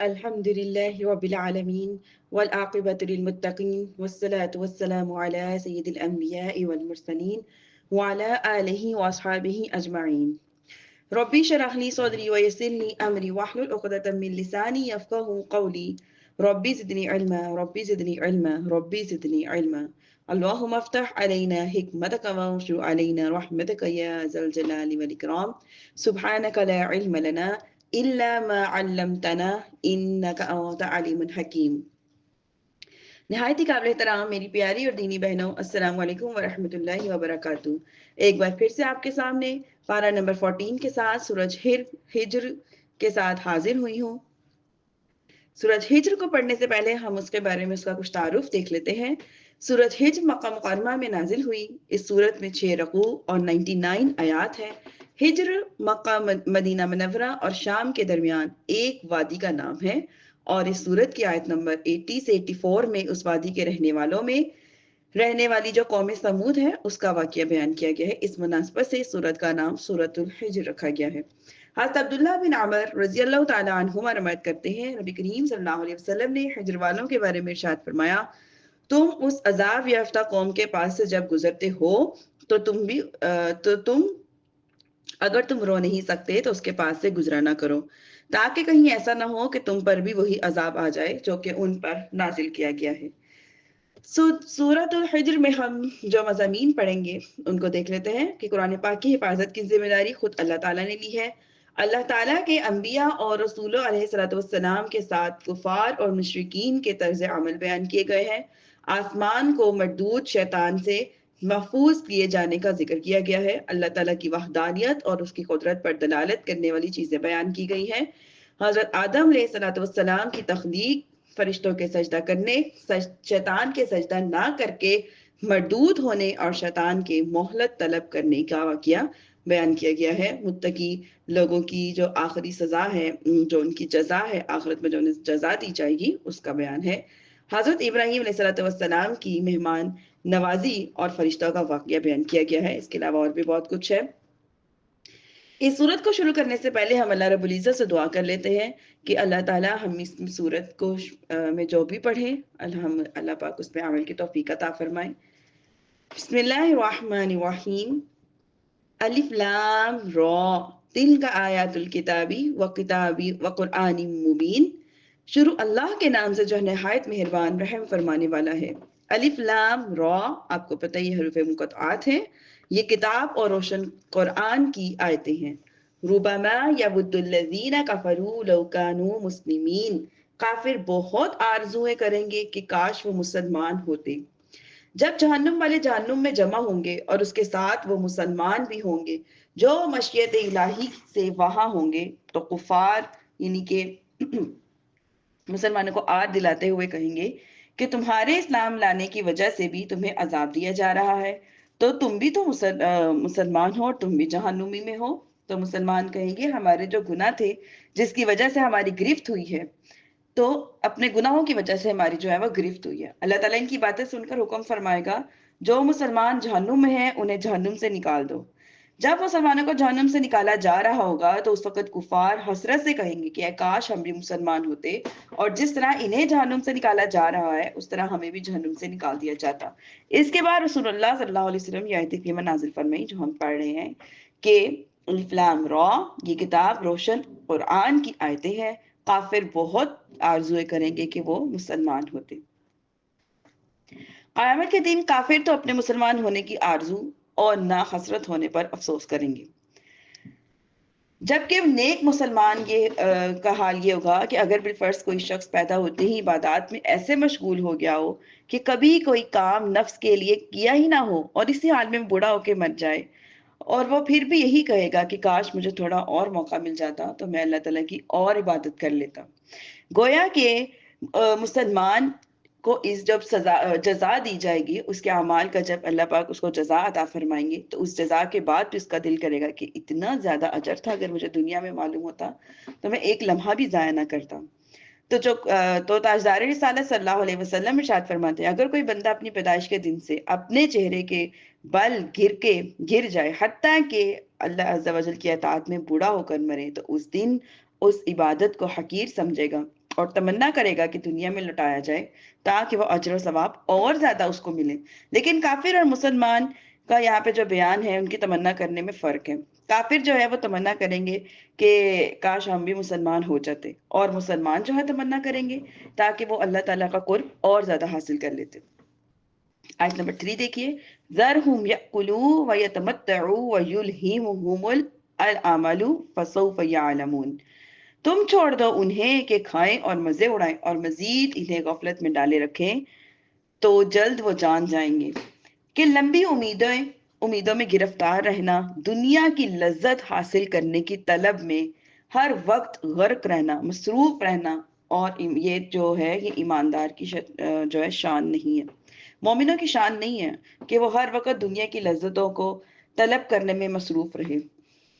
الحمد لله رب العالمين والعاقبة للمتقين والصلاة والسلام على سيد الأنبياء والمرسلين وعلى آله وأصحابه أجمعين. ربي اشرح لي صدري ويسر لي أمري واحلل عقدة من لساني يفقهوا قولي. ربي زدني علما ربي زدني علما ربي زدني علما. اللهم افتح علينا حكمتك وانشر علينا رحمتك يا ذا الجلال والإكرام. سبحانك لا علم لنا إلا ما علمتنا إنك أنت عليم حكيم. نہایت ہی قابل احترام میری پیاری اور دینی بہنوں، السلام علیکم ورحمۃ اللہ وبرکاتہ۔ ایک بار پھر سے آپ کے سامنے پارہ نمبر 14 کے ساتھ سورج ہجر کے ساتھ حاضر ہوئی ہوں۔ سورج ہجر کو پڑھنے سے پہلے ہم اس کے بارے میں اس کا کچھ تعارف دیکھ لیتے ہیں۔ سورج ہجر مکہ مکرمہ میں نازل ہوئی۔ اس سورت میں 6 رکوع اور 99 آیات ہیں۔ ہجر مکہ مدینہ منورہ اور شام کے درمیان ایک وادی کا نام ہے، اور اس سورت کی آیت نمبر 80 سے 84 میں اس وادی کے رہنے والوں میں رہنے والی جو قوم سمود ہے اس کا واقعہ بیان کیا گیا ہے۔ اس مناسبت سے اس سورت کا نام سورۃ الحجر رکھا گیا ہے۔ حضرت عبداللہ بن عمر رضی اللہ تعالیٰ عنہما روایت کرتے ہیں، نبی کریم صلی اللہ علیہ وسلم نے حجر والوں کے بارے میں ارشاد فرمایا، تم اس عذاب یافتہ قوم کے پاس سے جب گزرتے ہو تو تم اگر تم رو نہیں سکتے تو اس کے پاس سے گزرا نہ کرو، تاکہ کہیں ایسا نہ ہو کہ تم پر بھی وہی عذاب آ جائے جو کہ ان پر نازل کیا گیا ہے۔ سورۃ الحجر میں ہم جو مضامین پڑھیں گے ان کو دیکھ لیتے ہیں کہ قرآن پاک کی حفاظت کی ذمہ داری خود اللہ تعالیٰ نے لی ہے۔ اللہ تعالیٰ کے انبیاء اور رسولوں علیہ الصلوۃ والسلام کے ساتھ کفار اور مشرکین کے طرز عمل بیان کیے گئے ہیں۔ آسمان کو مردود شیطان سے محفوظ کیے جانے کا ذکر کیا گیا ہے۔ اللہ تعالیٰ کی وحدانیت اور اس کی قدرت پر دلالت کرنے والی چیزیں بیان کی گئی ہیں۔ حضرت آدم علیہ الصلوۃ والسلام کی تخلیق، فرشتوں کے سجدہ کرنے، شیطان کے سجدہ نہ کر کے مردود ہونے اور شیطان کے مہلت طلب کرنے کا واقعہ بیان کیا گیا ہے۔ متقی لوگوں کی جو آخری سزا ہے، جو ان کی جزا ہے آخرت میں جو انہیں جزا دی جائے گی، اس کا بیان ہے۔ حضرت ابراہیم علیہ الصلوۃ والسلام کی مہمان نوازی اور فرشتوں کا واقعہ بیان کیا گیا ہے۔ اس کے علاوہ اور بھی بہت کچھ ہے۔ اس صورت کو شروع کرنے سے پہلے ہم اللہ رب العزت سے دعا کر لیتے ہیں کہ اللہ تعالیٰ ہم اس صورت کو میں جو بھی پڑھیں اللہ پاک اس پہ عمل کی توفیق عطا فرمائیں۔ بسم اللہ الرحمن الرحیم۔ الف لام را تلک آیات الکتابی و قرآن مبین۔ شروع اللہ کے نام سے جو نہایت مہربان رحم فرمانے والا ہے۔ الف لام را، آپ کو پتہ یہ حروف مقطعات ہیں، یہ کتاب اور روشن قرآن کی آیتیں ہیں۔ ربما یود الذین کفروا لو کانوا مسلمین، کافر بہت آرزویں کریں گے کہ کاش وہ مسلمان ہوتے۔ جب جہنم والے جہنم میں جمع ہوں گے اور اس کے ساتھ وہ مسلمان بھی ہوں گے جو مشیت الہی سے وہاں ہوں گے، تو کفار یعنی کہ مسلمانوں کو آد دلاتے ہوئے کہیں گے کہ تمہارے اسلام لانے کی وجہ سے بھی تمہیں عذاب دیا جا رہا ہے، تو تم بھی تو مسلمان ہو اور تم بھی جہنمی میں ہو۔ تو مسلمان کہیں گے ہمارے جو گناہ تھے جس کی وجہ سے ہماری گرفت ہوئی ہے، تو اپنے گناہوں کی وجہ سے ہماری جو ہے وہ گرفت ہوئی ہے۔ اللہ تعالیٰ ان کی باتیں سن کر حکم فرمائے گا، جو مسلمان جہنم میں ہیں انہیں جہنم سے نکال دو۔ جب مسلمانوں کو جہنم سے نکالا جا رہا ہوگا تو اس وقت کفار حسرت سے کہیں گے کہ اے کاش ہم بھی مسلمان ہوتے، اور جس طرح انہیں جہنم سے نکالا جا رہا ہے اس طرح ہمیں بھی جہنم سے نکال دیا جاتا۔ اس کے بعد رسول اللہ صلی اللہ علیہ وسلم یہ آیت کریمہ نازل فرمائی جو ہم پڑھ رہے ہیں کہ الف لام را، یہ کتاب روشن قرآن کی آیتیں ہیں، کافر بہت آرزویں کریں گے کہ وہ مسلمان ہوتے۔ قیامت کے دن کافر تو اپنے مسلمان ہونے کی آرزو اور نہ حسرت ہونے پر افسوس کریں گے، جبکہ نیک مسلمان کا حال یہ ہوگا کہ اگر بالفرض کوئی شخص پیدا ہوتے ہی عبادات میں ایسے مشغول ہو گیا ہو کہ کبھی کوئی کام نفس کے لیے کیا ہی نہ ہو اور اسی حال میں بوڑھا ہو کے مر جائے، اور وہ پھر بھی یہی کہے گا کہ کاش مجھے تھوڑا اور موقع مل جاتا تو میں اللہ تعالیٰ کی اور عبادت کر لیتا۔ گویا کہ مسلمان کو اس جب جزا دی جائے گی اس کے اعمال کا، جب اللہ پاک اس کو جزا عطا فرمائیں گے تو اس جزا کے بعد بھی اس کا دل کرے گا کہ اتنا زیادہ اجر تھا، اگر مجھے دنیا میں معلوم ہوتا تو میں ایک لمحہ بھی ضائع نہ کرتا۔ تو تاجدار رسالت صلی اللہ علیہ وسلم ارشاد فرماتے ہیں، اگر کوئی بندہ اپنی پیدائش کے دن سے اپنے چہرے کے بل گر جائے حتیٰ کہ اللہ عز و جل کی اطاعت میں بوڑھا ہو کر مرے، تو اس دن اس عبادت کو حقیر سمجھے گا اور تمنا کرے گا کہ دنیا میں لوٹایا جائے تاکہ وہ اجر و ثواب اور زیادہ اس کو ملے۔ لیکن کافر اور مسلمان کا یہاں پہ جو بیان ہے ان کی تمنا کرنے میں فرق ہے۔ کافر جو ہے وہ تمنا کریں گے کہ کاش ہم بھی مسلمان ہو جاتے، اور مسلمان جو ہے تمنا کریں گے تاکہ وہ اللہ تعالیٰ کا قرب اور زیادہ حاصل کر لیتے۔ آیت نمبر 3 دیکھیے، ذرہم یأکلوا ویتمتعوا ویلہمہم الامل فسوف یعلمون۔ تم چھوڑ دو انہیں کہ کھائیں اور مزے اڑائیں اور مزید انہیں غفلت میں ڈالے رکھیں تو جلد وہ جان جائیں گے کہ لمبی امیدوں میں گرفتار رہنا، دنیا کی لذت حاصل کرنے کی طلب میں ہر وقت غرق رہنا، مصروف رہنا، اور یہ جو ہے یہ ایماندار کی جو ہے شان نہیں ہے، مومنوں کی شان نہیں ہے کہ وہ ہر وقت دنیا کی لذتوں کو طلب کرنے میں مصروف رہے۔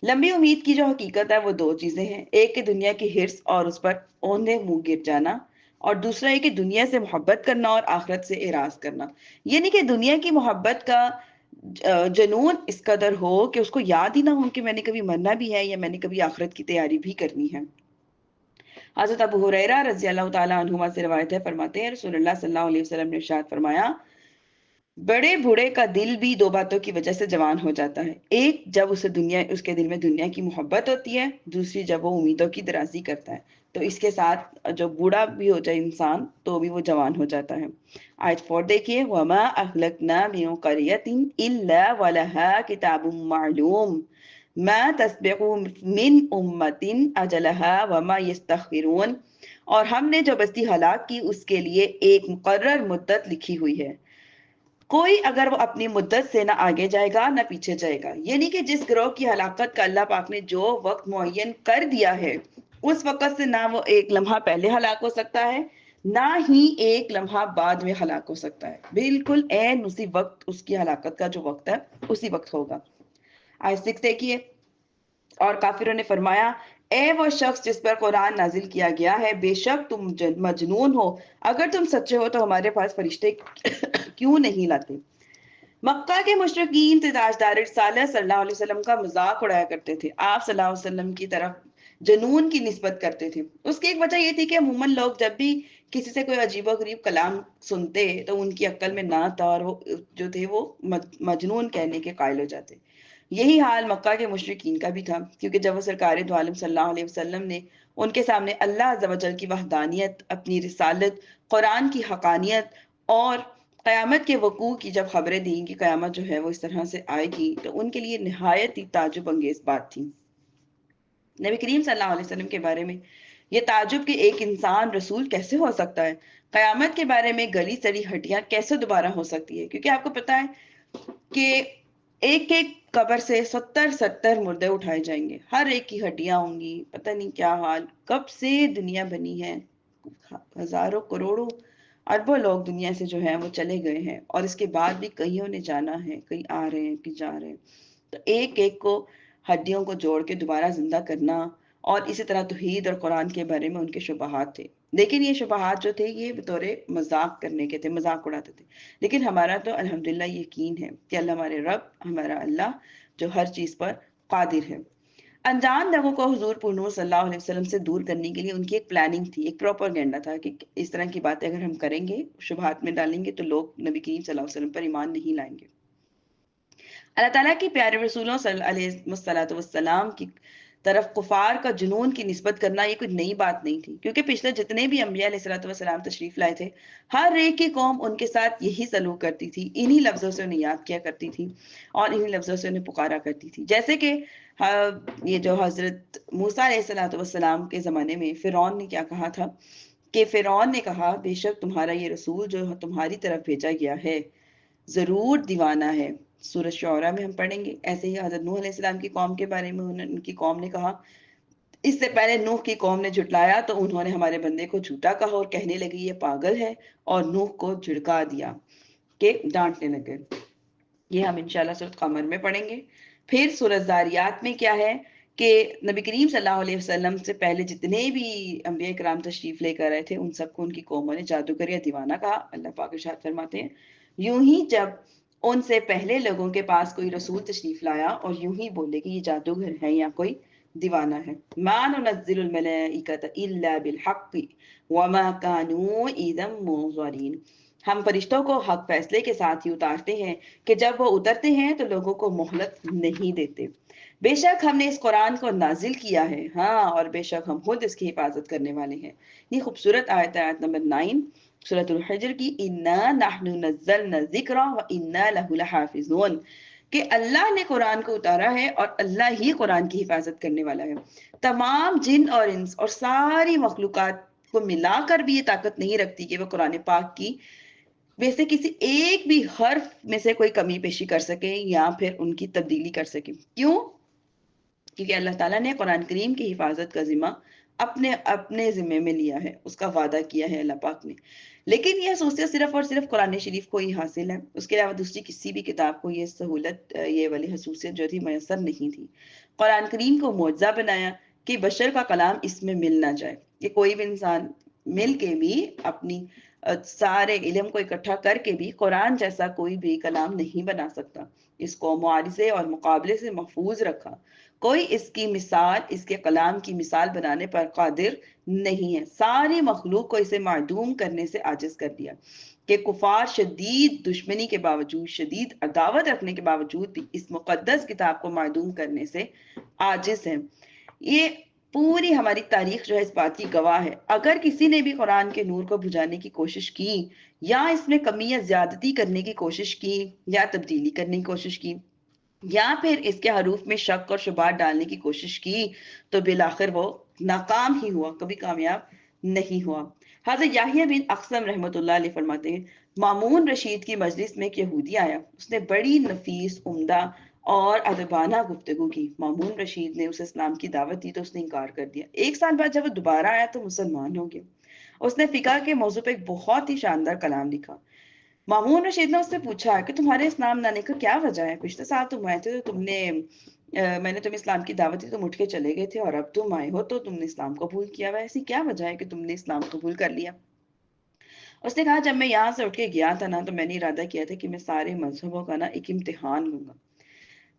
لمبی امید کی جو حقیقت ہے وہ دو چیزیں ہیں، ایک کہ دنیا کی حرص اور اس پر اوندھے منہ گر جانا، اور دوسرا یہ کہ دنیا سے محبت کرنا اور آخرت سے اعراض کرنا۔ یعنی کہ دنیا کی محبت کا جنون اس قدر ہو کہ اس کو یاد ہی نہ ہو کہ میں نے کبھی مرنا بھی ہے یا میں نے کبھی آخرت کی تیاری بھی کرنی ہے۔ حضرت ابو ہریرہ رضی اللہ تعالیٰ عنہما سے روایت ہے، فرماتے ہیں رسول اللہ صلی اللہ علیہ وسلم نے ارشاد فرمایا، بڑے بوڑھے کا دل بھی دو باتوں کی وجہ سے جوان ہو جاتا ہے، ایک جب اس کے دل میں دنیا کی محبت ہوتی ہے، دوسری جب وہ امیدوں کی درازی کرتا ہے۔ تو اس کے ساتھ جو بوڑھا بھی ہو جائے انسان تو بھی وہ جوان ہو جاتا ہے۔ آیت 4 دیکھیے، وَمَا أَهْلَكْنَا مِن قَرْيَةٍ إِلَّا وَلَهَا كِتَابٌ مَعْلُومٌ مَا تَسْبِقُ مِنْ أُمَّةٍ أَجَلَهَا وَمَا يَسْتَأْخِرُونَ، اور ہم نے جو بستی ہلاک کی اس کے لیے ایک مقرر مدت لکھی ہوئی ہے، کوئی اگر وہ اپنی مدت سے نہ آگے جائے گا نہ پیچھے جائے گا۔ یعنی کہ جس گروہ کی ہلاکت کا اللہ پاک نے جو وقت معین کر دیا ہے اس وقت سے نہ وہ ایک لمحہ پہلے ہلاک ہو سکتا ہے نہ ہی ایک لمحہ بعد میں ہلاک ہو سکتا ہے، بالکل عین اسی وقت اس کی ہلاکت کا جو وقت ہے اسی وقت ہوگا۔ آیت 6 دیکھیے، اور کافروں نے فرمایا، اے وہ شخص جس پر قرآن نازل کیا گیا ہے، بے شک تم مجنون ہو، اگر تم سچے ہو تو ہمارے پاس فرشتے کیوں نہیں لاتے؟ مکہ کے مشرکین تاجدار رسالت صلی اللہ علیہ وسلم کا مذاق اڑایا کرتے تھے، آپ صلی اللہ علیہ وسلم کی طرف جنون کی نسبت کرتے تھے۔ اس کی ایک وجہ یہ تھی کہ عموماً لوگ جب بھی کسی سے کوئی عجیب و غریب کلام سنتے تو ان کی عقل میں نہ تھا اور وہ جو تھے وہ مجنون کہنے کے قائل ہو جاتے۔ یہی حال مکہ کے مشرکین کا بھی تھا، کیونکہ جب وہ سرکار دو عالم صلی اللہ علیہ وسلم نے ان کے سامنے اللہ عز و جل کی وحدانیت، اپنی رسالت، قرآن کی حقانیت اور قیامت کے وقوع کی جب خبریں دیں کہ قیامت جو ہے وہ اس طرح سے آئے گی، تو ان کے لیے نہایت ہی تعجب انگیز بات تھی۔ نبی کریم صلی اللہ علیہ وسلم کے بارے میں یہ تعجب کہ ایک انسان رسول کیسے ہو سکتا ہے، قیامت کے بارے میں گلی سڑی ہڈیاں کیسے دوبارہ ہو سکتی ہے، کیونکہ آپ کو پتا ہے کہ ایک ایک قبر سے 70 مردے اٹھائے جائیں گے، ہر ایک کی ہڈیاں ہوں گی، پتہ نہیں کیا حال، کب سے دنیا بنی ہے، ہزاروں کروڑوں اربوں لوگ دنیا سے جو ہیں وہ چلے گئے ہیں، اور اس کے بعد بھی کئیوں نے جانا ہے، کئی آ رہے ہیں، کئی جا رہے ہیں۔ تو ایک ایک کو ہڈیوں کو جوڑ کے دوبارہ زندہ کرنا، اور اسی طرح توحید اور قرآن کے بارے میں ان کے شبہات تھے، لیکن یہ شبہات جو تھے یہ بطور مذاق کرنے کے تھے، مذاق اڑاتے تھے۔ لیکن ہمارا تو الحمدللہ یقین ہے کہ اللہ ہمارے رب، ہمارا اللہ جو ہر چیز پر قادر ہے۔ انجان لوگوں کو حضور پر نور صلی اللہ علیہ وسلم سے دور کرنے کے لیے ان کی ایک پلاننگ تھی، ایک پروپیگنڈا تھا کہ اس طرح کی باتیں اگر ہم کریں گے، شبہات میں ڈالیں گے، تو لوگ نبی کریم صلی اللہ علیہ وسلم پر ایمان نہیں لائیں گے۔ اللہ تعالیٰ کی پیارے رسولوں صلی اللہ علیہ وسلم کی طرف کفار کا جنون کی نسبت کرنا یہ کوئی نئی بات نہیں تھی، کیونکہ پچھلے جتنے بھی انبیاء علیہ السلام تشریف لائے تھے، ہر ایک کی قوم ان کے ساتھ یہی سلوک کرتی تھی، انہی لفظوں سے انہیں یاد کیا کرتی تھی اور انہی لفظوں سے انہیں پکارا کرتی تھی۔ جیسے کہ یہ جو حضرت موسیٰ علیہ السلام کے زمانے میں فرعون نے کیا کہا تھا کہ فرعون نے کہا، بے شک تمہارا یہ رسول جو تمہاری طرف بھیجا گیا ہے ضرور دیوانہ ہے۔ سورۃ شعراء میں ہم پڑھیں گے۔ ایسے ہی حضرت نوح علیہ السلام کی قوم کے بارے میں ان کی قوم نے کہا، اس سے پہلے نوح کی قوم نے جھٹلایا تو انہوں نے ہمارے بندے کو جھوٹا کہا اور کہنے لگی یہ پاگل ہے، اور نوح کو جھڑکا دیا کہ ڈانٹنے لگے۔ یہ ہم انشاءاللہ سورۃ قمر میں پڑھیں گے۔ پھر سورۃ ذاریات میں کیا ہے کہ نبی کریم صلی اللہ علیہ وسلم سے پہلے جتنے بھی انبیاء کرام تشریف لے کر آئے تھے ان سب کو ان کی قوموں نے جادوگر یا دیوانہ کہا۔ اللہ پاک ارشاد فرماتے ہیں، یوں ہی جب ان سے پہلے لوگوں کے پاس کوئی رسول تشریف لایا اور یوں ہی بولے کہ یہ جادوگر ہے یا کوئی دیوانہ ہے. ما ننزل الملائکۃ الا بالحق وما كانوا اذا منظرین. ہم فرشتوں کو حق فیصلے کے ساتھ ہی اتارتے ہیں کہ جب وہ اترتے ہیں تو لوگوں کو مہلت نہیں دیتے. بے شک ہم نے اس قرآن کو نازل کیا ہے، ہاں، اور بے شک ہم خود اس کی حفاظت کرنے والے ہیں. یہ خوبصورت آیت ہے، آیت نمبر 9 سورۃ الحجر کی. انا نحن نزلنا الذکر وانا له لحافظون، کہ اللہ نے قرآن کو اتارا ہے اور اللہ ہی قرآن کی حفاظت کرنے والا ہے. تمام جن اور انس اور ساری مخلوقات کو ملا کر بھی یہ طاقت نہیں رکھتی کہ وہ قرآن پاک کی ویسے کسی ایک بھی حرف میں سے کوئی کمی پیشی کر سکے یا پھر ان کی تبدیلی کر سکے. کیوں؟ کیونکہ اللہ تعالیٰ نے قرآن کریم کی حفاظت کا ذمہ اپنے ذمے میں لیا ہے، اس کا وعدہ کیا ہے اللہ پاک نے. لیکن یہ خصوصیت صرف اور صرف قرآن شریف کو ہی حاصل ہے، اس کے علاوہ دوسری کسی بھی کتاب کو یہ سہولت، یہ والی خصوصیت جو تھی میسر نہیں تھی. قرآن کریم کو معجزہ بنایا کہ بشر کا کلام اس میں مل نہ جائے، کہ کوئی بھی انسان مل کے بھی اپنی سارے علم کو اکٹھا کر کے بھی قرآن جیسا کوئی بھی کلام نہیں بنا سکتا. اس کو معارضے اور مقابلے سے محفوظ رکھا. کوئی اس کی مثال، اس کے کلام کی مثال بنانے پر قادر نہیں ہے. ساری مخلوق کو اسے معدوم کرنے سے عاجز کر دیا کہ کفار شدید دشمنی کے باوجود، شدید عداوت رکھنے کے باوجود بھی اس مقدس کتاب کو معدوم کرنے سے عاجز ہیں. یہ پوری ہماری تاریخ جو ہے اس بات کی گواہ ہے. اگر کسی نے بھی قرآن کے نور کو بجھانے کی کوشش کی یا اس میں کمی یا زیادتی کرنے کی کوشش کی یا تبدیلی کرنے کی کوشش کی یا پھر اس کے حروف میں شک اور شبہات ڈالنے کی کوشش کی تو بالآخر وہ ناکام ہی ہوا، کبھی کامیاب نہیں ہوا. حضرت یحییٰ بن اقسم رحمۃ اللہ علیہ فرماتے ہیں، مامون رشید کی مجلس میں ایک یہودی آیا، اس نے بڑی نفیس، عمدہ اور ادبانہ گفتگو کی. مامون رشید نے اسے اسلام کی دعوت دی تو اس نے انکار کر دیا. 1 سال بعد جب وہ دوبارہ آیا تو مسلمان ہو گیا. اس نے فقہ کے موضوع پہ ایک بہت ہی شاندار کلام لکھا. مامون رشید نے اس سے پوچھا کہ تمہارے اسلام لانے کا کیا وجہ ہے؟ پچھلے سال تم آئے تھے تو میں نے تمہیں اسلام کی دعوت دی، تم اٹھ کے چلے گئے تھے، اور اب تم آئے ہو تو تم نے اسلام قبول کیا ہوا ہے. ایسی کیا وجہ ہے کہ تم نے اسلام قبول کر لیا؟ اس نے کہا، جب میں یہاں سے اٹھ کے گیا تھا نا تو میں نے ارادہ کیا تھا کہ میں سارے مذہبوں کا نا ایک امتحان لوں گا.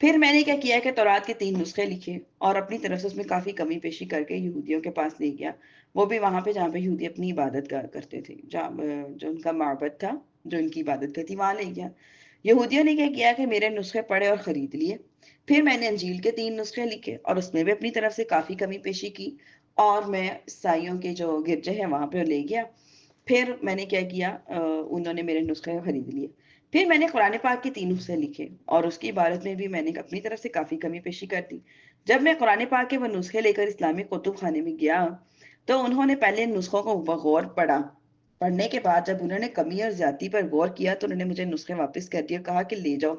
پھر میں نے کیا کیا کہ تورات کے 3 نسخے لکھے اور اپنی طرف سے اس میں کافی کمی پیشی کر کے یہودیوں کے پاس لے گیا. وہ بھی وہاں پہ جہاں پہ یہودی اپنی عبادت کرتے تھے، جو ان کا معبد تھا، جو ان کی عبادت کرتی، وہاں لے گیا. یہودیوں نے کیا کیا کہ میرے نسخے پڑھے اور خرید لیے. پھر میں نے انجیل کے 3 نسخے لکھے اور اس میں بھی اپنی طرف سے کافی کمی پیشی کی، اور میں عیسائیوں کے جو گرجے ہیں وہاں پہ لے گیا. پھر میں نے کیا کیا، انہوں نے میرے نسخے خرید لیے. پھر میں نے قرآن پاک کے 3 نسخے لکھے اور اس کی عبارت میں بھی میں نے اپنی طرف سے کافی کمی پیشی کر دی. جب میں قرآن پاک کے وہ نسخے لے کر اسلامی کتب خانے میں گیا تو انہوں نے پہلے ان نسخوں کو بغور پڑھا. پڑھنے کے بعد جب انہوں نے کمی اور زیادتی پر غور کیا تو انہوں نے مجھے نسخے واپس کر دیا، کہا کہ لے جاؤ،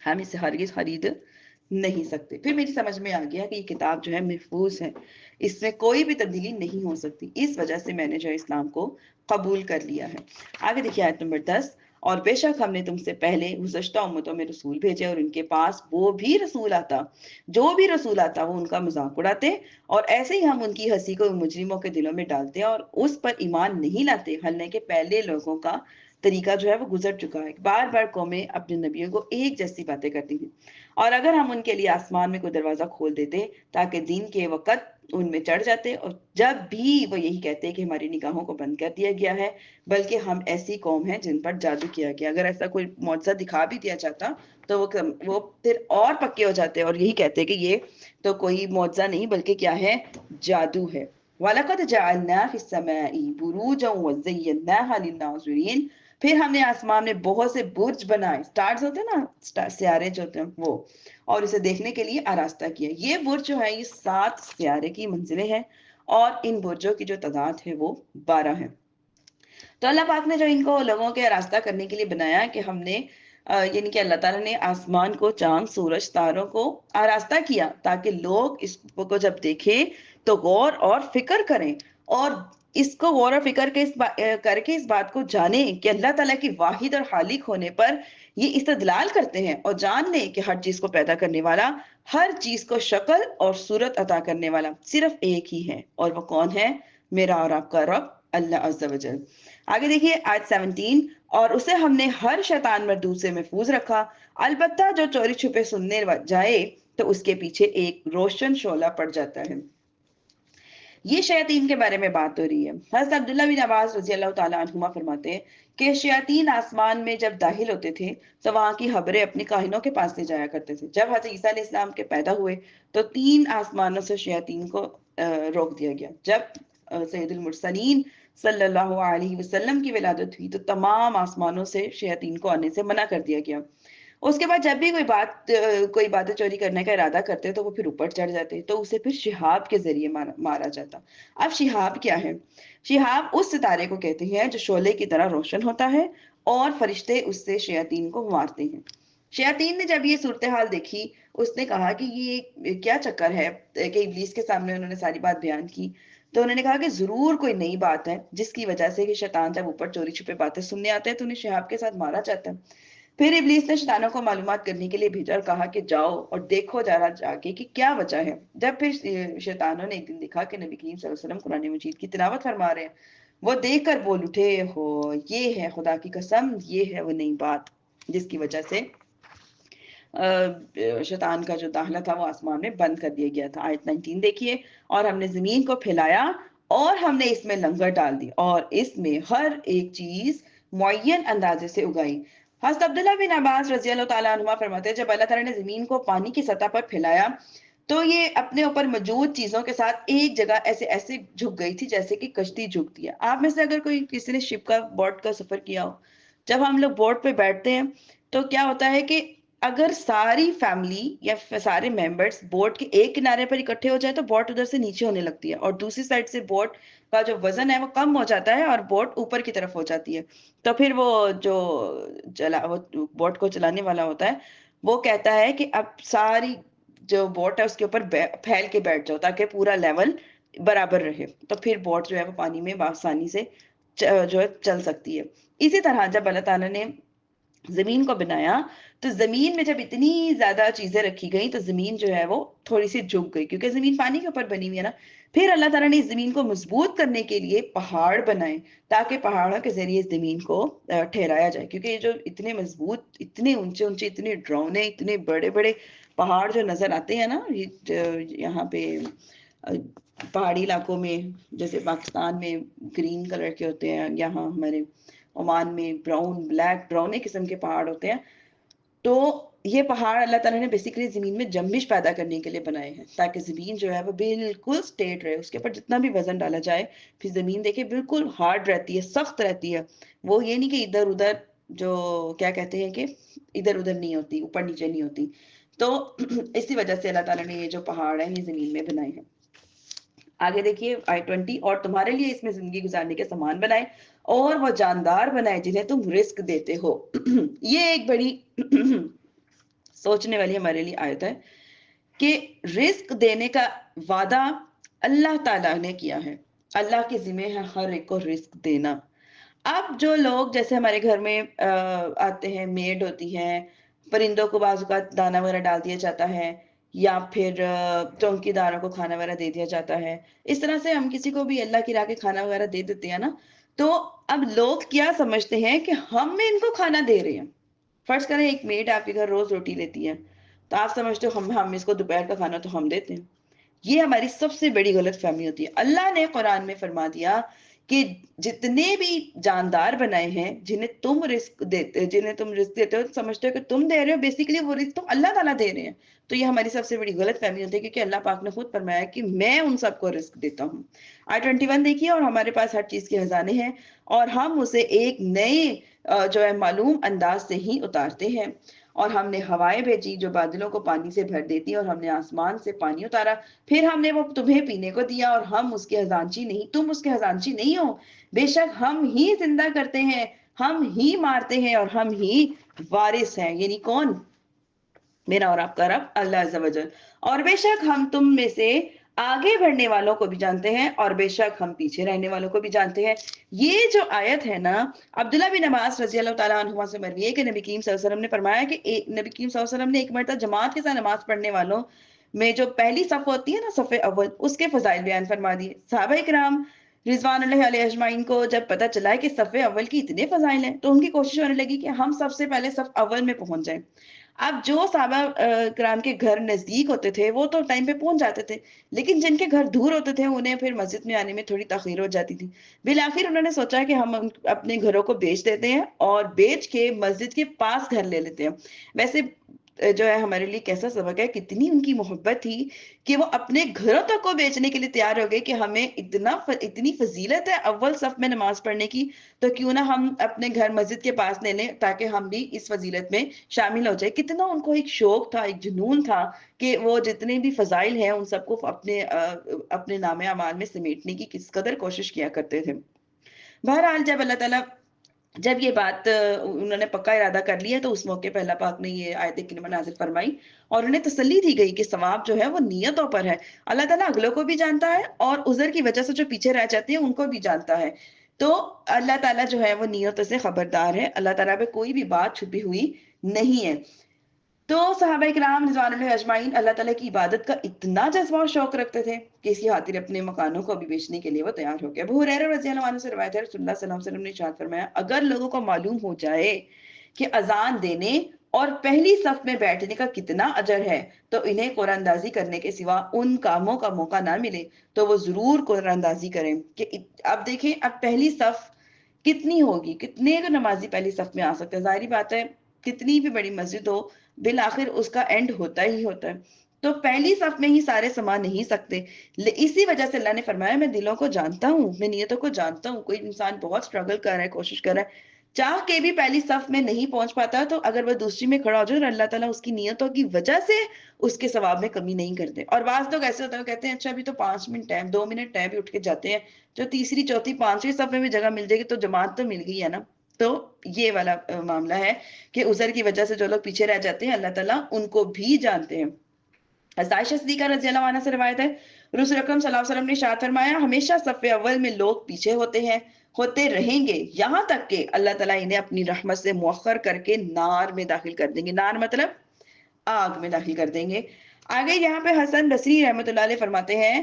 ہم اسے ہرگز خرید نہیں سکتے. پھر میری سمجھ میں آ گیا کہ یہ کتاب جو ہے محفوظ ہے، اس میں کوئی بھی تبدیلی نہیں ہو سکتی. اس وجہ سے میں نے جو اسلام کو قبول کر لیا ہے. آگے دیکھیے آیت نمبر 10، اور بے شک ہم نے تم سے پہلے گزشتہ امتوں میں رسول بھیجے اور ان کے پاس وہ بھی رسول آتا، جو بھی رسول آتا وہ ان کا مذاق اڑاتے، اور ایسے ہی ہم ان کی ہنسی کو مجرموں کے دلوں میں ڈالتے اور اس پر ایمان نہیں لاتے، حالانکہ پہلے لوگوں کا طریقہ جو ہے وہ گزر چکا ہے. بار بار قومیں اپنے نبیوں کو ایک جیسی باتیں کرتی تھیں، اور اگر ہم ان کے لیے آسمان میں کوئی دروازہ کھول دیتے تاکہ دین کے وقت ان میں چڑھ جاتے، اور جب بھی وہ یہی کہتے کہ ہماری نگاہوں کو بند کر دیا گیا ہے، بلکہ ہم ایسی قوم ہیں جن پر جادو کیا گیا. اگر ایسا کوئی معجزہ دکھا بھی دیا جاتا تو وہ پھر اور پکے ہو جاتے اور یہی کہتے کہ یہ تو کوئی معجزہ نہیں بلکہ کیا ہے، جادو ہے. وَلَقَدْ جَعَلْنَا فِي السَّمَاءِ بُرُوجًا وَزَيَّنَّاهَا لِلنَّاظِرِينَ، پھر ہم نے آسمان میں بہت سے برج بنائے، سٹارز ہوتے ہیں نا، سیارے جو ہوتے ہیں وہ، اور اسے دیکھنے کے لیے آراستہ کیا. یہ برج جو ہے یہ 7 سیارے کی منزلیں ہیں، اور ان برجوں کی جو تعداد ہے وہ 12 ہے. تو اللہ پاک نے جو ان کو لوگوں کے آراستہ کرنے کے لیے بنایا کہ ہم نے یعنی کہ اللہ تعالیٰ نے آسمان کو، چاند، سورج، تاروں کو آراستہ کیا تاکہ لوگ اس کو جب دیکھیں تو غور اور فکر کریں، اور اس کو غور اور فکر کر کے اس بات کو جانیں کہ اللہ تعالیٰ کی واحد اور خالق ہونے پر یہ استدلال کرتے ہیں، اور جان لیں کہ ہر چیز کو پیدا کرنے والا، ہر چیز کو شکل اور صورت عطا کرنے والا صرف ایک ہی ہے، اور وہ کون ہے؟ میرا اور آپ کا رب اللہ عز و جل. آگے دیکھیے آیت 17، اور اسے ہم نے ہر شیطان مردود سے محفوظ رکھا، البتہ جو چوری چھپے سننے جائے تو اس کے پیچھے ایک روشن شعلہ پڑ جاتا ہے۔ یہ شیاطین کے بارے میں بات ہو رہی ہے۔ حضرت عبداللہ بن عباس رضی اللہ تعالیٰ عنہما فرماتے ہیں کہ شیاطین آسمان میں جب داخل ہوتے تھے تو وہاں کی خبریں اپنی کاہنوں کے پاس لے جایا کرتے تھے۔ جب حضرت عیسیٰ علیہ السلام کے پیدا ہوئے تو 3 آسمانوں سے شیاطین کو روک دیا گیا۔ جب سید المرسلین صلی اللہ علیہ وسلم کی ولادت ہوئی تو تمام آسمانوں سے شیاطین کو آنے سے منع کر دیا گیا۔ اس کے بعد جب بھی کوئی باتیں چوری کرنے کا ارادہ کرتے تو وہ پھر اوپر چڑھ جاتے تو اسے پھر شہاب کے ذریعے مارا جاتا۔ اب شہاب کیا ہے؟ شہاب اس ستارے کو کہتے ہیں جو شعلے کی طرح روشن ہوتا ہے اور فرشتے اس سے شیاطین کو مارتے ہیں۔ شیاطین نے جب یہ صورتحال دیکھی اس نے کہا کہ یہ کیا چکر ہے، کہ ابلیس کے سامنے انہوں نے ساری بات بیان کی تو انہوں نے کہا کہ ضرور کوئی نئی بات ہے جس کی وجہ سے کہ شیطان جب اوپر چوری چھپے باتیں سننے آتے ہیں تو انہیں شہاب کے ساتھ مارا جاتا ہے۔ پھر ابلیس نے شیطانوں کو معلومات کرنے کے لیے بھیجا اور کہا کہ جاؤ اور دیکھو ذرا جا کے کہ کیا وجہ ہے۔ جب پھر شیطانوں نے ایک دن دیکھا کہ نبی کریم صلی اللہ علیہ وسلم قرآن مجید کی تلاوت فرما رہے ہیں، وہ دیکھ کر بول اٹھے، ہو یہ ہے خدا کی قسم، یہ ہے وہ نئی بات جس کی وجہ سے شیطان کا جو داخلہ تھا وہ آسمان میں بند کر دیا گیا تھا۔ آیت 19 دیکھیے، اور ہم نے زمین کو پھیلایا اور ہم نے اس میں لنگر ڈال دی اور اس میں ہر ایک چیز معین اندازے سے اگائی۔ حضرت عبداللہ بن عباس رضی اللہ تعالیٰ عنہ فرماتے ہیں جب اللہ تعالیٰ نے زمین کو پانی کی سطح پر پھیلایا تو یہ اپنے اوپر موجود چیزوں کے ساتھ ایک جگہ ایسے جھک گئی تھی جیسے کہ کشتی جھکتی ہے۔ آپ میں سے اگر کسی نے شپ کا بوٹ کا سفر کیا ہو، جب ہم لوگ بوٹ پہ بیٹھتے ہیں تو کیا ہوتا ہے کہ اگر ساری فیملی یا سارے ممبرز بوٹ کے ایک کنارے پر اکٹھے ہو جائے تو بوٹ ادھر سے نیچے ہونے لگتی ہے اور دوسری سائڈ سے بوٹ کا جو وزن ہے وہ کم ہو جاتا ہے اور بوٹ اوپر کی طرف ہو جاتی ہے۔ تو پھر وہ جو بوٹ کو چلانے والا ہوتا ہے وہ کہتا ہے کہ اب ساری جو بوٹ ہے اس کے اوپر پھیل کے بیٹھ جاؤ تاکہ پورا لیول برابر رہے، تو پھر بوٹ جو ہے وہ پانی میں بآسانی سے جو ہے چل سکتی ہے۔ اسی طرح جب اللہ تعالیٰ نے زمین کو بنایا تو زمین میں جب اتنی زیادہ چیزیں رکھی گئیں تو زمین جو ہے وہ تھوڑی سی جھک گئی کیونکہ زمین پانی کے اوپر بنی ہوئی ہے نا۔ پھر اللہ تعالیٰ نے اس زمین کو مضبوط کرنے کے لیے پہاڑ بنائے تاکہ پہاڑوں کے ذریعے اس زمین کو ٹھہرایا جائے، کیونکہ یہ جو اتنے مضبوط، اتنے اونچے اونچے، اتنے ڈرونے، اتنے بڑے بڑے پہاڑ جو نظر آتے ہیں نا یہاں پہ پہاڑی علاقوں میں، جیسے پاکستان میں گرین کلر کے ہوتے ہیں، یہاں ہمارے عمان میں براؤن بلیک براؤن قسم کے پہاڑ ہوتے ہیں، تو یہ پہاڑ اللہ تعالیٰ نے بیسیکلی زمین میں جنبش پیدا کرنے کے لیے بنائے ہیں تاکہ زمین جو ہے وہ بالکل سٹیٹ رہے، اس کے اوپر جتنا بھی وزن ڈالا جائے پھر زمین دیکھیں بالکل ہارڈ رہتی ہے، سخت رہتی ہے، وہ یہ نہیں کہ ادھر ادھر جو کیا کہتے ہیں کہ ادھر ادھر نہیں ہوتی، اوپر نیچے نہیں ہوتی۔ تو اسی وجہ سے اللہ تعالیٰ نے یہ جو پہاڑ ہیں یہ زمین میں بنائے ہیں۔ آگے دیکھیے آیت 20، اور تمہارے لیے اس میں زندگی گزارنے کے سامان بنائے اور وہ جاندار بنائے جنہیں تم رزق دیتے ہو۔ یہ ایک بڑی سوچنے والی ہمارے لیے آیت ہے کہ رزق دینے کا وعدہ اللہ تعالیٰ نے کیا ہے، اللہ کے ذمہ ہے ہر ایک کو رزق دینا۔ اب جو لوگ جیسے ہمارے گھر میں آتے ہیں، میڈ ہوتی ہیں، پرندوں کو بعض اوقات دانا وغیرہ ڈال دیا جاتا ہے یا پھر چونکی داروں کو کھانا وغیرہ دے دیا جاتا ہے، اس طرح سے ہم کسی کو بھی اللہ کی راہ کے کھانا وغیرہ دے دیتے ہیں نا، تو اب لوگ کیا سمجھتے ہیں کہ ہم ان کو کھانا دے رہے ہیں۔ فرض کریں ایک میڈ آپ کے گھر روز روٹی لیتی ہے تو آپ سمجھتے ہو ہم اس کو دوپہر کا کھانا تو ہم دیتے ہیں۔ یہ ہماری سب سے بڑی غلط فہمی ہوتی ہے۔ اللہ نے قرآن میں فرما دیا کہ جتنے بھی جاندار بنائے ہیں جنہیں تم رزق دیتے ہو، سمجھتے ہو کہ تم دے رہے ہو، بیسیکلی وہ رزق تو اللہ تعالیٰ دے رہے ہیں۔ تو یہ ہماری سب سے بڑی غلط فہمی ہوتی ہے کیونکہ اللہ پاک نے خود فرمایا کہ میں ان سب کو رزق دیتا ہوں۔ آیت 21 دیکھیے، اور ہمارے پاس ہر چیز کے خزانے ہیں اور ہم اسے ایک نئے جو ہے معلوم انداز سے ہی اتارتے ہیں، اور ہم نے ہوائیں بھیجی جو بادلوں کو پانی سے بھر دیتی، اور ہم نے آسمان سے پانی اتارا، پھر ہم نے وہ تمہیں پینے کو دیا اور ہم اس کے خزانچی نہیں، تم اس کے خزانچی نہیں ہو، بے شک ہم ہی زندہ کرتے ہیں، ہم ہی مارتے ہیں اور ہم ہی وارث ہیں۔ یعنی کون؟ میرا اور آپ کا رب اللہ عز و جل۔ اور بے شک ہم تم میں سے آگے بڑھنے والوں کو بھی جانتے ہیں اور بے شک ہم پیچھے رہنے والوں کو بھی جانتے ہیں۔ یہ جو آیت ہے نا، عبداللہ بن عباس رضی اللہ تعالیٰ عنہما سے مروی ہے کہ نبی کریم صلی اللہ علیہ وسلم نے فرمایا کہ نبی کریم صلی اللہ علیہ وسلم نے ایک مرتبہ جماعت کے ساتھ نماز پڑھنے والوں میں جو پہلی صف ہوتی ہے نا، صف اول، اس کے فضائل بیان فرما دیے۔ صحابہ کرام رضوان اللہ علیہ اجمعین کو جب پتہ چلا کہ صف اول کی اتنے فضائل ہیں تو ان کی کوشش ہونے لگی کہ ہم سب سے پہلے صف اول میں پہنچ جائیں۔ اب جو صحابہ کرام کے گھر نزدیک ہوتے تھے وہ تو ٹائم پہ پہنچ جاتے تھے، لیکن جن کے گھر دور ہوتے تھے انہیں پھر مسجد میں آنے میں تھوڑی تاخیر ہو جاتی تھی۔ بالآخر انہوں نے سوچا کہ ہم اپنے گھروں کو بیچ دیتے ہیں اور بیچ کے مسجد کے پاس گھر لے لیتے ہیں۔ ویسے جو ہے ہمارے لیے کیسا سبق ہے، کتنی ان کی محبت تھی کہ وہ اپنے گھروں تک کو بیچنے کے لیے تیار ہو گئے کہ ہمیں اتنی فضیلت ہے اول صف میں نماز پڑھنے کی، تو کیوں نہ ہم اپنے گھر مسجد کے پاس لے لیں تاکہ ہم بھی اس فضیلت میں شامل ہو جائے۔ کتنا ان کو ایک شوق تھا، ایک جنون تھا کہ وہ جتنے بھی فضائل ہیں ان سب کو اپنے نام اعمال میں سمیٹنے کی کس قدر کوشش کیا کرتے تھے۔ بہرحال جب اللہ تعالیٰ جب یہ بات انہوں نے پکا ارادہ کر لیا تو اس موقع پہ اللہ پاک نے یہ آیت کریمہ نازل فرمائی اور انہیں تسلی دی گئی کہ ثواب جو ہے وہ نیتوں پر ہے۔ اللہ تعالیٰ اگلوں کو بھی جانتا ہے اور عذر کی وجہ سے جو پیچھے رہ جاتے ہیں ان کو بھی جانتا ہے، تو اللہ تعالیٰ جو ہے وہ نیتوں سے خبردار ہے، اللہ تعالیٰ پہ کوئی بھی بات چھپی ہوئی نہیں ہے۔ تو صحابہ کرام رضوان اللہ اجمعین اللہ تعالیٰ کی عبادت کا اتنا جذبہ اور شوق رکھتے تھے کہ اس کی خاطر اپنے مکانوں کو بھی بیچنے کے لیے وہ تیار ہو گئے۔ ابو ہریرہ رضی اللہ عنہ سے روایت ہے، رسول اللہ صلی اللہ علیہ وسلم نے ارشاد فرمایا، اگر لوگوں کو معلوم ہو جائے کہ اذان دینے اور پہلی صف میں بیٹھنے کا کتنا اجر ہے تو انہیں قرآن اندازی کرنے کے سوا ان کاموں کا موقع نہ ملے تو وہ ضرور قرآن اندازی کریں۔ کہ اب دیکھیں اب پہلی صف کتنی ہوگی، کتنے کو نمازی پہلی صف میں آ سکتے ہیں، ظاہری بات ہے کتنی بھی بڑی مسجد ہو بالآخر اس کا اینڈ ہوتا ہی ہوتا ہے، تو پہلی صف میں ہی سارے سما نہیں سکتے۔ اسی وجہ سے اللہ نے فرمایا میں دلوں کو جانتا ہوں، میں نیتوں کو جانتا ہوں۔ کوئی انسان بہت سٹرگل کر رہا ہے، کوشش کر رہا ہے، چاہ کے بھی پہلی صف میں نہیں پہنچ پاتا، تو اگر وہ دوسری میں کھڑا ہو جائے اور اللہ تعالیٰ اس کی نیتوں کی وجہ سے اس کے ثواب میں کمی نہیں کرتے۔ اور بعض لوگ ایسے ہوتے ہیں کہتے ہیں اچھا ابھی تو 5 منٹ ٹائم 2 منٹ ٹائم بھی اٹھ کے جاتے ہیں، جو تیسری چوتھی پانچویں صف میں بھی جگہ مل جائے گی تو جماعت تو مل گئی ہے نا۔ تو یہ والا معاملہ ہے کہ عذر کی وجہ سے جو لوگ پیچھے رہ جاتے ہیں اللہ تعالیٰ ان کو بھی جانتے ہیں۔ عائشہ صدیقہ رضی اللہ عنہ سے روایت ہے، رسول اکرم صلی اللہ علیہ وسلم نے ارشاد فرمایا، ہمیشہ صف اول میں لوگ پیچھے ہوتے ہیں، ہوتے رہیں گے یہاں تک کہ اللہ تعالیٰ انہیں اپنی رحمت سے مؤخر کر کے نار میں داخل کر دیں گے۔ نار مطلب آگ میں داخل کر دیں گے۔ آگے یہاں پہ حسن بصری رحمۃ اللہ علیہ فرماتے ہیں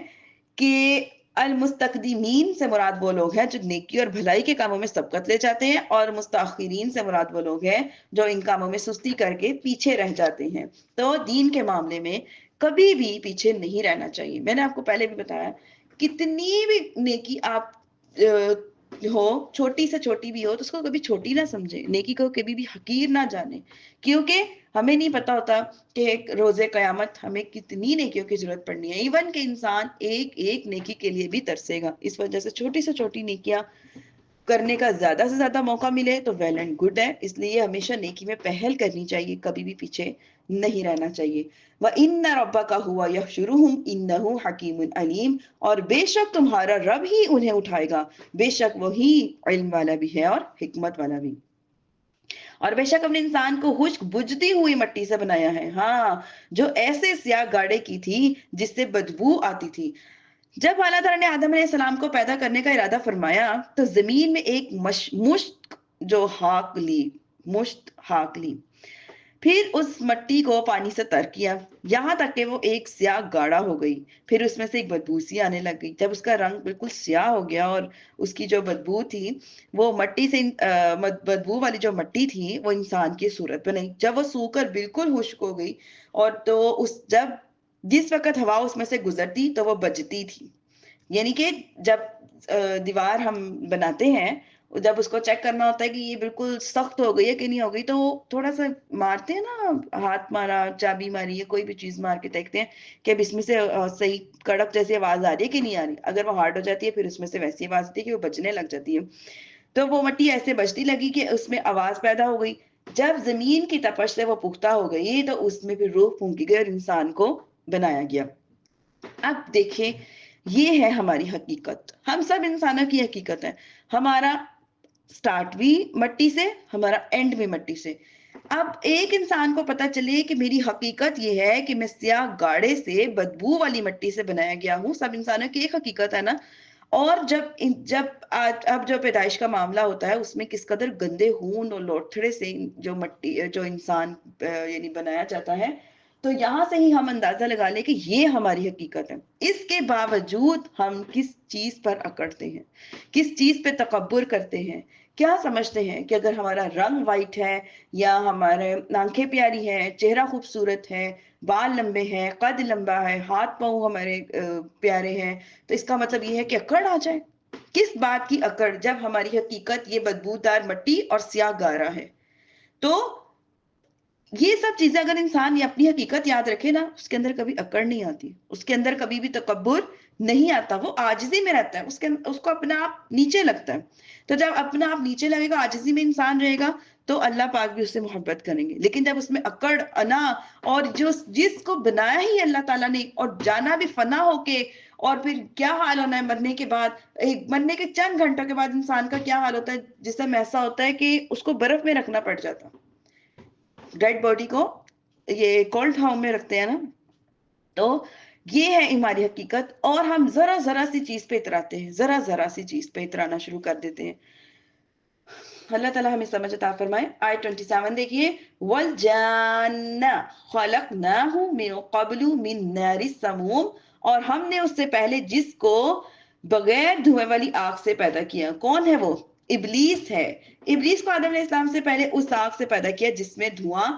کہ المستقدمین سے مراد وہ لوگ ہیں جو نیکی اور بھلائی کے کاموں میں سبقت لے جاتے ہیں، اور مستاخرین سے مراد وہ لوگ ہیں جو ان کاموں میں سستی کر کے پیچھے رہ جاتے ہیں۔ تو دین کے معاملے میں کبھی بھی پیچھے نہیں رہنا چاہیے۔ میں نے آپ کو پہلے بھی بتایا کتنی بھی نیکی آپ ہو، چھوٹی سے چھوٹی بھی ہو تو اس کو کبھی چھوٹی نہ سمجھے، نیکی کو کبھی بھی حقیر نہ جانے، کیونکہ ہمیں نہیں پتا ہوتا کہ ایک روز قیامت ہمیں کتنی نیکیوں کی ضرورت پڑنی ہے، ایون کہ انسان ایک ایک نیکی کے لیے بھی ترسے گا۔ اس وجہ سے چھوٹی نیکیاں کرنے کا زیادہ سے زیادہ موقع ملے تو ویل اینڈ گڈ ہے، اس لیے ہمیشہ نیکی میں پہل کرنی چاہیے، کبھی بھی پیچھے نہیں رہنا چاہیے۔ وَإِنَّ رَبَّكَ هُوَ يَحْشُرُهُمْ إِنَّهُ حَكِيمٌ عَلِيمٌ، اور بے شک تمہارا رب ہی انہیں اٹھائے گا، بے شک وہی علم والا بھی ہے اور حکمت والا بھی۔ اور بے شک اپنے انسان کو خشک بجھتی ہوئی مٹی سے بنایا ہے، ہاں جو ایسے سیاہ گاڑے کی تھی جس سے بدبو آتی تھی۔ جب اللہ تعالیٰ نے آدم علیہ السلام کو پیدا کرنے کا ارادہ فرمایا تو زمین میں ایک مشت جو ہاک لی، پھر اس مٹی کو پانی سے تر کیا یہاں تک کہ وہ ایک سیاہ گاڑا ہو گئی، پھر اس میں سے ایک بدبو سی آنے لگ گئی۔ جب اس کا رنگ بالکل سیاہ ہو گیا اور اس کی جو بدبو تھی وہ مٹی سے بدبو والی جو مٹی تھی وہ انسان کی صورت بنائی۔ جب وہ سو کر بالکل خشک ہو گئی اور تو جس وقت ہوا اس میں سے گزرتی تو وہ بجتی تھی، یعنی کہ جب دیوار ہم بناتے ہیں جب اس کو چیک کرنا ہوتا ہے کہ یہ بالکل سخت ہو گئی ہے کہ نہیں ہو گئی تو تھوڑا سا مارتے ہیں نا، ہاتھ مارا، چابی ماری ہے، کوئی بھی چیز مار کے دیکھتے ہیں کہ اب اس میں سے صحیح کڑک جیسی آواز آ رہی ہے کہ نہیں آ رہی۔ اگر وہ ہارڈ ہو جاتی ہے پھر اس میں سے ویسی آواز آتی ہے کہ وہ بجنے لگ جاتی ہے، تو وہ مٹی ایسے بجتی لگی کہ اس میں آواز پیدا ہو گئی۔ جب زمین کی تپش سے وہ پختہ ہو گئی تو اس میں پھر روح پھونکی گئی اور انسان کو بنایا گیا۔ اب دیکھیں یہ ہے ہماری حقیقت، ہم سب انسانوں کی حقیقت ہے، ہمارا سٹارٹ بھی مٹی سے، ہمارا اینڈ بھی مٹی سے۔ اب ایک انسان کو پتا چلے کہ میری حقیقت یہ ہے کہ میں سیاہ گاڑے سے بدبو والی مٹی سے بنایا گیا ہوں، سب انسانوں کی ایک حقیقت ہے نا۔ اور اب جو پیدائش کا معاملہ ہوتا ہے اس میں کس قدر گندے خون اور لوتھڑے سے جو انسان یعنی بنایا جاتا ہے، تو یہاں سے ہی ہم اندازہ لگا لیں کہ یہ ہماری حقیقت ہے. اس کے باوجود ہم کس چیز پر اکڑتے ہیں, کس چیز پہ تکبر کرتے ہیں, کیا سمجھتے ہیں کہ اگر ہمارا رنگ وائٹ ہے یا ہمارے آنکھیں پیاری ہیں, چہرہ خوبصورت ہے, بال لمبے ہیں, قد لمبا ہے, ہاتھ پاؤں ہمارے پیارے ہیں, تو اس کا مطلب یہ ہے کہ اکڑ آ جائے. کس بات کی اکڑ جب ہماری حقیقت یہ بدبودار مٹی اور سیاہ گارا ہے. تو یہ سب چیزیں اگر انسان یہ اپنی حقیقت یاد رکھے نا, اس کے اندر کبھی اکڑ نہیں آتی, اس کے اندر کبھی بھی تکبر نہیں آتا, وہ عاجزی میں رہتا ہے, اس کو اپنا آپ نیچے لگتا ہے. تو جب اپنا آپ نیچے لگے گا, عاجزی میں انسان رہے گا, تو اللہ پاک بھی اس سے محبت کریں گے. لیکن جب اس میں اکڑ, انا, اور جس کو بنایا ہی اللہ تعالیٰ نے, اور جانا بھی فنا ہو کے, اور پھر کیا حال ہونا ہے مرنے کے بعد, مرنے کے چند گھنٹوں کے بعد انسان کا کیا حال ہوتا ہے, جسم ایسا ہوتا ہے کہ اس کو برف میں رکھنا پڑ جاتا. ڈیڈ باڈی کو یہ کولڈ ہاؤم میں رکھتے ہیں نا. تو یہ ہے ہماری حقیقت, اور ہم ذرا ذرا سی چیز پہ اتراتے ہیں, ذرا ذرا سی چیز پہ اترانا شروع کر دیتے ہیں. اللہ تعالیٰ ہمیں سمجھ عطا فرمائے. آیت 27 دیکھیے, وَالْجَانَّ خَلَقْنَاهُ مِنْ قَبْلُ مِنْ نَارِ السَّمُومِ, اور ہم نے اس سے پہلے جس کو بغیر دھوئے والی آگ سے پیدا کیا. کون ہے وہ؟ ابلیس ہے. ابلیس کو آدم علیہ السلام سے پہلے اس آگ سے پیدا کیا جس میں دھواں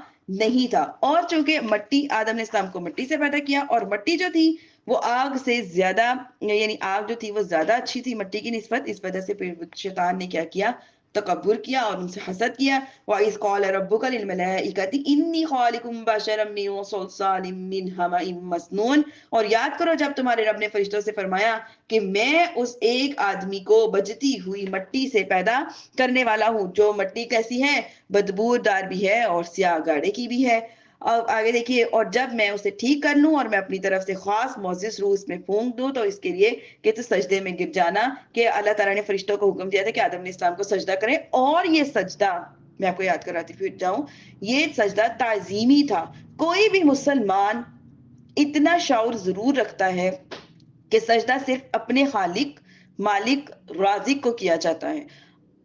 نہیں تھا, اور چونکہ مٹی, آدم علیہ السلام کو مٹی سے پیدا کیا, اور مٹی جو تھی وہ آگ سے زیادہ, یعنی آگ جو تھی وہ زیادہ اچھی تھی مٹی کی نسبت. اس وجہ سے پھر شیطان نے کیا کیا, تکبر کیا اور ان سے حسد کیا. وَإِذْ قَالَ رَبُّكَ لِلْمَلَائِكَةِ إِنِّي خَالِقٌ بَشَرًا مِّن صَلْصَالٍ مِّنْ حَمَإٍ مَّسْنُونٍ, اور یاد کرو جب تمہارے رب نے فرشتوں سے فرمایا کہ میں اس ایک آدمی کو بجتی ہوئی مٹی سے پیدا کرنے والا ہوں, جو مٹی کیسی ہے, بدبودار بھی ہے اور سیاہ گاڑے کی بھی ہے. اب آگے دیکھیے, اور جب میں اسے ٹھیک کر لوں اور میں اپنی طرف سے خاص معزز روح اس میں پھونک دوں, تو اس کے لیے کہ تو سجدے میں گر جانا, کہ اللہ تعالیٰ نے فرشتوں کو حکم دیا تھا کہ آدم علیہ السلام کو سجدہ کریں. اور یہ سجدہ میں آپ کو یاد کراتی پھر جاؤں, یہ سجدہ تعظیمی تھا. کوئی بھی مسلمان اتنا شعور ضرور رکھتا ہے کہ سجدہ صرف اپنے خالق, مالک, رازق کو کیا جاتا ہے,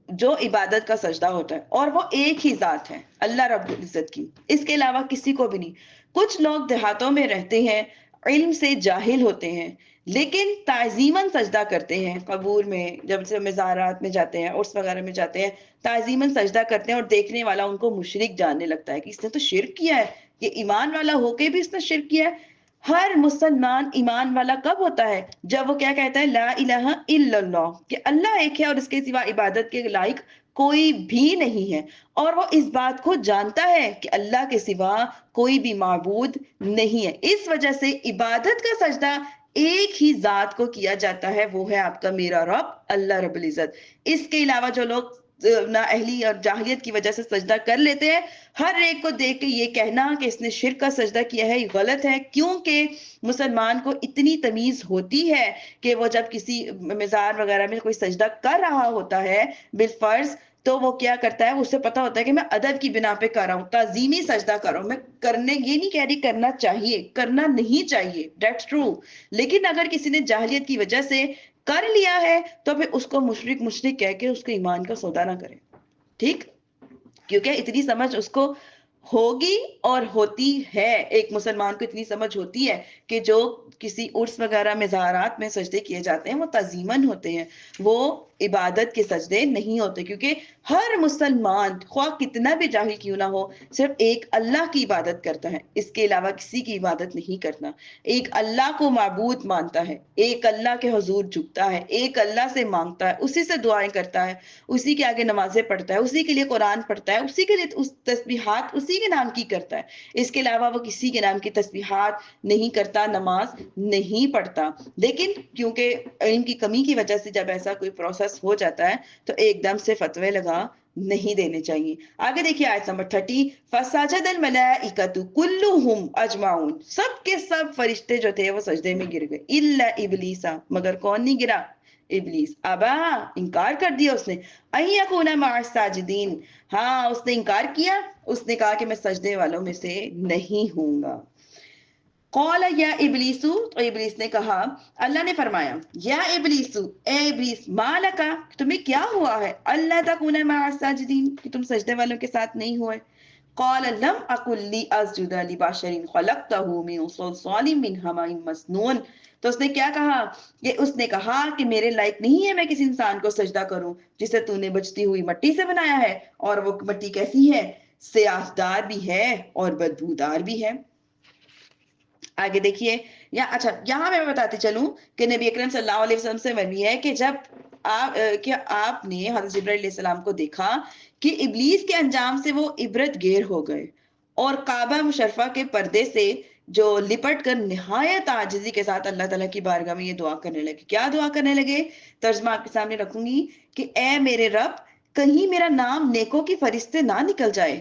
جو عبادت کا سجدہ ہوتا ہے, اور وہ ایک ہی ذات ہے, اللہ رب العزت کی, اس کے علاوہ کسی کو بھی نہیں. کچھ لوگ دیہاتوں میں رہتے ہیں, علم سے جاہل ہوتے ہیں, لیکن تعظیماً سجدہ کرتے ہیں. قبور میں جب سے مزارات میں جاتے ہیں, عرس وغیرہ میں جاتے ہیں, تعظیماً سجدہ کرتے ہیں, اور دیکھنے والا ان کو مشرک جاننے لگتا ہے کہ اس نے تو شرک کیا ہے, یہ ایمان والا ہو کے بھی اس نے شرک کیا ہے. ہر مسلمان ایمان والا کب ہوتا ہے؟ جب وہ کیا کہتا ہے, لا الہ الا اللہ, کہ اللہ ایک ہے اور اس کے سوا عبادت کے لائق کوئی بھی نہیں ہے, اور وہ اس بات کو جانتا ہے کہ اللہ کے سوا کوئی بھی معبود نہیں ہے. اس وجہ سے عبادت کا سجدہ ایک ہی ذات کو کیا جاتا ہے, وہ ہے آپ کا میرا رب اللہ رب العزت. اس کے علاوہ جو لوگ نااہلی اور جاہلیت کی وجہ سے سجدہ کر لیتے ہیں, ہر ایک کو دیکھ کے یہ کہنا کہ اس نے شرک کا سجدہ کیا ہے, یہ غلط ہے. کیونکہ مسلمان کو اتنی تمیز ہوتی ہے کہ وہ جب کسی مزار وغیرہ میں کوئی سجدہ کر رہا ہوتا ہے بالفرض, تو وہ کیا کرتا ہے, اسے پتا ہوتا ہے کہ میں ادب کی بنا پہ کر رہا ہوں, تعظیمی سجدہ کر رہا ہوں. میں کرنے, یہ نہیں کہہ رہی کرنا چاہیے, کرنا نہیں چاہیے, دیٹس ٹرو, لیکن اگر کسی نے جاہلیت کی وجہ سے کر لیا ہے تو پھر اس کو مشرک کہہ کے اس کے ایمان کا سودا نہ کرے, ٹھیک, کیونکہ اتنی سمجھ اس کو ہوگی اور ہوتی ہے. ایک مسلمان کو اتنی سمجھ ہوتی ہے کہ جو کسی عرس وغیرہ مزارات میں سجدے کیے جاتے ہیں وہ تعظیماً ہوتے ہیں, وہ عبادت کے سجدے نہیں ہوتے. کیونکہ ہر مسلمان خواہ کتنا بھی جاہل کیوں نہ ہو, صرف ایک اللہ کی عبادت کرتا ہے, اس کے علاوہ کسی کی عبادت نہیں کرتا. ایک اللہ کو معبود مانتا ہے, ایک اللہ کے حضور جھکتا ہے, ایک اللہ سے مانگتا ہے, اسی سے دعائیں کرتا ہے, اسی کے آگے نمازیں پڑھتا ہے, اسی کے لیے قرآن پڑھتا ہے, اسی کے لیے اس تسبیحات اسی کے نام کی کرتا ہے. اس کے علاوہ وہ کسی کے نام کی تسبیحات نہیں کرتا, نماز نہیں پڑھتا. لیکن کیونکہ علم کی کمی کی وجہ سے جب ایسا کوئی پروسیس ہو جاتا ہے تو ایک دم سے فتوے لگا نہیں دینے چاہیے. آگے دیکھیے آیت نمبر 30, فَسَجَدَ الْمَلَائِكَةُ كُلُّهُمْ أَجْمَعُونَ, سب کے سب فرشتے جو تھے وہ سجدے میں گر گئے, إِلَّا إِبْلِيسَ, مگر کون نہیں گرا؟ ابلیس. ابا, انکار کر دیا اس نے, أَن يَكُونَ مَعَ السَّاجِدِينَ, ہاں اس نے انکار کیا, اس نے کہا کہ میں سجدے والوں میں سے نہیں ہوں گا. قال یا ابلیس, تو ابلیس نے کہا, اللہ نے فرمایا, یا ابلیس, اے ابلیس, ما لکا, تمہیں کیا ہوا ہے, اللہ تکون مع الساجدین, کہ تم سجدے والوں کے ساتھ نہیں ہوئے. قال لم اقل لاسجد لبشر خلقته من صلصال من حمأ مسنون. تو اس نے کیا کہا کہ اس نے کہا کہ میرے لائق نہیں ہے میں کسی انسان کو سجدہ کروں جسے تو نے بچتی ہوئی مٹی سے بنایا ہے، اور وہ مٹی کیسی ہے؟ سیاہ دار بھی ہے اور بدبودار بھی ہے. آگے دیکھیے اچھا یہاں میں بتاتے چلوں کہ نبی اکرم صلی اللہ علیہ وسلم سے مروی ہے کہ جب آپ نے حضرت جبرائیل علیہ السلام کو دیکھا کہ ابلیس کے انجام سے وہ عبرت گیر ہو گئے اور کعبہ مشرفہ کے پردے سے جو لپٹ کر نہایت عاجزی کے ساتھ اللہ تعالیٰ کی بارگاہ میں یہ دعا کرنے لگے. کیا دعا کرنے لگے؟ ترجمہ آپ کے سامنے رکھوں گی کہ اے میرے رب، کہیں میرا نام نیکوں کی فرشتے نہ نکل جائے،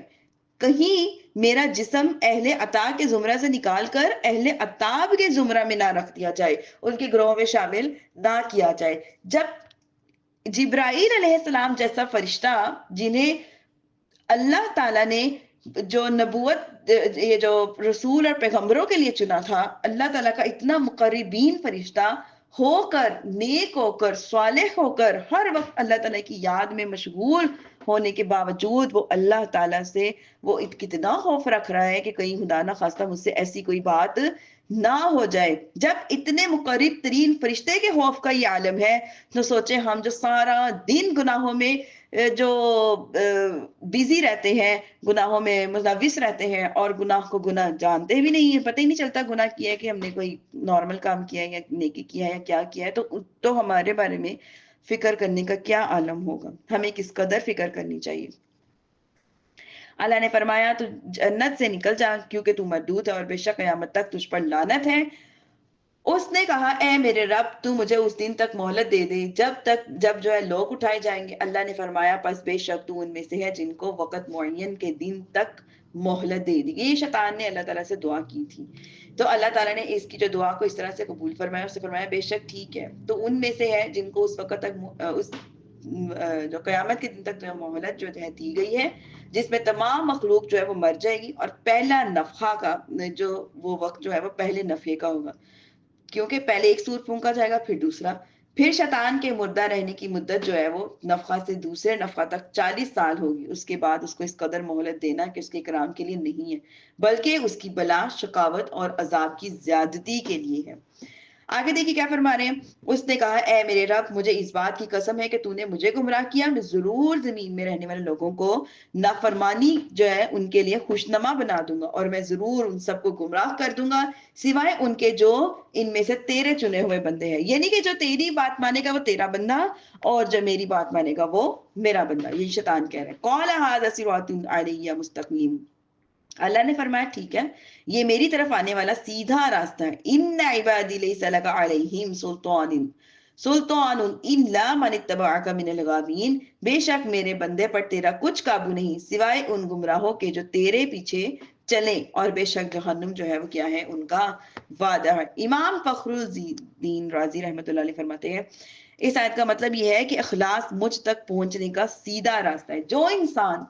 کہیں میرا جسم اہل عطا کے زمرہ سے نکال کر اہل عطاب کے زمرہ میں نہ رکھ دیا جائے، ان کے گروہ میں شامل نہ کیا جائے. جب جبرائیل علیہ السلام جیسا فرشتہ جنہیں اللہ تعالیٰ نے جو نبوت یہ جو رسول اور پیغمبروں کے لیے چنا تھا، اللہ تعالیٰ کا اتنا مقربین فرشتہ ہو کر، نیک ہو کر، صالح ہو کر، ہر وقت اللہ تعالیٰ کی یاد میں مشغول ہونے کے باوجود وہ اللہ تعالیٰ سے وہ کتنا خوف رکھ رہا ہے کہ کہیں خدا نہ خواستہ مجھ سے ایسی کوئی بات نہ ہو جائے. جب اتنے مقرب ترین فرشتے کے خوف کا یہ عالم ہے تو سوچیں ہم جو سارا دن گناہوں میں جو بیزی رہتے ہیں، گناہوں میں ملوث رہتے ہیں اور گناہ کو گناہ جانتے بھی نہیں ہیں، پتہ ہی نہیں چلتا گناہ کیا ہے کہ ہم نے کوئی نارمل کام کیا ہے یا نیکی کیا ہے یا کیا کیا ہے، تو ہمارے بارے میں فکر کرنے کا کیا عالم ہوگا، ہمیں کس قدر فکر کرنی چاہیے. اللہ نے فرمایا تو جنت سے نکل جا کیونکہ تو مردود ہے اور بے شک قیامت تک تجھ پر لعنت ہے. اس نے کہا اے میرے رب تو مجھے اس دن تک مہلت دے دے جب جو ہے لوگ اٹھائے جائیں گے. اللہ نے فرمایا پس بے شک تو ان میں سے ہے جن کو وقت معین کے دن تک مہلت دے دی. یہ شیطان نے اللہ تعالیٰ سے دعا کی تھی، تو اللہ تعالیٰ نے اس کی جو دعا کو اس طرح سے قبول فرمایا، اس سے فرمایا بے شک ٹھیک ہے تو ان میں سے ہے جن کو اس وقت تک اس جو قیامت کے دن تک جو مہلت جو ہے دی گئی ہے، جس میں تمام مخلوق جو ہے وہ مر جائے گی، اور پہلا نفخہ کا جو وہ وقت جو ہے وہ پہلے نفخے کا ہوگا، کیونکہ پہلے ایک سور پھونکا جائے گا پھر دوسرا، پھر شیطان کے مردہ رہنے کی مدت جو ہے وہ نفخہ سے دوسرے نفخہ تک 40 سال ہوگی. اس کے بعد اس کو اس قدر مہلت دینا کہ اس کے اکرام کے لیے نہیں ہے بلکہ اس کی بلا، شقاوت اور عذاب کی زیادتی کے لیے ہے. آگے دیکھیے کیا فرما رہے ہیں. اس نے کہا اے میرے رب مجھے اس بات کی قسم ہے کہ تو نے مجھے گمراہ کیا، میں ضرور زمین میں رہنے والے لوگوں کو نافرمانی جو ہے ان کے لیے خوشنما بنا دوں گا، اور میں ضرور ان سب کو گمراہ کر دوں گا سوائے ان کے جو ان میں سے تیرے چنے ہوئے بندے ہیں. یعنی کہ جو تیری بات مانے گا وہ تیرا بندہ، اور جو میری بات مانے گا وہ میرا بندہ. یہ شیطان کہہ رہا ہے. قال ھذا صراط علی مستقیم. اللہ نے فرمایا ٹھیک ہے یہ میری طرف آنے والا سیدھا راستہ ہے. ان عبادی لیس لک علیہم سلطان الا من اتبعک من الغاوین. بے شک میرے بندے پر تیرا کچھ قابو نہیں سوائے ان گمراہوں کے جو تیرے پیچھے چلیں، اور بے شک جہنم جو ہے وہ کیا ہے ان کا وعدہ ہے. امام فخر الدین رازی رحمۃ اللہ علیہ فرماتے ہیں اس آیت کا مطلب یہ ہے کہ اخلاص مجھ تک پہنچنے کا سیدھا راستہ ہے. جو انسان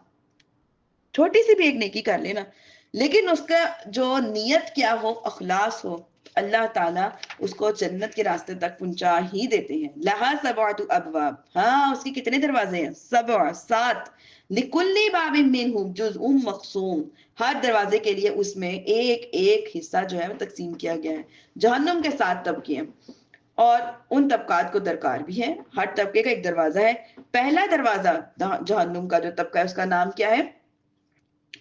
چھوٹی سی بھی ایک نیکی کر لینا لیکن اس کا جو نیت کیا ہو، اخلاص ہو، اللہ تعالیٰ اس کو جنت کے راستے تک پہنچا ہی دیتے ہیں. لہا سبعۃ ابواب. ہاں اس کی کتنے دروازے ہیں؟ 7. لکل باب منہم جزء مقسوم. ہر دروازے کے لیے اس میں ایک ایک حصہ جو ہے وہ تقسیم کیا گیا ہے. جہنم کے 7 طبقے ہیں اور ان طبقات کو درکار بھی ہے. ہر طبقے کا ایک دروازہ ہے. پہلا دروازہ جہنم کا جو طبقہ ہے اس کا نام کیا ہے؟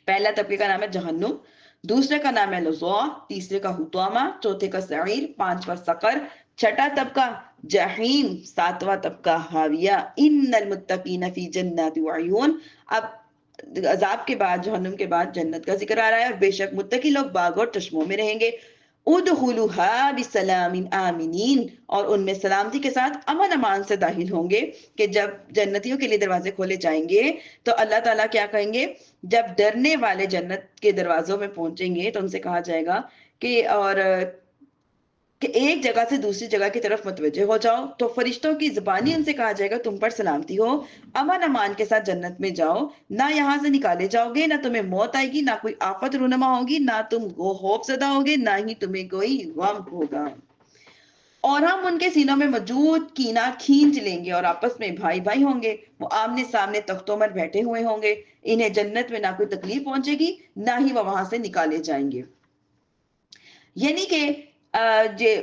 پہلا طبقے کا نام ہے جہنم، دوسرے کا نام ہے لظا، تیسرے کا حطامہ، چوتھے کا سعیر، 5واں سقر، چھٹا طبقہ جہیم، 7واں طبقہ حاویہ. ان المتقین فی جنات وعیون. اب عذاب کے بعد، جہنم کے بعد جنت کا ذکر آ رہا ہے، اور بے شک متقی لوگ باغ اور چشموں میں رہیں گے. ادخلوها بسلام آمنین. اور ان میں سلامتی کے ساتھ امن امان سے داخل ہوں گے. کہ جب جنتیوں کے لیے دروازے کھولے جائیں گے تو اللہ تعالیٰ کیا کہیں گے؟ جب ڈرنے والے جنت کے دروازوں میں پہنچیں گے تو ان سے کہا جائے گا کہ ایک جگہ سے دوسری جگہ کی طرف متوجہ ہو جاؤ. تو فرشتوں کی زبانی ان سے کہا جائے گا تم پر سلامتی ہو، امن امان کے ساتھ جنت میں جاؤ، نہ یہاں سے نکالے جاؤ گے، نہ تمہیں موت آئے گی، نہ کوئی آفت رونما ہوگی، نہ تم خوف زدہ ہوگے، نہ ہی تمہیں کوئی غم ہوگا. اور ہم ان کے سینوں میں موجود کینہ کھینچ لیں گے اور آپس میں بھائی بھائی ہوں گے، وہ آمنے سامنے تختوں پر بیٹھے ہوئے ہوں گے، انہیں جنت میں نہ کوئی تکلیف پہنچے گی نہ ہی وہ وہاں سے نکالے جائیں گے۔ یعنی کہ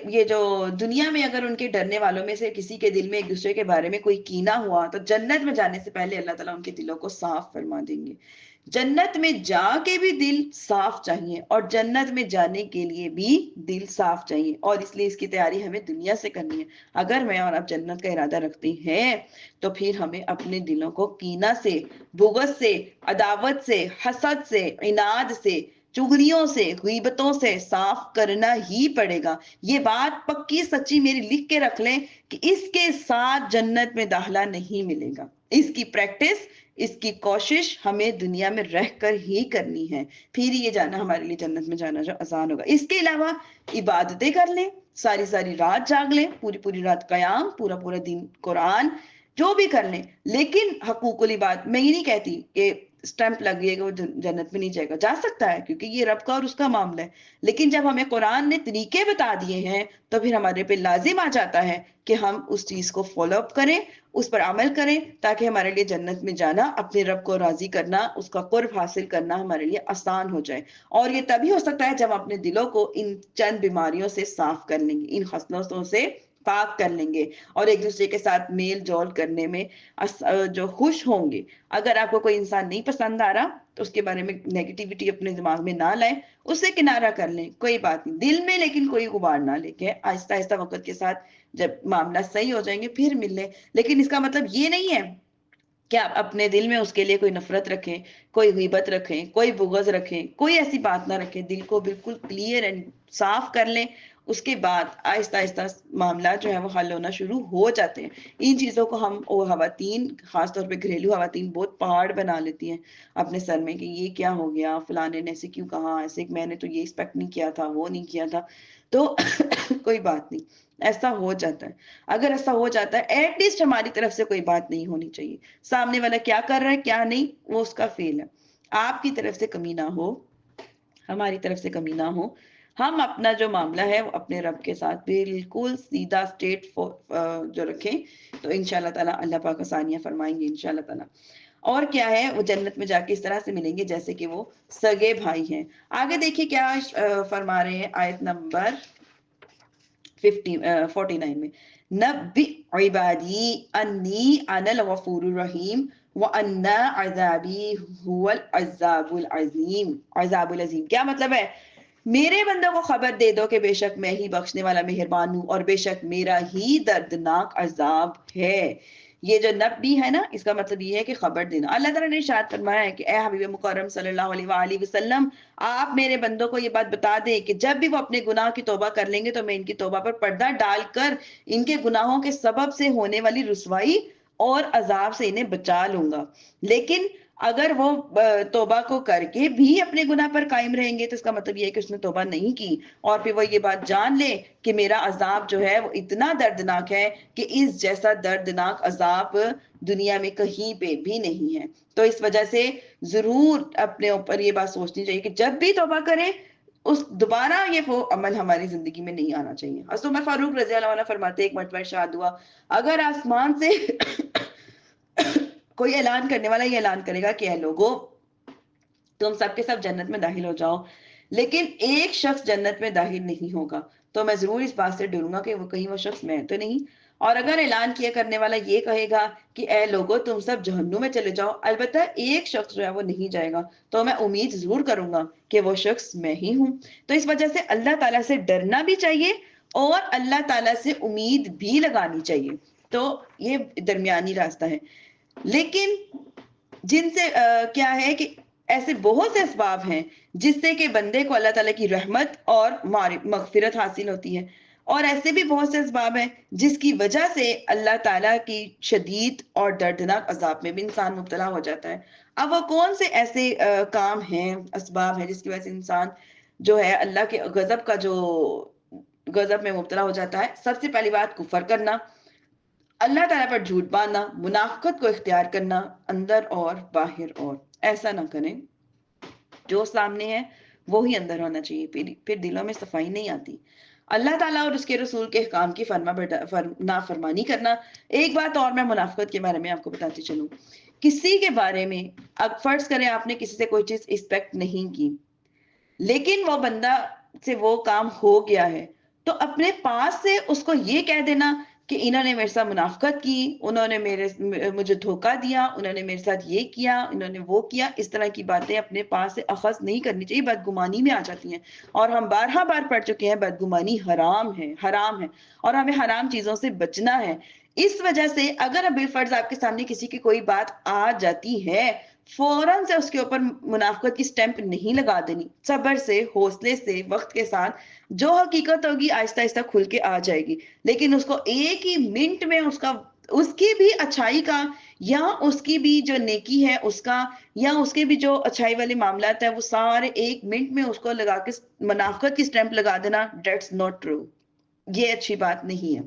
یہ جو دنیا میں اگر ان کے ڈرنے والوں میں سے کسی کے دل میں ایک دوسرے کے بارے میں کوئی کینہ ہوا تو جنت میں جانے سے پہلے اللہ تعالیٰ ان کے دلوں کو صاف فرما دیں گے۔ جنت میں جا کے بھی دل صاف چاہیے اور جنت میں جانے کے لیے بھی دل صاف چاہیے، اور اس لیے اس کی تیاری ہمیں دنیا سے کرنی ہے۔ اگر میں اور آپ جنت کا ارادہ رکھتے ہیں تو پھر ہمیں اپنے دلوں کو کینہ سے، بغض سے، عداوت سے، حسد سے، عناد سے، چغلیوں سے، غیبتوں سے صاف کرنا ہی پڑے گا۔ یہ بات پکی سچی میری لکھ کے رکھ لیں کہ اس کے ساتھ جنت میں داخلہ نہیں ملے گا۔ اس کی پریکٹس، اس کی کوشش ہمیں دنیا میں رہ کر ہی کرنی ہے، پھر یہ جانا ہمارے لیے جنت میں جانا جو آسان ہوگا۔ اس کے علاوہ عبادتیں کر لیں، ساری ساری رات جاگ لیں، پوری پوری رات قیام، پورا پورا دن قرآن، جو بھی کر لیں، لیکن حقوق العباد میں یہ نہیں کہتی کہ سٹیمپ لگے گا وہ جنت میں نہیں جائے گا، جا سکتا ہے کیونکہ یہ رب کا اور اس کا معاملہ ہے، لیکن جب ہمیں قرآن نے طریقے بتا دیے ہیں تو پھر ہمارے پہ لازم آ جاتا ہے کہ ہم اس چیز کو فالو اپ کریں، اس پر عمل کریں، تاکہ ہمارے لیے جنت میں جانا، اپنے رب کو راضی کرنا، اس کا قرب حاصل کرنا ہمارے لیے آسان ہو جائے۔ اور یہ تبھی ہو سکتا ہے جب اپنے دلوں کو ان چند بیماریوں سے صاف کر لیں گے، ان خصلتوں سے پاک کر لیں گے، اور ایک دوسرے کے ساتھ میل جول کرنے میں جو خوش ہوں گے۔ اگر آپ کو کوئی انسان نہیں پسند آ رہا تو اس کے بارے میں نیگیٹیوٹی اپنے دماغ میں نہ لائیں، اسے کنارہ کر لیں، کوئی بات نہیں، دل میں لیکن کوئی غبار نہ لے کے آہستہ آہستہ وقت کے ساتھ جب معاملہ صحیح ہو جائیں گے پھر مل لیں۔ لیکن اس کا مطلب یہ نہیں ہے کہ آپ اپنے دل میں اس کے لیے کوئی نفرت رکھیں، کوئی غیبت رکھیں، کوئی بغض رکھیں، کوئی ایسی بات نہ رکھیں، دل کو بالکل کلیئر اینڈ صاف کر لیں۔ اس کے بعد آہستہ آہستہ معاملات جو ہے وہ حل ہونا شروع ہو جاتے ہیں۔ ان چیزوں کو ہم خواتین، خاص طور پہ گھریلو خواتین، بہت پہاڑ بنا لیتی ہیں اپنے سر میں کہ یہ کیا ہو گیا، فلانے نے ایسے کیوں کہا، ایسے میں نے تو یہ ایکسپیکٹ نہیں کیا تھا، وہ نہیں کیا تھا، تو کوئی بات نہیں، ایسا ہو جاتا ہے۔ اگر ایسا ہو جاتا ہے ایٹ لیسٹ ہماری طرف سے کوئی بات نہیں ہونی چاہیے، سامنے والا کیا کر رہا ہے کیا نہیں وہ اس کا فیل ہے، آپ کی طرف سے کمی نہ ہو، ہماری طرف سے کمی نہ ہو، ہم اپنا جو معاملہ ہے وہ اپنے رب کے ساتھ بالکل سیدھا سٹیٹ جو رکھیں تو انشاءاللہ تعالیٰ اللہ پاک آسانیاں فرمائیں گے انشاءاللہ تعالیٰ۔ اور کیا ہے، وہ جنت میں جا کے اس طرح سے ملیں گے جیسے کہ وہ سگے بھائی ہیں۔ آگے دیکھیے کیا فرما رہے ہیں آیت نمبر 49 میں، نبی عبادی انی انا الغفور الرحیم وَأَنَّ عَذَابِي هُوَ الْعَذَابُ الْعَظِيمُ۔ عذاب العظیم کیا مطلب ہے؟ میرے بندوں کو خبر دے دو کہ بے شک میں ہی بخشنے والا مہربان ہوں اور بے شک میرا ہی دردناک عذاب ہے۔ یہ جو نبی ہے نا، اس کا مطلب یہ ہے کہ خبر دینا۔ اللہ تعالیٰ نے ارشاد فرمایا ہے کہ اے حبیب مکرم صلی اللہ علیہ وآلہ وسلم، آپ میرے بندوں کو یہ بات بتا دیں کہ جب بھی وہ اپنے گناہ کی توبہ کر لیں گے تو میں ان کی توبہ پر پردہ ڈال کر ان کے گناہوں کے سبب سے ہونے والی رسوائی اور عذاب سے انہیں بچا لوں گا۔ لیکن اگر وہ توبہ کو کر کے بھی اپنے گناہ پر قائم رہیں گے تو اس کا مطلب یہ ہے کہ اس نے توبہ نہیں کی، اور پھر وہ یہ بات جان لے کہ میرا عذاب جو ہے وہ اتنا دردناک ہے کہ اس جیسا دردناک عذاب دنیا میں کہیں پہ بھی نہیں ہے۔ تو اس وجہ سے ضرور اپنے اوپر یہ بات سوچنی چاہیے کہ جب بھی توبہ کریں اس دوبارہ یہ وہ عمل ہماری زندگی میں نہیں آنا چاہیے۔ حضرت عمر فاروق رضی اللہ عنہ فرماتے ایک مرتبہ ارشاد ہوا، اگر آسمان سے کوئی اعلان کرنے والا یہ اعلان کرے گا کہ اے لوگو تم سب کے سب جنت میں داخل ہو جاؤ، لیکن ایک شخص جنت میں داخل نہیں ہوگا، تو میں ضرور اس بات سے ڈروں گا کہ وہ کہیں وہ شخص میں تو نہیں۔ اور اگر اعلان کیا کرنے والا یہ کہے گا کہ اے لوگو تم سب جہنم میں چلے جاؤ، البتہ ایک شخص جو ہے وہ نہیں جائے گا، تو میں امید ضرور کروں گا کہ وہ شخص میں ہی ہوں۔ تو اس وجہ سے اللہ تعالیٰ سے ڈرنا بھی چاہیے اور اللہ تعالیٰ سے امید بھی لگانی چاہیے، تو یہ درمیانی راستہ ہے۔ لیکن جن سے کیا ہے کہ ایسے بہت سے اسباب ہیں جس سے کہ بندے کو اللہ تعالیٰ کی رحمت اور مغفرت حاصل ہوتی ہے، اور ایسے بھی بہت سے اسباب ہیں جس کی وجہ سے اللہ تعالیٰ کی شدید اور دردناک عذاب میں بھی انسان مبتلا ہو جاتا ہے۔ اب وہ کون سے ایسے کام ہیں، اسباب ہیں جس کی وجہ سے انسان جو ہے اللہ کے غضب کا جو غضب میں مبتلا ہو جاتا ہے؟ سب سے پہلی بات کفر کرنا، اللہ تعالیٰ پر جھوٹ باندھنا، منافقت کو اختیار کرنا اندر اور باہر، اور ایسا نہ کریں جو سامنے ہے وہی اندر ہونا چاہیے، پھر دلوں میں صفائی نہیں آتی۔ اللہ تعالیٰ اور اس کے رسول کے احکام کی نافرمانی کرنا. ایک بات اور میں منافقت کے بارے میں آپ کو بتاتی چلوں. کسی کے بارے میں اب فرض کریں آپ نے کسی سے کوئی چیز ایکسپیکٹ نہیں کی، لیکن وہ بندہ سے وہ کام ہو گیا ہے، تو اپنے پاس سے اس کو یہ کہہ دینا کہ انہوں نے میرے ساتھ منافقت کی، انہوں نے مجھے دھوکہ دیا، انہوں نے میرے ساتھ یہ کیا، انہوں نے وہ کیا، اس طرح کی باتیں اپنے پاس سے اخذ نہیں کرنی چاہیے، بدگمانی میں آ جاتی ہیں. اور ہم بارہا بار پڑھ چکے ہیں بدگمانی حرام ہے، حرام ہے، اور ہمیں حرام چیزوں سے بچنا ہے. اس وجہ سے اگر بالفرض آپ کے سامنے کسی کی کوئی بات آ جاتی ہے، فوراً سے اس کے اوپر منافقت کی سٹیمپ نہیں لگا دینی، صبر سے، حوصلے سے، وقت کے ساتھ جو حقیقت ہوگی آہستہ آہستہ کھل کے آ جائے گی. لیکن اس کو ایک ہی منٹ میں اس کی بھی اچھائی کا یا اس کی بھی جو نیکی ہے اس کا یا اس کے بھی جو اچھائی والے معاملات ہیں وہ سارے ایک منٹ میں اس کو لگا کے منافقت کی سٹیمپ لگا دینا، دیٹس ناٹ ٹرو. یہ اچھی بات نہیں ہے.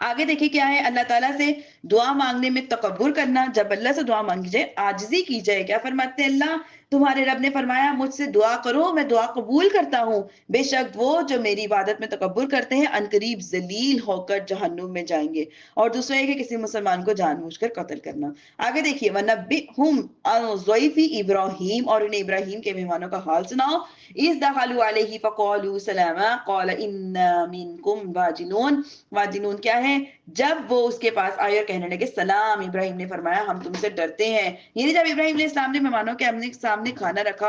آگے دیکھیں کیا ہے، اللہ تعالیٰ سے دعا مانگنے میں تکبر کرنا. جب اللہ سے دعا مانگی جائے عاجزی کی جائے. کیا فرماتے ہیں اللہ؟ تمہارے رب نے فرمایا مجھ سے دعا کرو میں دعا قبول کرتا ہوں، بے شک وہ جو میری عبادت میں تکبر کرتے ہیں عنقریب ذلیل ہو کر جہنم میں جائیں گے. اور دوسرا ہے کہ کسی مسلمان کو جان بوجھ کر قتل کرنا. آگے دیکھیے وَنَبِّئْهُمْ عَنْ ضَيْفِ ابراہیم، اور انہیں ابراہیم کے مہمانوں کا حال سناؤ. اِذْ دَخَلُوا عَلَيْهِ فَقَالُوا سَلَامًا قَالَ إِنَّا مِنْكُمْ وَاجِلُونَ. واجلون کیا ہے؟ جب وہ اس کے پاس آئے اور کہنے لگے سلام، ابراہیم نے فرمایا ہم تم سے ڈرتے ہیں. یعنی جب ابراہیم علیہ السلام نے مہمانوں کے سامنے کھانا رکھا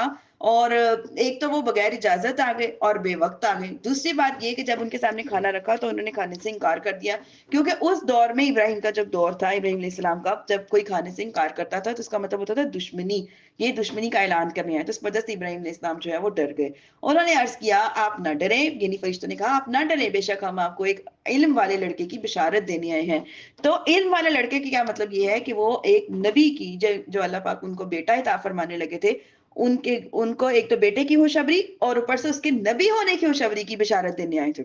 اور ایک تو وہ بغیر اجازت آ گئے اور بے وقت آ گئے. دوسری بات یہ کہ جب ان کے سامنے کھانا رکھا تو انہوں نے کھانے سے انکار کر دیا، کیونکہ اس دور میں ابراہیم کا جب دور تھا، ابراہیم علیہ السلام کا، جب کوئی کھانے سے انکار کرتا تھا تو اس کا مطلب ہوتا تھا دشمنی، یہ دشمنی کا اعلان کرنے آئے. تو اس وجہ سے ابراہیم علیہ السلام جو ہے وہ ڈر گئے. انہوں نے عرض کیا آپ نہ ڈریں، یعنی فرشتوں نے کہا آپ نہ ڈریں، بے شک ہم آپ کو ایک علم والے لڑکے کی بشارت دینے آئے ہیں. تو علم والے لڑکے کی کیا مطلب یہ ہے کہ وہ ایک نبی کی جو اللہ پاک ان کو بیٹا عطا فرمانے لگے تھے، ان کو ایک تو بیٹے کی خوشخبری اور اوپر سے اس کے نبی ہونے کی خوشخبری کی بشارت دینے آئے تھے،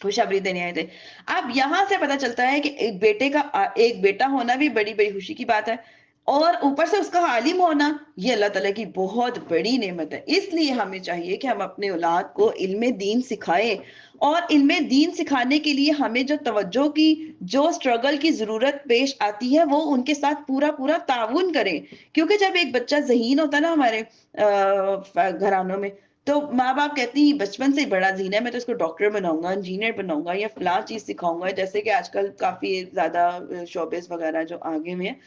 خوشخبری دینے آئے تھے. اب یہاں سے پتہ چلتا ہے کہ ایک بیٹا ہونا بھی بڑی بڑی خوشی کی بات ہے، اور اوپر سے اس کا عالم ہونا یہ اللہ تعالیٰ کی بہت بڑی نعمت ہے. اس لیے ہمیں چاہیے کہ ہم اپنے اولاد کو علم دین سکھائیں، اور علم دین سکھانے کے لیے ہمیں جو توجہ کی، جو سٹرگل کی ضرورت پیش آتی ہے وہ ان کے ساتھ پورا پورا تعاون کریں. کیونکہ جب ایک بچہ ذہین ہوتا ہے نا ہمارے گھرانوں میں، تو ماں باپ کہتی ہیں بچپن سے بڑا ذہین ہے، میں تو اس کو ڈاکٹر بناؤں گا، انجینئر بناؤں گا، یا فلاں چیز سکھاؤں گا. جیسے کہ آج کل کافی زیادہ شوبز وغیرہ جو آگے میں ہیں،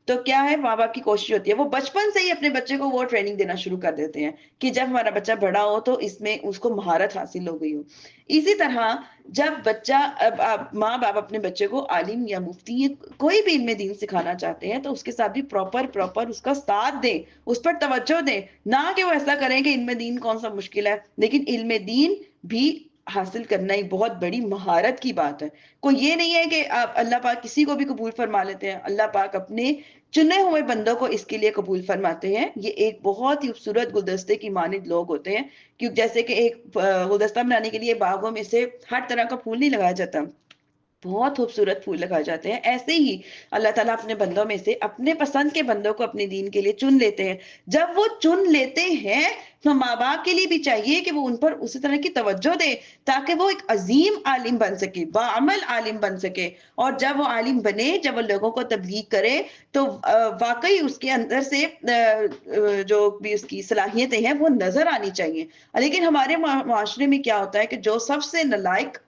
تو کیا ہے ماں باپ کی کوشش ہوتی ہے وہ بچپن سے ہی اپنے بچے کو وہ ٹریننگ دینا شروع کر دیتے ہیں کہ جب ہمارا بچہ بڑا ہو تو اس میں اس کو مہارت حاصل ہو گئی ہو. اسی طرح جب بچہ ماں باپ اپنے بچے کو عالم یا مفتی یا کوئی بھی علم دین سکھانا چاہتے ہیں تو اس کے ساتھ بھی پراپر اس کا ساتھ دیں، اس پر توجہ دیں. نہ کہ وہ ایسا کریں کہ علم دین کون سا مشکل ہے، لیکن علم دین بھی حاصل کرنا ایک بہت بڑی مہارت کی بات ہے. کوئی یہ نہیں ہے کہ اللہ پاک کسی کو بھی قبول فرما لیتے ہیں، اللہ پاک اپنے چنے ہوئے بندوں کو اس کے لیے قبول فرماتے ہیں. یہ ایک بہت ہی خوبصورت گلدستے کی مانند لوگ ہوتے ہیں، کیونکہ جیسے کہ ایک گلدستہ بنانے کے لیے باغوں میں سے ہر طرح کا پھول نہیں لگایا جاتا، بہت خوبصورت پھول لگائے جاتے ہیں. ایسے ہی اللہ تعالیٰ اپنے بندوں میں سے اپنے پسند کے بندوں کو اپنے دین کے لیے چن لیتے ہیں. جب وہ چن لیتے ہیں تو ماں باپ کے لیے بھی چاہیے کہ وہ ان پر اسی طرح کی توجہ دے تاکہ وہ ایک عظیم عالم بن سکے، باعمل عالم بن سکے. اور جب وہ عالم بنے، جب وہ لوگوں کو تبلیغ کرے تو واقعی اس کے اندر سے جو بھی اس کی صلاحیتیں ہیں وہ نظر آنی چاہیے. لیکن ہمارے معاشرے میں کیا ہوتا ہے کہ جو سب سے نالائق،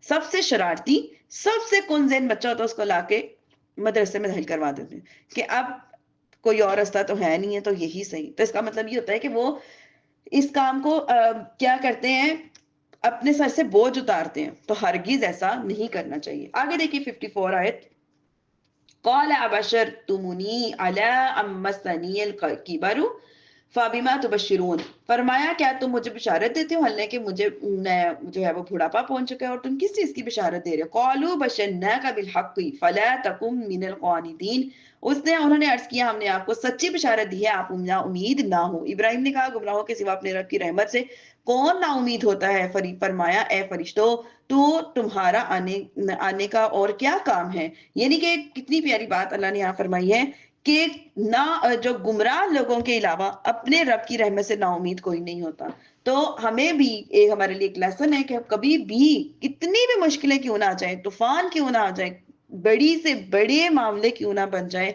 سب سے شرارتی، سب سے کن ذہن بچہ ہوتا ہے اس کو لا کے مدرسے میں داخل کروا دیتے ہیں کہ اب کوئی اور راستہ تو ہے نہیں ہے تو یہی صحیح. تو اس کا مطلب یہ ہوتا ہے کہ وہ اس کام کو کیا کرتے ہیں، اپنے سر سے بوجھ اتارتے ہیں. تو ہرگز ایسا نہیں کرنا چاہیے. آگے دیکھیے 54 آیت، قال ابشرتمونی علی ام مسنی الکبر فبما تبشرون. فرمایا کیا تم مجھے بشارت دیتے ہو حالانکہ مجھے جو ہے وہ بڑھاپا پہنچ چکا ہے، اور تم کس چیز کی بشارت دے رہے ہو؟ قالوا بشرناک بالحق فلا تکن من القانطین. انہوں نے عرض کیا ہم نے آپ کو سچی بشارت دی ہے، آپ نا امید نہ ہو. ابراہیم نے کہا گمراہوں کے سوا اپنے رب کی رحمت سے کون نا امید ہوتا ہے؟ فرمایا اے فرشتوں تو تمہارا آنے کا اور کیا کام ہے. یعنی کہ کتنی پیاری بات اللہ نے یہاں فرمائی ہے کہ نہ جو گمراہ لوگوں کے علاوہ اپنے رب کی رحمت سے نا امید کوئی نہیں ہوتا. تو ہمیں بھی ایک ہمارے لیے ایک لیسن ہے کہ کبھی بھی کتنی بھی مشکلیں کیوں نہ آ جائیں، طوفان کیوں نہ آ جائے، بڑی سے بڑے معاملے کیوں نہ بن جائے،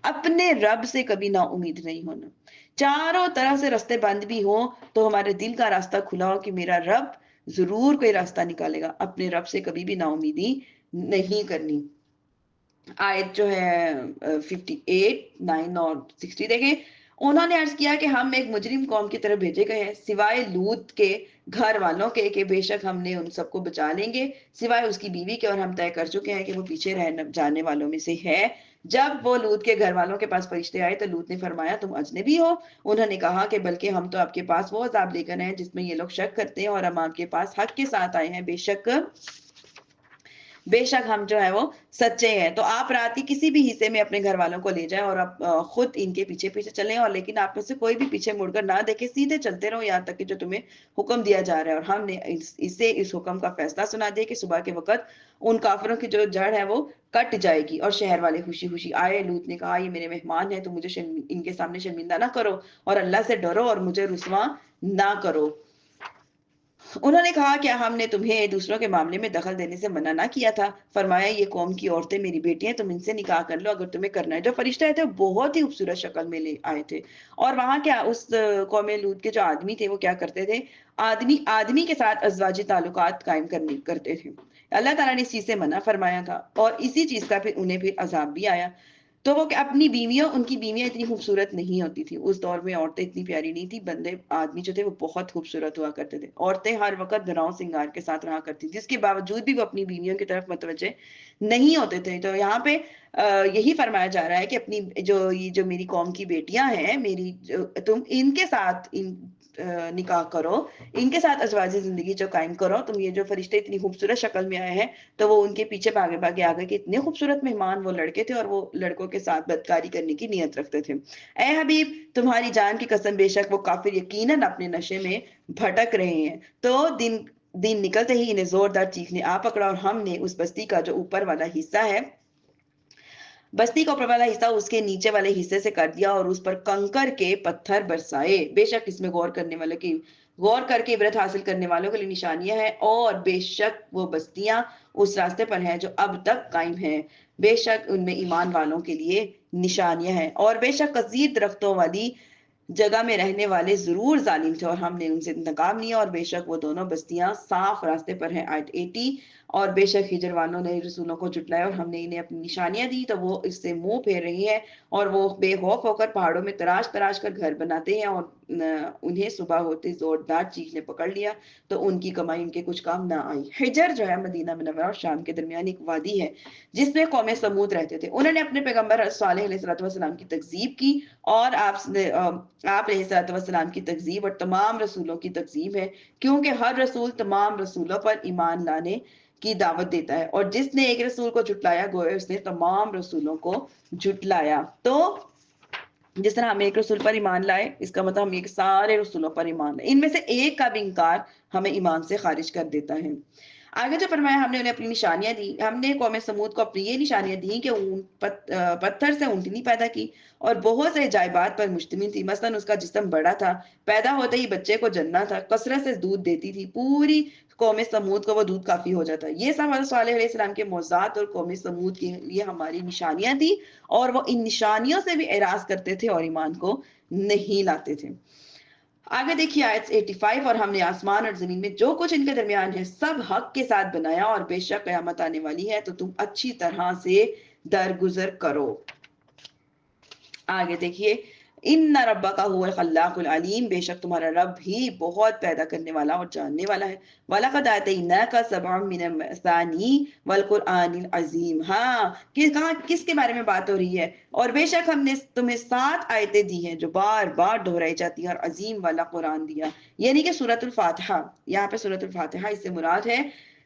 اپنے رب سے کبھی نا امید نہیں ہونا. چاروں طرح سے راستے بند بھی ہوں تو ہمارے دل کا راستہ کھلا ہو کہ میرا رب ضرور کوئی راستہ نکالے گا. اپنے رب سے کبھی بھی نا امیدی نہیں کرنی. آیت جو ہے 58 9 اور 60 دیکھیں. انہوں نے عرض کیا کہ ہم ایک مجرم قوم کی طرف بھیجے گئے ہیں سوائے لوط کے گھر والوں کے کہ بے شک ہم نے ان سب کو بچا لیں گے سوائے اس کی بیوی کے، اور ہم طے کر چکے ہیں کہ وہ پیچھے رہ جانے والوں میں سے ہے. جب وہ لوط کے گھر والوں کے پاس فرشتے آئے تو لوط نے فرمایا تم اجنبی ہو. انہوں نے کہا کہ بلکہ ہم تو آپ کے پاس وہ عذاب لے کر ہیں جس میں یہ لوگ شک کرتے ہیں، اور ہم آپ کے پاس حق کے ساتھ آئے ہیں، بے شک ہم جو ہے وہ سچے ہیں. تو آپ رات کی کسی بھی حصے میں اپنے گھر والوں کو لے جائیں اور آپ خود ان کے پیچھے پیچھے چلیں، اور لیکن آپ میں سے کوئی بھی پیچھے مڑ کر نہ دیکھے، سیدھے چلتے رہو یہاں تک کہ جو تمہیں حکم دیا جا رہا ہے. اور ہم نے اسے اس حکم کا فیصلہ سنا دیا کہ صبح کے وقت ان کافروں کی جو جڑ ہے وہ کٹ جائے گی. اور شہر والے خوشی خوشی آئے. لوط نے کہا یہ میرے مہمان ہیں تو مجھے ان کے سامنے شرمندہ نہ کرو اور اللہ سے ڈرو اور مجھے رسوا نہ کرو. انہوں نے کہا کیا ہم نے تمہیں دوسروں کے معاملے میں دخل دینے سے منع نہ کیا تھا؟ فرمایا یہ قوم کی عورتیں میری بیٹی ہیں، تم ان سے نکاح کر لو اگر تمہیں کرنا ہے. جو فرشتے آئے تھے بہت ہی خوبصورت شکل میں لے آئے تھے. اور وہاں کیا اس قوم لوط کے جو آدمی تھے وہ کیا کرتے تھے؟ آدمی کے ساتھ ازواجی تعلقات قائم کرتے تھے. اللہ تعالیٰ نے اس چیز سے منع فرمایا تھا اور اسی چیز کا انہیں پھر عذاب بھی آیا. تو وہ کہ اپنی بیویوں، ان کی بیویاں اتنی خوبصورت نہیں ہوتی تھی اس دور میں، عورتیں اتنی پیاری نہیں تھی، بندے آدمی جو تھے وہ بہت خوبصورت ہوا کرتے تھے. عورتیں ہر وقت گھراؤں سنگار کے ساتھ رہا کرتی جس کے باوجود بھی وہ اپنی بیویوں کی طرف متوجہ نہیں ہوتے تھے. تو یہاں پہ یہی فرمایا جا رہا ہے کہ اپنی جو میری قوم کی بیٹیاں ہیں، تم ان کے ساتھ نکاح کرو، ان کے ساتھ ازواجی زندگی جو قائم کرو. تم یہ جو فرشتے اتنی خوبصورت شکل میں آئے ہیں تو وہ ان کے پیچھے بھاگے بھاگے آ گئے کہ اتنے خوبصورت مہمان وہ لڑکے تھے اور وہ لڑکوں کے ساتھ بدکاری کرنے کی نیت رکھتے تھے. اے حبیب تمہاری جان کی قسم بے شک وہ کافر یقیناً اپنے نشے میں بھٹک رہے ہیں. تو دن نکلتے ہی انہیں زوردار چیخنے آ پکڑا اور ہم نے اس بستی کا جو اوپر والا حصہ ہے، بستی کا اوپر والا حصہ اس کے نیچے والے حصے سے کر دیا اور اس پر کنکر کے پتھر برسائے. بے شک اس میں غور کر کے عبرت حاصل کرنے والوں کے لیے نشانیاں ہیں، اور بے شک وہ بستیاں اس راستے پر ہیں جو اب تک قائم ہیں. بے شک ان میں ایمان والوں کے لیے نشانیاں ہیں. اور بے شک کثیر درختوں والی جگہ میں رہنے والے ضرور ظالم تھے اور ہم نے ان سے انتقام لیا، اور بے شک وہ دونوں بستیاں صاف راستے پر ہیں. آیت 80. اور بے شک ہجر والوں نے رسولوں کو جھٹلایا اور ہم نے انہیں اپنی نشانیاں دی تو وہ اس سے منہ پھیر رہی ہیں، اور وہ بے خوف ہو کر پہاڑوں میں تراش کر گھر بناتے ہیں. اور انہیں صبح ہوتے زوردار چیخ نے پکڑ لیا تو ان کی کمائی ان کے کچھ کام نہ آئی. حجر جو ہے مدینہ منورہ اور شام کے درمیان ایک وادی ہے جس میں قوم سمود رہتے تھے. انہوں نے اپنے پیغمبر صالح علیہ السلام کی تکذیب کی، اور آپ علیہ السلام کی تکذیب اور تمام رسولوں کی تکذیب ہے، کیونکہ ہر رسول تمام رسولوں پر ایمان لانے کی دعوت دیتا ہے، اور جس نے ایک رسول کو جھٹلایا گویا اس نے تمام رسولوں کو جھٹلایا. تو جس طرح ہم ایک رسول پر ایمان لائے اس کا مطلب ہم ایک سارے رسولوں پر ایمان لائے، ان میں سے ایک کا بھی انکار ہمیں ایمان سے خارج کر دیتا ہے. آگے جو فرمایا ہم نے انہیں اپنی نشانیاں دی. ہم نے قوم سمود کو اپنی یہ نشانیاں دی کہ پتھر سے اونٹنی پیدا کی اور بہت سے عجائبات پر مشتمل تھی. مثلا اس کا جسم بڑا تھا، پیدا ہوتے ہی بچے کو جننا تھا، کثرت سے دودھ دیتی تھی، پوری قوم سمود کو وہ دودھ کافی ہو جاتا. یہ سب حضرت صالح علیہ السلام کے معجزات اور قوم سمود کے لیے ہماری نشانیاں تھی، اور وہ ان نشانیوں سے بھی اعراض کرتے تھے اور ایمان کو نہیں لاتے تھے. آگے دیکھیے آیت 85. اور ہم نے آسمان اور زمین میں جو کچھ ان کے درمیان ہے سب حق کے ساتھ بنایا، اور بے شک قیامت آنے والی ہے تو تم اچھی طرح سے درگزر کرو. آگے دیکھیے ان ربک هو الخلاق العلیم، بے شک تمہارا رب ہی بہت پیدا کرنے والا اور جاننے والا ہے. وَلَقَدْ آتَيْنَاكَ سَبْعًا مِنَ الْمَثَانِي وَالْقُرْآنِ الْعَظِيمِ. ہاں کہاں کس کے بارے میں بات ہو رہی ہے؟ اور بے شک ہم نے تمہیں 7 آیتیں دی ہیں جو بار بار دہرائی جاتی ہیں، اور عظیم والا قرآن دیا. یعنی کہ سورۃ الفاتحہ، یہاں پہ سورۃ الفاتحہ اس سے مراد ہے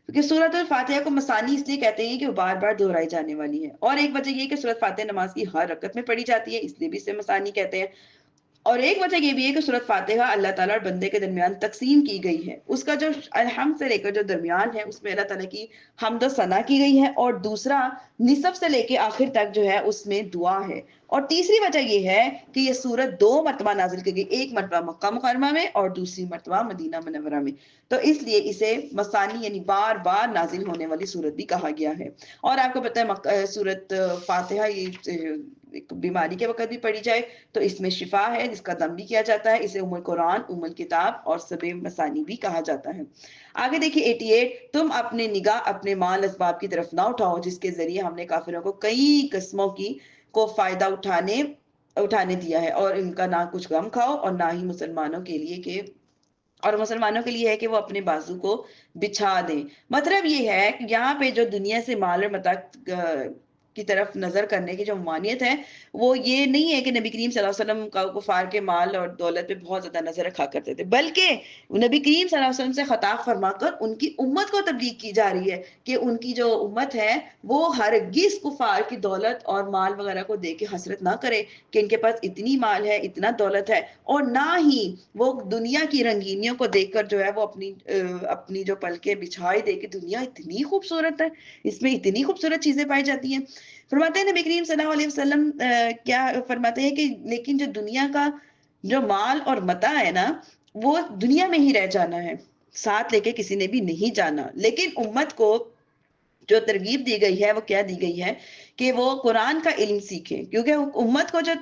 کیونکہ سورۃ الفاتحہ کو مثانی اس لیے کہتے ہیں کہ وہ بار بار دہرائی جانے والی ہے، اور ایک وجہ یہ کہ سورۃ فاتحہ نماز کی ہر رکعت میں پڑھی جاتی ہے اس لیے بھی اسے مثانی کہتے ہیں. اور ایک وجہ یہ بھی ہے کہ سورۃ فاتحہ اللہ تعالیٰ اور بندے کے درمیان تقسیم کی گئی ہے. اس کا جو الحمد سے لے کر جو درمیان ہے اس میں اللہ تعالیٰ کی حمد و ثنا کی گئی ہے، اور دوسرا نصف سے لے کے آخر تک جو ہے اس میں دعا ہے. اور تیسری وجہ یہ ہے کہ یہ سورت 2 مرتبہ نازل کی گئی، ایک مرتبہ مکہ مکرمہ میں اور دوسری مرتبہ مدینہ منورہ میں. تو اس لیے اسے مثانی یعنی بار بار نازل ہونے والی سورت بھی کہا گیا ہے. اور آپ کو پتہ ہے سورت فاتحہ یہ ایک بیماری کے وقت بھی پڑھی جائے تو اس میں شفا ہے، جس کا دم بھی کیا جاتا ہے. اسے ام القرآن، ام الکتاب اور سب مثانی بھی کہا جاتا ہے. آگے دیکھیے 88، تم اپنے نگاہ اپنے مال اسباب کی طرف نہ اٹھاؤ جس کے ذریعے ہم نے کافروں کو کئی قسموں کو فائدہ اٹھانے دیا ہے، اور ان کا نہ کچھ غم کھاؤ اور نہ ہی مسلمانوں کے لیے ہے کہ وہ اپنے بازو کو بچھا دیں. مطلب یہ ہے کہ یہاں پہ جو دنیا سے مال اور متاع کی طرف نظر کرنے کی جو ممانعت ہے وہ یہ نہیں ہے کہ نبی کریم صلی اللہ علیہ وسلم کا کفار کے مال اور دولت پہ بہت زیادہ نظر رکھا کرتے تھے، بلکہ نبی کریم صلی اللہ علیہ وسلم سے خطاب فرما کر ان کی امت کو تبلیغ کی جا رہی ہے کہ ان کی جو امت ہے وہ ہرگز کفار کی دولت اور مال وغیرہ کو دیکھ کے حسرت نہ کرے کہ ان کے پاس اتنی مال ہے، اتنا دولت ہے، اور نہ ہی وہ دنیا کی رنگینیوں کو دیکھ کر جو ہے وہ اپنی جو پلکیں بچھائی دے کہ دنیا اتنی خوبصورت ہے، اس میں اتنی خوبصورت چیزیں پائی جاتی ہیں. فرماتے ہیں نبی کریم صلی اللہ علیہ وسلم کیا فرماتے ہیں کہ لیکن جو دنیا کا جو مال اور متاع ہے نا وہ دنیا میں ہی رہ جانا ہے، ساتھ لے کے کسی نے بھی نہیں جانا. لیکن امت کو جو ترغیب دی گئی ہے وہ کیا دی گئی ہے کہ وہ قرآن کا علم سیکھیں، کیونکہ امت کو جو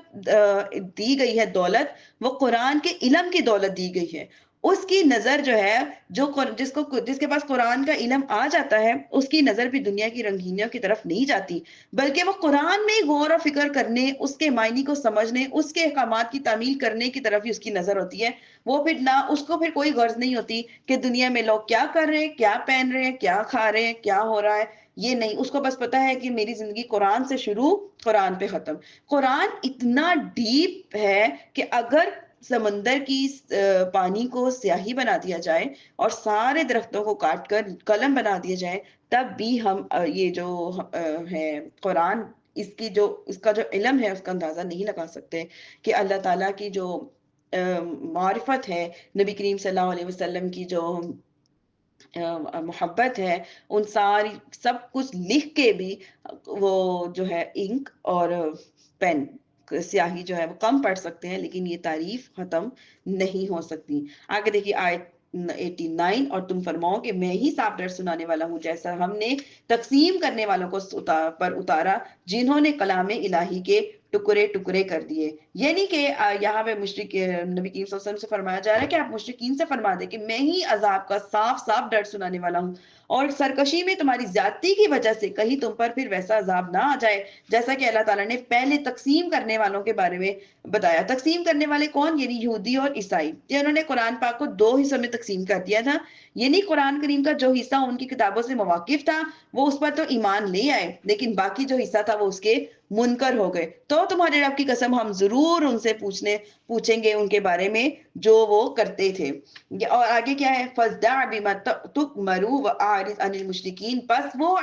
دی گئی ہے دولت وہ قرآن کے علم کی دولت دی گئی ہے. اس کی نظر جو ہے جس کے پاس قرآن کا علم آ جاتا ہے اس کی نظر بھی دنیا کی رنگینیوں کی طرف نہیں جاتی، بلکہ وہ قرآن میں غور و فکر کرنے، اس کے معنی کو سمجھنے، اس کے احکامات کی تعمیل کرنے کی طرف ہی اس کی نظر ہوتی ہے. وہ پھر نہ اس کو پھر کوئی غرض نہیں ہوتی کہ دنیا میں لوگ کیا کر رہے ہیں، کیا پہن رہے ہیں، کیا کھا رہے ہیں، کیا ہو رہا ہے. یہ نہیں، اس کو بس پتا ہے کہ میری زندگی قرآن سے شروع، قرآن پہ ختم. قرآن اتنا ڈیپ ہے کہ اگر سمندر کی پانی کو سیاہی بنا دیا جائے اور سارے درختوں کو کاٹ کر قلم بنا دیا جائے تب بھی ہم یہ جو ہے قرآن اس کا جو علم ہے اس کا اندازہ نہیں لگا سکتے کہ اللہ تعالیٰ کی جو معرفت ہے، نبی کریم صلی اللہ علیہ وسلم کی جو محبت ہے، ان ساری سب کچھ لکھ کے بھی وہ جو ہے انک اور پین سیاہی جو ہے وہ کم پڑھ سکتے ہیں، لیکن یہ تعریف ختم نہیں ہو سکتی. آگے دیکھیے آیت 89، اور تم فرماؤ کہ میں ہی صاف ڈر سنانے والا ہوں جیسا ہم نے تقسیم کرنے والوں کو پر اتارا جنہوں نے کلام الہی کے ٹکڑے ٹکڑے کر دیے. یعنی کہ یہاں پہ نبی کریم صلی اللہ علیہ وسلم سے فرمایا جا رہا ہے کہ آپ مشرکین سے فرما دیں کہ میں ہی عذاب کا صاف صاف ڈر سنانے والا ہوں، اور سرکشی میں تمہاری زیادتی کی وجہ سے کہیں تم پر پھر ویسا عذاب نہ آ جائے جیسا کہ اللہ تعالیٰ نے پہلے تقسیم کرنے والوں کے بارے میں بتایا. تقسیم کرنے والے کون؟ یعنی یہودی اور عیسائی. یہ انہوں نے قرآن پاک کو 2 حصوں میں تقسیم کر دیا تھا. یعنی قرآن کریم کا جو حصہ ان کی کتابوں سے مواقف تھا وہ اس پر تو ایمان لے آئے، لیکن باقی جو حصہ تھا وہ اس کے منکر ہو گئے. تو تمہارے رب کی قسم ہم ضرور ان سے پوچھیں گے ان کے بارے میں جو وہ کرتے تھے. اور آگے کیا ہے؟ فَاصْدَعْ بِمَا تُؤْمَرُ وَأَعْرِضْ عَنِ الْمُشْرِكِينَ، پس وہ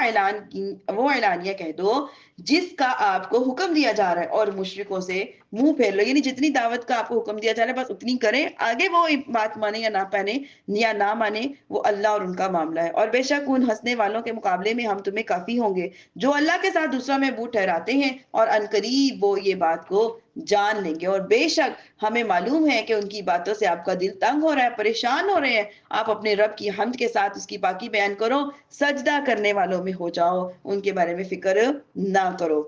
اعلانیہ کہہ دو جس کا آپ کو حکم دیا جا رہا ہے، اور مشرکوں سے منہ پھیر لو. یعنی جتنی دعوت کا آپ کو حکم دیا جا رہا ہے بس اتنی کریں، آگے وہ بات مانے یا نہ مانے وہ اللہ اور ان کا معاملہ ہے. اور بے شک ان ہنسنے والوں کے مقابلے میں ہم تمہیں کافی ہوں گے جو اللہ کے ساتھ دوسرا معبود ٹھہراتے ہیں، اور عنقریب وہ یہ بات کو جان لیں گے. اور بے شک ہمیں معلوم ہے کہ ان کی باتوں سے آپ کا دل تنگ ہو رہا ہے، پریشان ہو رہے ہیں. آپ اپنے رب کی حمد کے ساتھ اس کی پاکی بیان کرو، سجدہ کرنے والوں میں ہو جاؤ، ان کے بارے میں فکر نہ کرو.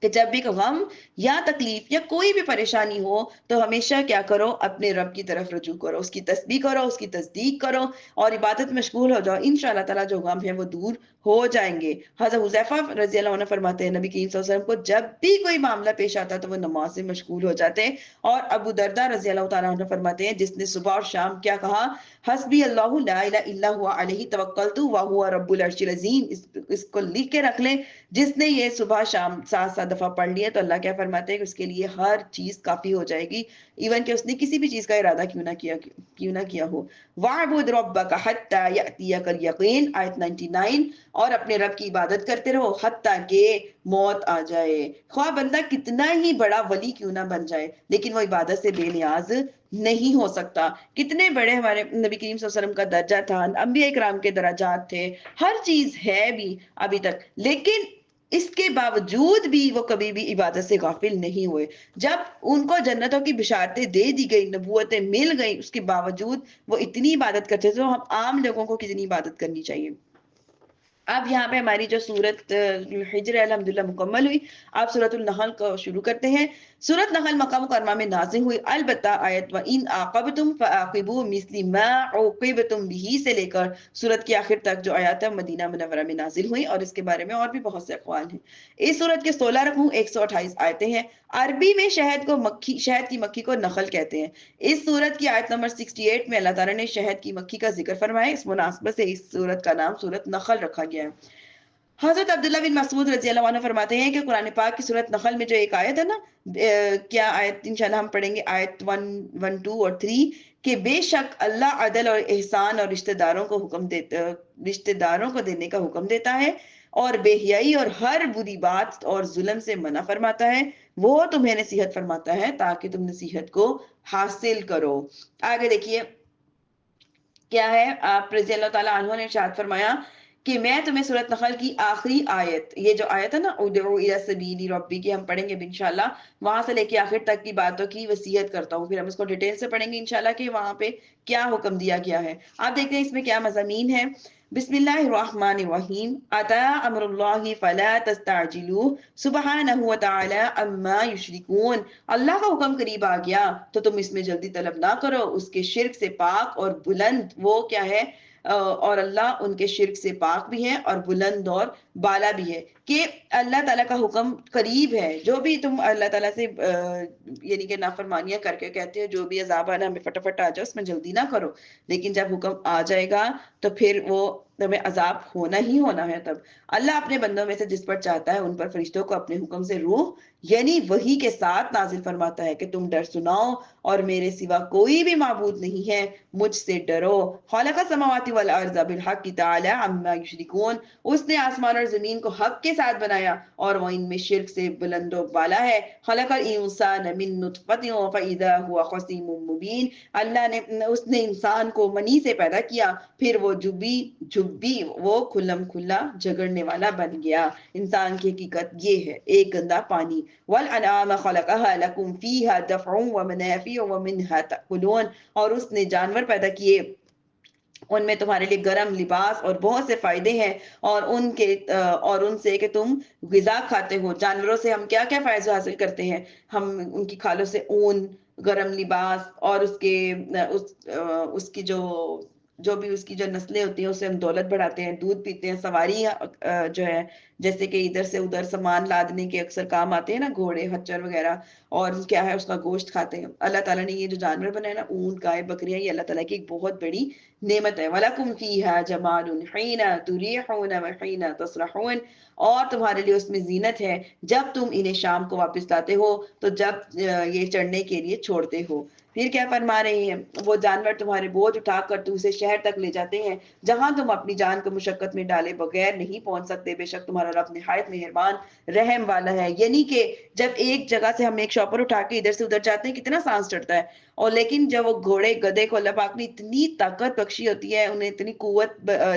کہ جب بھی غم یا تکلیف یا کوئی بھی پریشانی ہو تو ہمیشہ کیا کرو؟ اپنے رب کی طرف رجوع کرو، اس کی تسبیح کرو، اس کی تصدیق کرو اور عبادت مشغول ہو جاؤ. انشاءاللہ تعالیٰ جو غم ہے وہ دور ہو جائیں گے. حضرت حذیفہ رضی اللہ عنہ فرماتے ہیں نبی کریم صلی اللہ علیہ وسلم کو جب بھی کوئی معاملہ پیش آتا تو وہ نماز سے مشغول ہو جاتے ہیں. اور ابو دردہ رضی اللہ تعالیٰ عنہ فرماتے ہیں جس نے صبح اور شام کیا کہا؟ حسبی اللہ لا الہ الا ہوا علیہ توکلت وہو رب العرش العظیم. اس کو لکھ کے رکھ لیں، جس نے یہ صبح شام 7 دفعہ پڑھ لیا تو اللہ کیا فرماتے ہیں کہ اس کے لیے ہر چیز کافی ہو جائے گی، ایون کہ اس نے کسی بھی چیز کا ارادہ کیوں نہ کیا ہو۔ وَاعْبُدْ رَبَّكَ حَتَّى يَأْتِيَكَ الْيَقِينُ آیت 99، اور اپنے رب کی عبادت کرتے رہو حتیٰ کہ موت آ جائے۔ خواہ بندہ کتنا ہی بڑا ولی کیوں نہ بن جائے لیکن وہ عبادت سے بے نیاز نہیں ہو سکتا۔ کتنے بڑے ہمارے نبی کریم صلی اللہ علیہ وسلم کا درجہ تھا، انبیاء اکرام کے درجات تھے، ہر چیز ہے بھی ابھی تک، لیکن اس کے باوجود بھی وہ کبھی بھی عبادت سے غافل نہیں ہوئے۔ جب ان کو جنتوں کی بشارتیں دے دی گئی، نبوتیں مل گئی، اس کے باوجود وہ اتنی عبادت کرتے تھے، تو ہم عام لوگوں کو کتنی عبادت کرنی چاہیے۔ اب یہاں پہ ہماری جو سورت ہجر الحمدللہ مکمل ہوئی، آپ سورت النحل کو شروع کرتے ہیں۔ سورت نحل مکہ مکرمہ میں نازل ہوئی، البتہ آیت وَإِنْ عَاقَبْتُمْ فَعَاقِبُوا مِثْلِ مَا عُوقِبْتُمْ بِهِ سے لے کر سورت کے آخر تک جو آیات ہے مدینہ منورہ میں نازل ہوئی، اور اس کے بارے میں اور بھی بہت سے اقوال ہیں۔ اس سورت کے 16 رکوع 128 آیتیں ہیں۔ عربی میں شہد کی مکھی کو نخل کہتے ہیں۔ اس سورت کی آیت نمبر 68 میں اللہ تعالیٰ نے شہد کی مکھی کا ذکر فرمایا، اس مناسبت سے اس سورت کا نام سورت نخل رکھا گیا ہے۔ حضرت عبداللہ بن مسعود رضی اللہ عنہ فرماتے ہیں کہ قرآن پاک کی سورت نخل میں جو ایک آیت ہے نا، کیا آیت انشاءاللہ ہم پڑھیں گے، آیت 1، 1، 2 اور 3، کہ بے شک اللہ عدل اور احسان اور رشتہ داروں کو دینے کا حکم دیتا ہے، اور بے حیائی اور ہر بری بات اور ظلم سے منع فرماتا ہے، وہ تمہیں نصیحت فرماتا ہے تاکہ تم نصیحت کو حاصل کرو۔ آگے دیکھیے کیا ہے، آپ رضی اللہ تعالیٰ عنہ نے ارشاد فرمایا کہ میں تمہیں سورت نخل کی آخری آیت، یہ جو آیت ہے نا ادعو الی سبیل ربی کی، ہم پڑھیں گے انشاءاللہ، وہاں سے لے کے آخر تک کی باتوں کی وصیت کرتا ہوں، پھر ہم اس کو ڈیٹیل سے پڑھیں گے انشاءاللہ کہ وہاں پہ کیا حکم دیا گیا ہے۔ آپ دیکھتے ہیں اس میں کیا مضامین ہے۔ بسم اللہ الرحمن الرحیم، اتی امر اللہ فلا تستعجلوہ سبحانہ وتعالی عما یشرکون، اللہ کا حکم قریب آ گیا تو تم اس میں جلدی طلب نہ کرو، اس کے شرک سے پاک اور بلند وہ کیا ہے، اور اللہ ان کے شرک سے پاک بھی ہے اور بلند اور بالا بھی ہے، کہ اللہ تعالیٰ کا حکم قریب ہے۔ جو بھی تم اللہ تعالیٰ سے یعنی کہ نافرمانیاں کر کے کہتے ہو جو بھی عذاب آنا ہمیں فٹافٹ آ جائے، اس میں جلدی نہ کرو، لیکن جب حکم آ جائے گا تو پھر وہ تمہیں عذاب ہونا ہی ہونا ہے۔ تب اللہ اپنے بندوں میں سے جس پر چاہتا ہے ان پر فرشتوں کو اپنے حکم سے روح یعنی وحی کے ساتھ نازل فرماتا ہے کہ تم ڈر سناؤ اور میرے سوا کوئی بھی معبود نہیں ہے، مجھ سے ڈرو۔ خلق السماوات والارض بالحق تعالی عما یشرکون، اس نے آسمان اور زمین کو حق کے ساتھ بنایا اور وہ ان میں شرک سے بلند و بالا ہے۔ خلق الانسان من نطفۃ فاذا هو خصیم مبین، اللہ نے اس نے انسان کو منی سے پیدا کیا، پھر وہ جھبی وہ کھلم کھلا جھگڑنے والا بن گیا۔ انسان کی حقیقت یہ ہے، ایک گندا پانی۔ والانعام خلقها لکم فیہا دفع ومنافع ومنها تأکلون، اور اس نے جانور پیدا کیے، ان میں تمہارے لیے گرم لباس اور بہت سے فائدے ہیں، اور ان سے کہ تم غذا کھاتے ہو۔ جانوروں سے ہم کیا کیا فائدے حاصل کرتے ہیں، ہم ان کی کھالوں سے اون، گرم لباس، اور اس کی جو بھی اس کی جو نسلیں ہوتی ہیں، اسے ہم دولت بڑھاتے ہیں، دودھ پیتے ہیں، سواری جو ہے جیسے کہ ادھر سے ادھر سامان لادنے کے اکثر کام آتے ہیں نا، گھوڑے خچر وغیرہ، اور کیا ہے اس کا گوشت کھاتے ہیں۔ اللہ تعالیٰ نے یہ جو جانور بنائے نا، اونٹ، گائے، بکریاں، یہ اللہ تعالیٰ کی ایک بہت بڑی نعمت ہے۔ وَلَكُمْ فِيهَا جَمَالٌ حِينَ تُرِيحُونَ وَحِينَ تَصْرَحُونَ، اور تمہارے لیے اس میں زینت ہے جب تم انہیں شام کو واپس لاتے ہو تو جب یہ چڑھنے کے لیے چھوڑتے ہو۔ پھر کیا فرما رہے ہیں، وہ جانور تمہارے بوجھ اٹھا کر تم سے شہر تک لے جاتے ہیں جہاں تم اپنی جان کو مشقت میں ڈالے بغیر نہیں پہنچ سکتے، بے شک تمہارا رب نہایت مہربان رحم والا ہے۔ یعنی کہ جب ایک جگہ سے ہم ایک شاپر اٹھا کے ادھر سے ادھر جاتے ہیں کتنا سانس چڑھتا ہے، اور لیکن جب وہ گھوڑے گدے کو اللہ پاک نے اتنی طاقت بخشی ہوتی ہے، انہیں اتنی قوت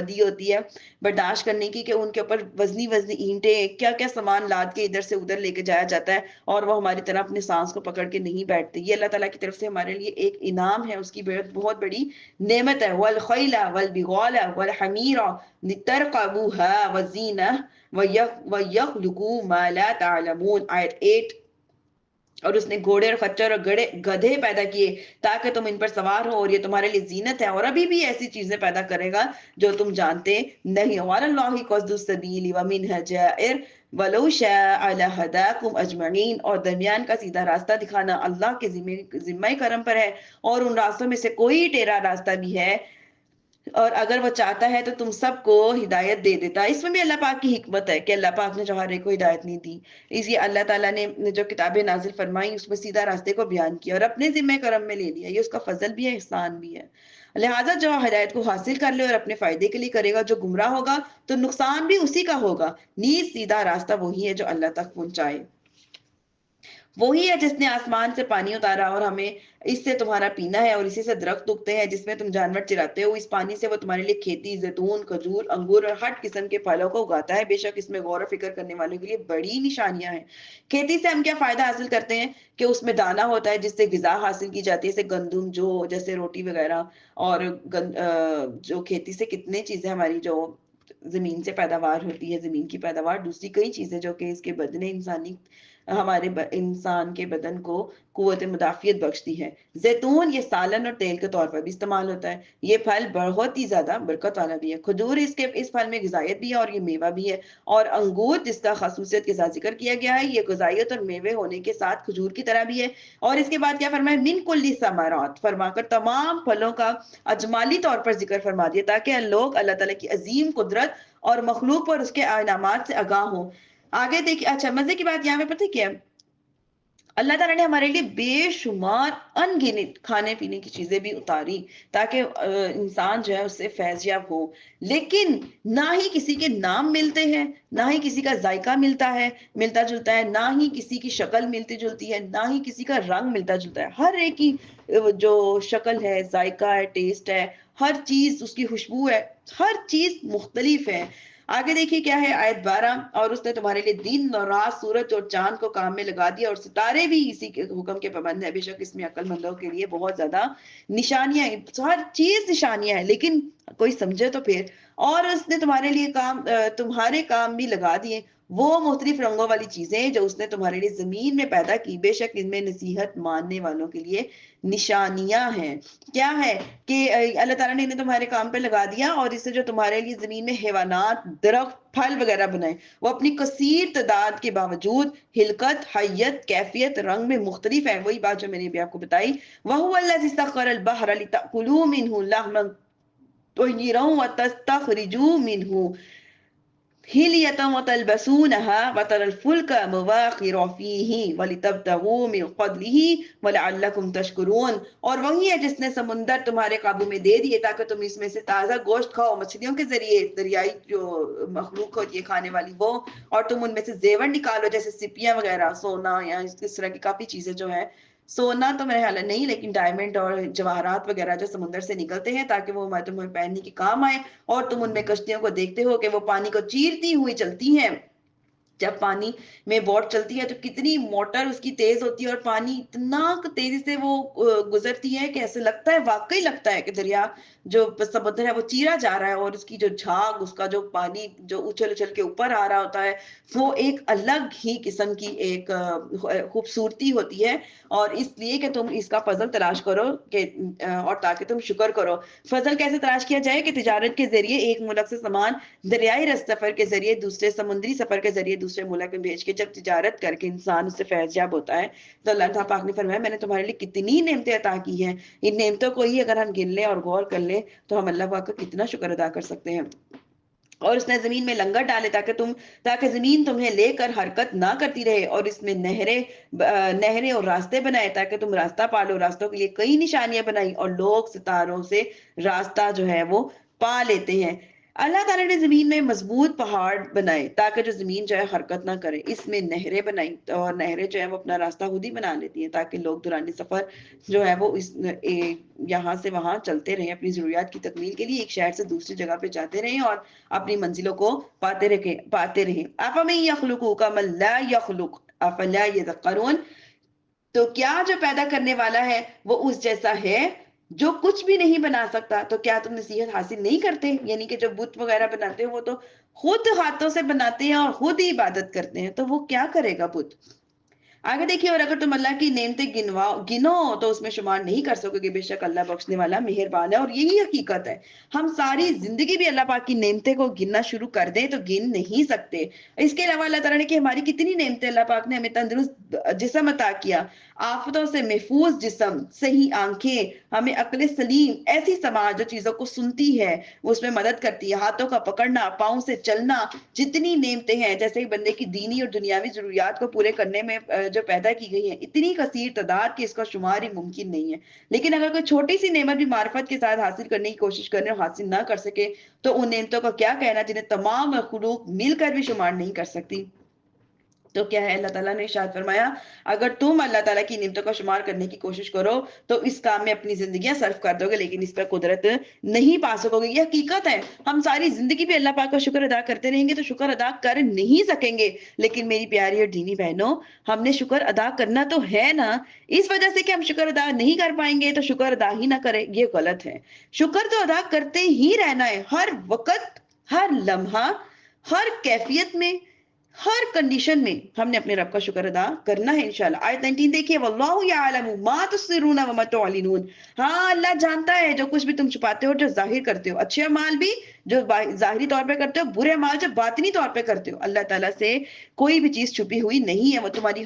دی ہوتی ہے برداشت کرنے کی، کہ ان کے اوپر وزنی اینٹیں کیا کیا سامان لاد کے ادھر سے ادھر لے کے جایا جاتا ہے، اور وہ ہماری طرح اپنے سانس کو پکڑ کے نہیں بیٹھتے۔ یہ اللہ تعالیٰ کی طرف سے ہمارے لیے ایک انعام ہے، اس کی بہت بڑی نعمت ہے۔ وَالْخَيْلَ وَالْبِغَالَ وَالْحَمِيرَ لِتَرْكَبُوهَا وَزِينَةً وَيَخْلُقُ مَا لَا تَعْلَمُونَ آیت 8، اور اس نے گھوڑے اور خچر اور گدھے پیدا کیے تاکہ تم ان پر سوار ہو، اور یہ تمہارے لیے زینت ہے، اور ابھی بھی ایسی چیزیں پیدا کرے گا جو تم جانتے نہیں۔ وَعَلَى اللَّهِ قَصْدُ السَّبِيلِ وَمِنْهَا جَائِرٌ وَلَوْ شَاءَ لَهَدَاكُمْ أَجْمَعِينَ، اور درمیان کا سیدھا راستہ دکھانا اللہ کے ذمہ کرم پر ہے، اور ان راستوں میں سے کوئی ٹیڑھا راستہ بھی ہے اور اگر وہ چاہتا ہے تو تم سب کو ہدایت دے دیتا ہے۔ اس میں بھی اللہ پاک کی حکمت ہے کہ اللہ پاک نے جو ہر ایک کو ہدایت نہیں دی، اس لیے اللہ تعالیٰ نے جو کتابیں نازل فرمائی اس میں سیدھا راستے کو بیان کیا اور اپنے ذمہ کرم میں لے لیا، یہ اس کا فضل بھی ہے، احسان بھی ہے۔ لہٰذا جو ہدایت کو حاصل کر لے اور اپنے فائدے کے لیے کرے گا، جو گمراہ ہوگا تو نقصان بھی اسی کا ہوگا۔ نیز سیدھا راستہ وہی ہے جو اللہ تک پہنچائے، وہی ہے جس نے آسمان سے پانی اتارا اور ہمیں اس سے تمہارا پینا ہے، اور اسی سے درخت اگتے ہیں جس میں تم جانور چراتے ہو۔ اس پانی سے وہ تمہارے لیے کھیتی، زیتون، کھجور، انگور اور ہر قسم کے پھلوں کو اگاتا ہے۔ بے شک اس میں غور و فکر کرنے والوں کے لیے بڑی نشانیاں ہیں۔ کھیتی سے ہم کیا فائدہ حاصل کرتے ہیں کہ اس میں دانہ ہوتا ہے جس سے غذا حاصل کی جاتی ہے، جیسے گندم، جو جیسے روٹی وغیرہ، اور جو کھیتی سے کتنے چیزیں ہماری جو زمین سے پیداوار ہوتی ہے، زمین کی پیداوار، دوسری کئی چیزیں جو کہ اس کے بدن انسانی، ہمارے انسان کے بدن کو قوت مدافعت بخشتی ہے۔ زیتون یہ سالن اور تیل کے طور پر بھی استعمال ہوتا ہے۔ یہ پھل بہت ہی زیادہ برکت والا بھی ہے۔ کھجور اس پھل میں غذائیت بھی ہے اور یہ میوہ بھی ہے، اور انگور جس کا خصوصیت کے ساتھ ذکر کیا گیا ہے، یہ غذائیت اور میوے ہونے کے ساتھ کھجور کی طرح بھی ہے۔ اور اس کے بعد کیا فرمایا، من کل ثمرات فرما کر تمام پھلوں کا اجمالی طور پر ذکر فرما دیا تاکہ لوگ اللہ تعالیٰ کی عظیم قدرت اور مخلوق پر اس کے انعامات سے آگاہ ہوں۔ آگے دیکھیے، اچھا مزے کی بات یہاں پہ پتہ کیا ہے، اللہ تعالیٰ نے ہمارے لیے بے شمار ان گنت کھانے پینے کی چیزیں بھی اتاری تاکہ انسان جو ہے اس سے فیض یاب ہو، لیکن نہ ہی کسی کے نام ملتے ہیں، نہ ہی کسی کا ذائقہ ملتا جلتا ہے، نہ ہی کسی کی شکل ملتی جلتی ہے، نہ ہی کسی کا رنگ ملتا جلتا ہے۔ ہر ایک کی جو شکل ہے، ذائقہ ہے، ٹیسٹ ہے، ہر چیز اس کی خوشبو ہے، ہر چیز مختلف ہے۔ آگے دیکھیے کیا ہے آیت 12، اور اس نے تمہارے لیے دن اور رات، سورج اور چاند کو کام میں لگا دیا اور ستارے بھی اسی کے حکم کے پابند ہیں۔ بے شک اس میں عقل مندوں کے لیے بہت زیادہ نشانیاں ہیں، ہر چیز نشانیاں ہیں، لیکن کوئی سمجھے تو پھر۔ اور اس نے تمہارے لیے تمہارے کام بھی لگا دیے، وہ مختلف رنگوں والی چیزیں جو اس نے تمہارے لیے زمین میں پیدا کی، بے شک ان میں نصیحت ماننے والوں کے لیے نشانیاں ہیں۔ کیا ہے کہ اللہ تعالیٰ نے انہیں تمہارے کام پہ لگا دیا، اور اس سے جو تمہارے لیے زمین میں حیوانات، درخت، پھل وغیرہ بنائے، وہ اپنی کثیر تعداد کے باوجود ہلکت، حیت، کیفیت، رنگ میں مختلف ہے۔ وہی بات جو میں نے بھی آپ کو بتائی، وَهُوَ الَّذِي سَخَّرَ الْبَحْرَ لِتَأْكُلُوا مِنْهُ لَحْمًا طَيِّرًا وَتَسْتَخْرِجُوا مِنْهُ حِلْيَةً وَتَلْبَسُونَهَا وَتَرَى الْفُلْكَ مَوَاخِرَ فِيهِ وَلِتَبْتَغُوا مِنْ فَضْلِهِ وَلَعَلَّكُمْ تَشْكُرُونَ۔ اور وہی ہے جس نے سمندر تمہارے قابو میں دے دیے تاکہ تم اس میں سے تازہ گوشت کھاؤ، مچھلیوں کے ذریعے، دریائی جو مخلوق ہوتی ہے کھانے والی وہ، اور تم ان میں سے زیور نکالو جیسے سپیاں وغیرہ، سونا یا اس طرح کی کافی چیزیں جو ہیں، سونا تو میرے خیال نہیں، لیکن ڈائمنڈ اور جواہرات وغیرہ جو سمندر سے نکلتے ہیں تاکہ وہ تمہیں پہننے کے کام آئے، اور تم ان میں کشتیوں کو دیکھتے ہو کہ وہ پانی کو چیرتی ہوئی چلتی ہیں۔ جب پانی میں بوٹ چلتی ہے تو کتنی موٹر اس کی تیز ہوتی ہے، اور پانی اتنا تیزی سے وہ گزرتی ہے کہ ایسے لگتا ہے، واقعی لگتا ہے کہ دریا جو سمندر ہے وہ چیرا جا رہا ہے، اور اس کی جو جھاگ، اس کا جو پانی جو اچھل اچھل کے اوپر آ رہا ہوتا ہے، وہ ایک الگ ہی قسم کی ایک خوبصورتی ہوتی ہے۔ اور اس لیے کہ تم اس کا فضل تلاش کرو کہ اور تاکہ تم شکر کرو۔ فضل کیسے تلاش کیا جائے کہ تجارت کے ذریعے ایک ملک سے سامان دریائی سفر کے ذریعے دوسرے، سمندری سفر کے ذریعے دوسرے ملک میں بھیج کے جب تجارت کر کے انسان اس سے فیض یاب ہوتا ہے، تو اللہ تعالیٰ پاک نے فرمایا میں نے تمہارے لیے کتنی نعمتیں عطا کی ہیں۔ ان نعمتوں کو ہی اگر ہم گن لیں اور غور کر لیں تو ہم اللہ پاک کا کتنا شکر ادا کر سکتے ہیں۔ اور اس نے زمین میں لنگر ڈالے تاکہ زمین تمہیں لے کر حرکت نہ کرتی رہے، اور اس میں نہریں اور راستے بنائے تاکہ تم راستہ پالو، راستوں کے لیے کئی نشانیاں بنائی، اور لوگ ستاروں سے راستہ جو ہے وہ پا لیتے ہیں۔ اللہ تعالیٰ نے زمین میں مضبوط پہاڑ بنائے تاکہ جو زمین جو ہے حرکت نہ کرے، اس میں نہریں بنائی، اور نہریں جو ہے وہ اپنا راستہ خود ہی بنا لیتی ہیں تاکہ لوگ دوران سفر جو ہے وہ یہاں سے وہاں چلتے رہیں، اپنی ضروریات کی تکمیل کے لیے ایک شہر سے دوسری جگہ پہ جاتے رہیں اور اپنی منزلوں کو پاتے رہیں۔ أَفَمَن يَخْلُقُ كَمَن لَّا يَخْلُقُ أَفَلَا يَتَذَكَّرُونَ۔ تو کیا جو پیدا کرنے والا ہے وہ اس جیسا ہے جو کچھ بھی نہیں بنا سکتا، تو کیا تم نصیحت حاصل نہیں کرتے؟ یعنی کہ جو بت وغیرہ بناتے ہیں وہ تو خود ہاتھوں سے بناتے ہیں اور خود ہی عبادت کرتے ہیں، تو وہ کیا کرے گا بت؟ آگے دیکھیے اور اگر تم اللہ کی نعمتیں گنو تو اس میں شمار نہیں کر سکو گے، بے شک اللہ بخشنے والا مہربان ہے۔ اور یہی حقیقت ہے، ہم ساری زندگی بھی اللہ پاک کی نعمتیں کو گننا شروع کر دیں تو گن نہیں سکتے۔ اس کے علاوہ اللہ تعالیٰ نے کہ ہماری کتنی نعمتیں، اللہ پاک نے ہمیں تندرست جسم عطا کیا، آفتوں سے محفوظ جسم، صحیح آنکھیں، ہمیں عقل سلیم، ایسی سماج جو چیزوں کو سنتی ہے، اس میں مدد کرتی ہے، ہاتھوں کا پکڑنا، پاؤں سے چلنا، جتنی نعمتیں ہیں جیسے بندے کی دینی اور دنیاوی ضروریات کو پورے کرنے میں جو پیدا کی گئی ہیں، اتنی کثیر تعداد کہ اس کا شمار ہی ممکن نہیں ہے۔ لیکن اگر کوئی چھوٹی سی نعمت بھی معرفت کے ساتھ حاصل کرنے کی کوشش کرنے اور حاصل نہ کر سکے تو ان نعمتوں کا کیا کہنا جنہیں تمام مخلوق مل کر بھی شمار نہیں کر سکتی۔ تو کیا ہے، اللہ تعالیٰ نے ارشاد فرمایا اگر تم اللہ تعالیٰ کی نعمتوں کا شمار کرنے کی کوشش کرو تو اس کام میں اپنی زندگیاں صرف کر دو گے، لیکن اس پر قدرت نہیں پا سکو گے۔ یہ حقیقت ہے، ہم ساری زندگی بھی اللہ پاک کا شکر ادا کرتے رہیں گے تو شکر ادا کر نہیں سکیں گے۔ لیکن میری پیاری اور دینی بہنوں، ہم نے شکر ادا کرنا تو ہے نا، اس وجہ سے کہ ہم شکر ادا نہیں کر پائیں گے تو شکر ادا ہی نہ کریں، یہ غلط ہے۔ شکر تو ادا کرتے ہی رہنا ہے، ہر وقت، ہر لمحہ، ہر کیفیت میں، ہر کنڈیشن میں ہم نے اپنے رب کا شکر ادا کرنا ہے انشاءاللہ۔ آیت 19 دیکھیے، واللہ یعلم ما تسرون وما تعلنون، ہاں اللہ جانتا ہے جو کچھ بھی تم چھپاتے ہو، جو ظاہر کرتے ہو، اچھے اعمال بھی جو ظاہری طور پہ کرتے ہو، برے اعمال جو باطنی طور پہ کرتے ہو، اللہ تعالیٰ سے کوئی بھی چیز چھپی ہوئی نہیں ہے، وہ تمہاری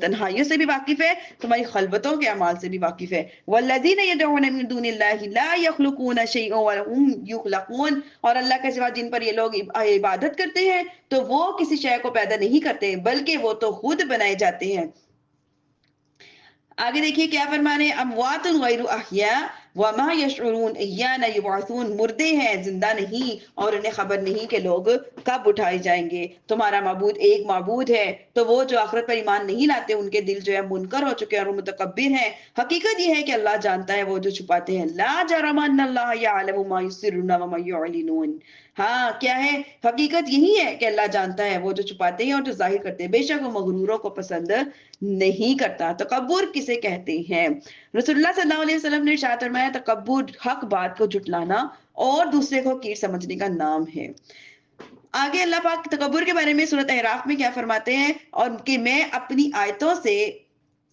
تنہائیوں سے بھی واقف ہے، تمہاری خلوتوں کے اعمال سے بھی واقف ہے۔ والذین یدعون من دون اللہ لا یخلقون شیئا وهم یخلقون، اور اللہ کے سوا جن پر یہ لوگ عبادت کرتے ہیں تو وہ کسی شے کو پیدا نہیں کرتے بلکہ وہ تو خود بنائے جاتے ہیں۔ آگے دیکھیے کیا فرمانے، اموات غیر احیاء وما یشعرون ایانا یبعثون، مردے ہیں زندہ نہیں اور انہیں خبر نہیں کہ لوگ کب اٹھائے جائیں گے۔ تمہارا معبود ایک معبود ہے، تو وہ جو آخرت پر ایمان نہیں لاتے ان کے دل جو ہے منکر ہو چکے ہیں اور وہ متکبر ہیں۔ حقیقت یہ ہے کہ اللہ جانتا ہے وہ جو چھپاتے ہیں، لا جرم ان اللہ یعلم ما یسرون وما یعلنون، ہاں کیا ہے، حقیقت یہی ہے کہ اللہ جانتا ہے وہ جو چھپاتے ہیں اور جو ظاہر کرتے ہیں، بے شک وہ مغروروں کو پسند نہیں کرتا۔ تکبر کسے کہتے ہیں؟ رسول اللہ صلی اللہ علیہ وسلم نے ارشاد فرمایا تکبر حق بات کو جھٹلانا اور دوسرے کو کیر سمجھنے کا نام ہے۔ آگے اللہ پاک تکبر کے بارے میں سورۃ اعراف میں کیا فرماتے ہیں، اور کہ میں اپنی آیتوں سے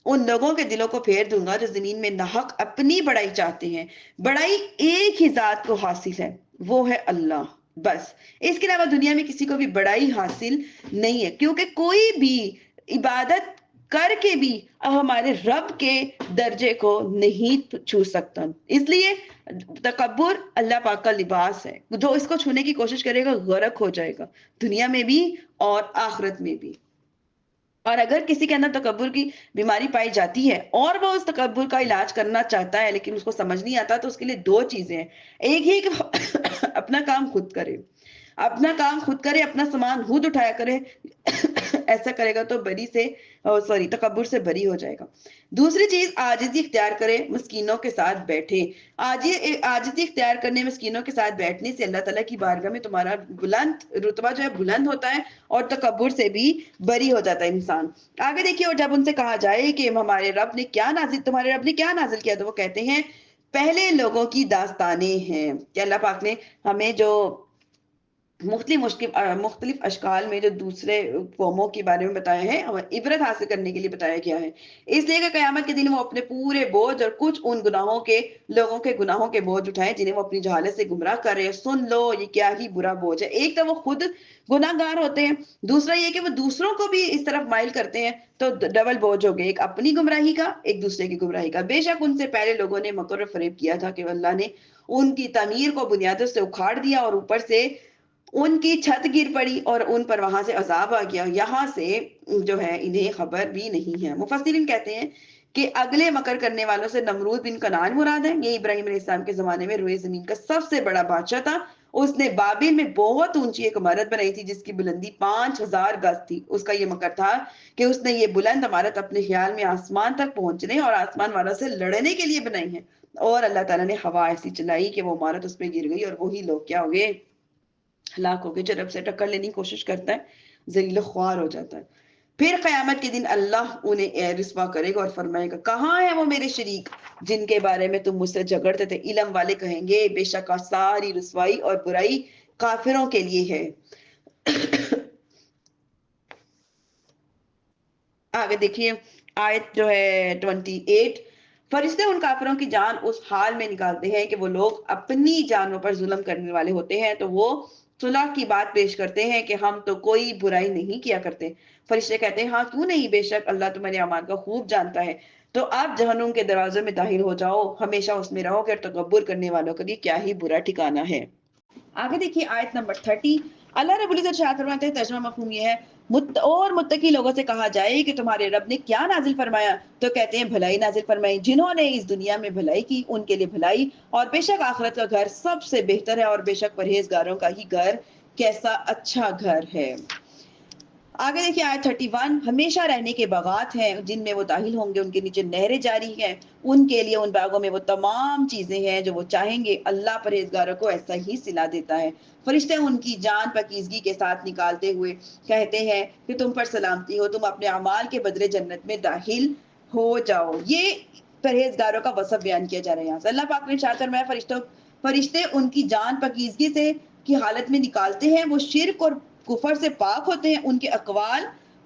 ان لوگوں کے دلوں کو پھیر دوں گا جو زمین میں ناحق اپنی بڑائی چاہتے ہیں۔ بڑائی ایک ہی ذات کو حاصل ہے، وہ ہے اللہ، بس اس کے علاوہ دنیا میں کسی کو بھی بڑائی حاصل نہیں ہے، کیونکہ کوئی بھی عبادت کر کے بھی ہمارے رب کے درجے کو نہیں چھو سکتا۔ اس لیے تکبر اللہ پاک کا لباس ہے، جو اس کو چھونے کی کوشش کرے گا غرق ہو جائے گا، دنیا میں بھی اور آخرت میں بھی۔ اور اگر کسی کے اندر تکبر کی بیماری پائی جاتی ہے اور وہ اس تکبر کا علاج کرنا چاہتا ہے لیکن اس کو سمجھ نہیں آتا، تو اس کے لیے دو چیزیں ہیں، ایک ہی کہ اپنا کام خود کرے، اپنا کام خود کرے، اپنا سامان خود اٹھایا کرے، ایسا کرے گا تو تکبر سے بری ہو جائے گا۔ دوسری چیز عاجزی اختیار کرے، مسکینوں کے ساتھ بیٹھے۔ عاجزی اختیار کرنے، مسکینوں کے ساتھ بیٹھنے سے اللہ تعالیٰ کی بارگاہ میں تمہارا رتبہ جو ہے بلند ہوتا ہے اور تکبر سے بھی بری ہو جاتا ہے انسان۔ آگے دیکھیے، اور جب ان سے کہا جائے کہ تمہارے رب نے کیا نازل کیا، تو وہ کہتے ہیں پہلے لوگوں کی داستانیں ہیں، کہ اللہ پاک نے ہمیں جو مختلف اشکال میں جو دوسرے قوموں کے بارے میں بتایا ہے، عبرت حاصل کرنے کے لیے بتایا گیا ہے، اس لیے کہ قیامت کے دن وہ اپنے پورے بوجھ اور کچھ ان لوگوں کے گناہوں کے بوجھ اٹھائے جنہیں وہ اپنی جہالت سے گمراہ کر رہے ہیں۔ سن لو یہ کیا ہی برا بوجھ ہے، ایک تو وہ خود گناہ گار ہوتے ہیں، دوسرا یہ کہ وہ دوسروں کو بھی اس طرف مائل کرتے ہیں، تو ڈبل بوجھ ہو گئے، ایک اپنی گمراہی کا، ایک دوسرے کی گمراہی کا۔ بے شک ان سے پہلے لوگوں نے مکر و فریب کیا تھا کہ اللہ نے ان کی تعمیر کو بنیادوں سے اکھاڑ دیا اور اوپر سے ان کی چھت گر پڑی اور ان پر وہاں سے عذاب آ گیا، یہاں سے جو ہے انہیں خبر بھی نہیں ہے۔ مفسرین کہتے ہیں کہ اگلے مکر کرنے والوں سے نمرود بن کنعان مراد ہے، یہ ابراہیم علیہ السلام کے زمانے میں روئے زمین کا سب سے بڑا بادشاہ تھا۔ اس نے بابل میں بہت اونچی ایک عمارت بنائی تھی جس کی بلندی 5000 گز تھی۔ اس کا یہ مکر تھا کہ اس نے یہ بلند عمارت اپنے خیال میں آسمان تک پہنچنے اور آسمان والوں سے لڑنے کے لیے بنائی ہے، اور اللہ تعالیٰ نے ہوا ایسی چلائی کہ وہ عمارت اس پہ گر گئی، اور وہی لوگ کیا ہو گئے، ہلاک ہو کے، جو رب سے ٹکر لینے کی کوشش کرتا ہے ذلیل و خوار ہو جاتا ہے۔ پھر قیامت کے دن اللہ انہیں رسوا کرے گا اور فرمائے گا کہاں ہیں وہ میرے شریک جن کے بارے میں تم مجھ سے جھگڑتے تھے؟ علم والے کہیں گے بے شک ساری رسوائی اور برائی کافروں کے لیے ہے۔ آگے دیکھیے آیت جو ہے 28، فرشتے ان کافروں کی جان اس حال میں نکالتے ہیں کہ وہ لوگ اپنی جانوں پر ظلم کرنے والے ہوتے ہیں تو وہ صلح کی بات پیش کرتے ہیں کہ ہم تو کوئی برائی نہیں کیا کرتے۔ فرشتے کہتے ہیں ہاں کیوں نہیں، بے شک اللہ تمہارے اعمال کا خوب جانتا ہے۔ تو آپ جہنم کے دروازے میں داخل ہو جاؤ، ہمیشہ اس میں رہو گے، اور تکبر کرنے والوں کے لیے کیا ہی برا ٹھکانہ ہے۔ آگے دیکھیے آیت نمبر 30، اللہ رب العزت ارشاد فرماتے ہیں، ترجمہ مفہوم یہ ہے، اور متقی لوگوں سے کہا جائے کہ تمہارے رب نے کیا نازل فرمایا، تو کہتے ہیں بھلائی نازل فرمائی، جنہوں نے اس دنیا میں بھلائی کی ان کے لیے بھلائی، اور بے شک آخرت کا گھر سب سے بہتر ہے، اور بے شک پرہیزگاروں کا ہی گھر کیسا اچھا گھر ہے۔ آگے دیکھیے آیت 31، ہمیشہ رہنے کے باغات ہیں جن میں وہ داخل ہوں گے، ان کے نیچے نہریں جاری ہیں، ان کے لیے ان باغوں میں وہ تمام چیزیں ہیں جو وہ چاہیں گے، اللہ پرہیزگاروں کو ایسا ہی صلہ دیتا ہے۔ فرشتے ان کی جان پاکیزگی کے ساتھ نکالتے ہوئے کہتے ہیں کہ تم پر سلامتی ہو، تم اپنے اعمال کے بدلے جنت میں داخل ہو جاؤ۔ یہ پرہیزگاروں کا وصف بیان کیا جا رہا ہے یہاں سے۔ اللہ پاک نے ارشاد فرمایا فرشتے ان کی جان پاکیزگی سے کی حالت میں نکالتے ہیں، وہ شرک اور کفر سے پاک ہوتے ہیں، ان کے اقوال،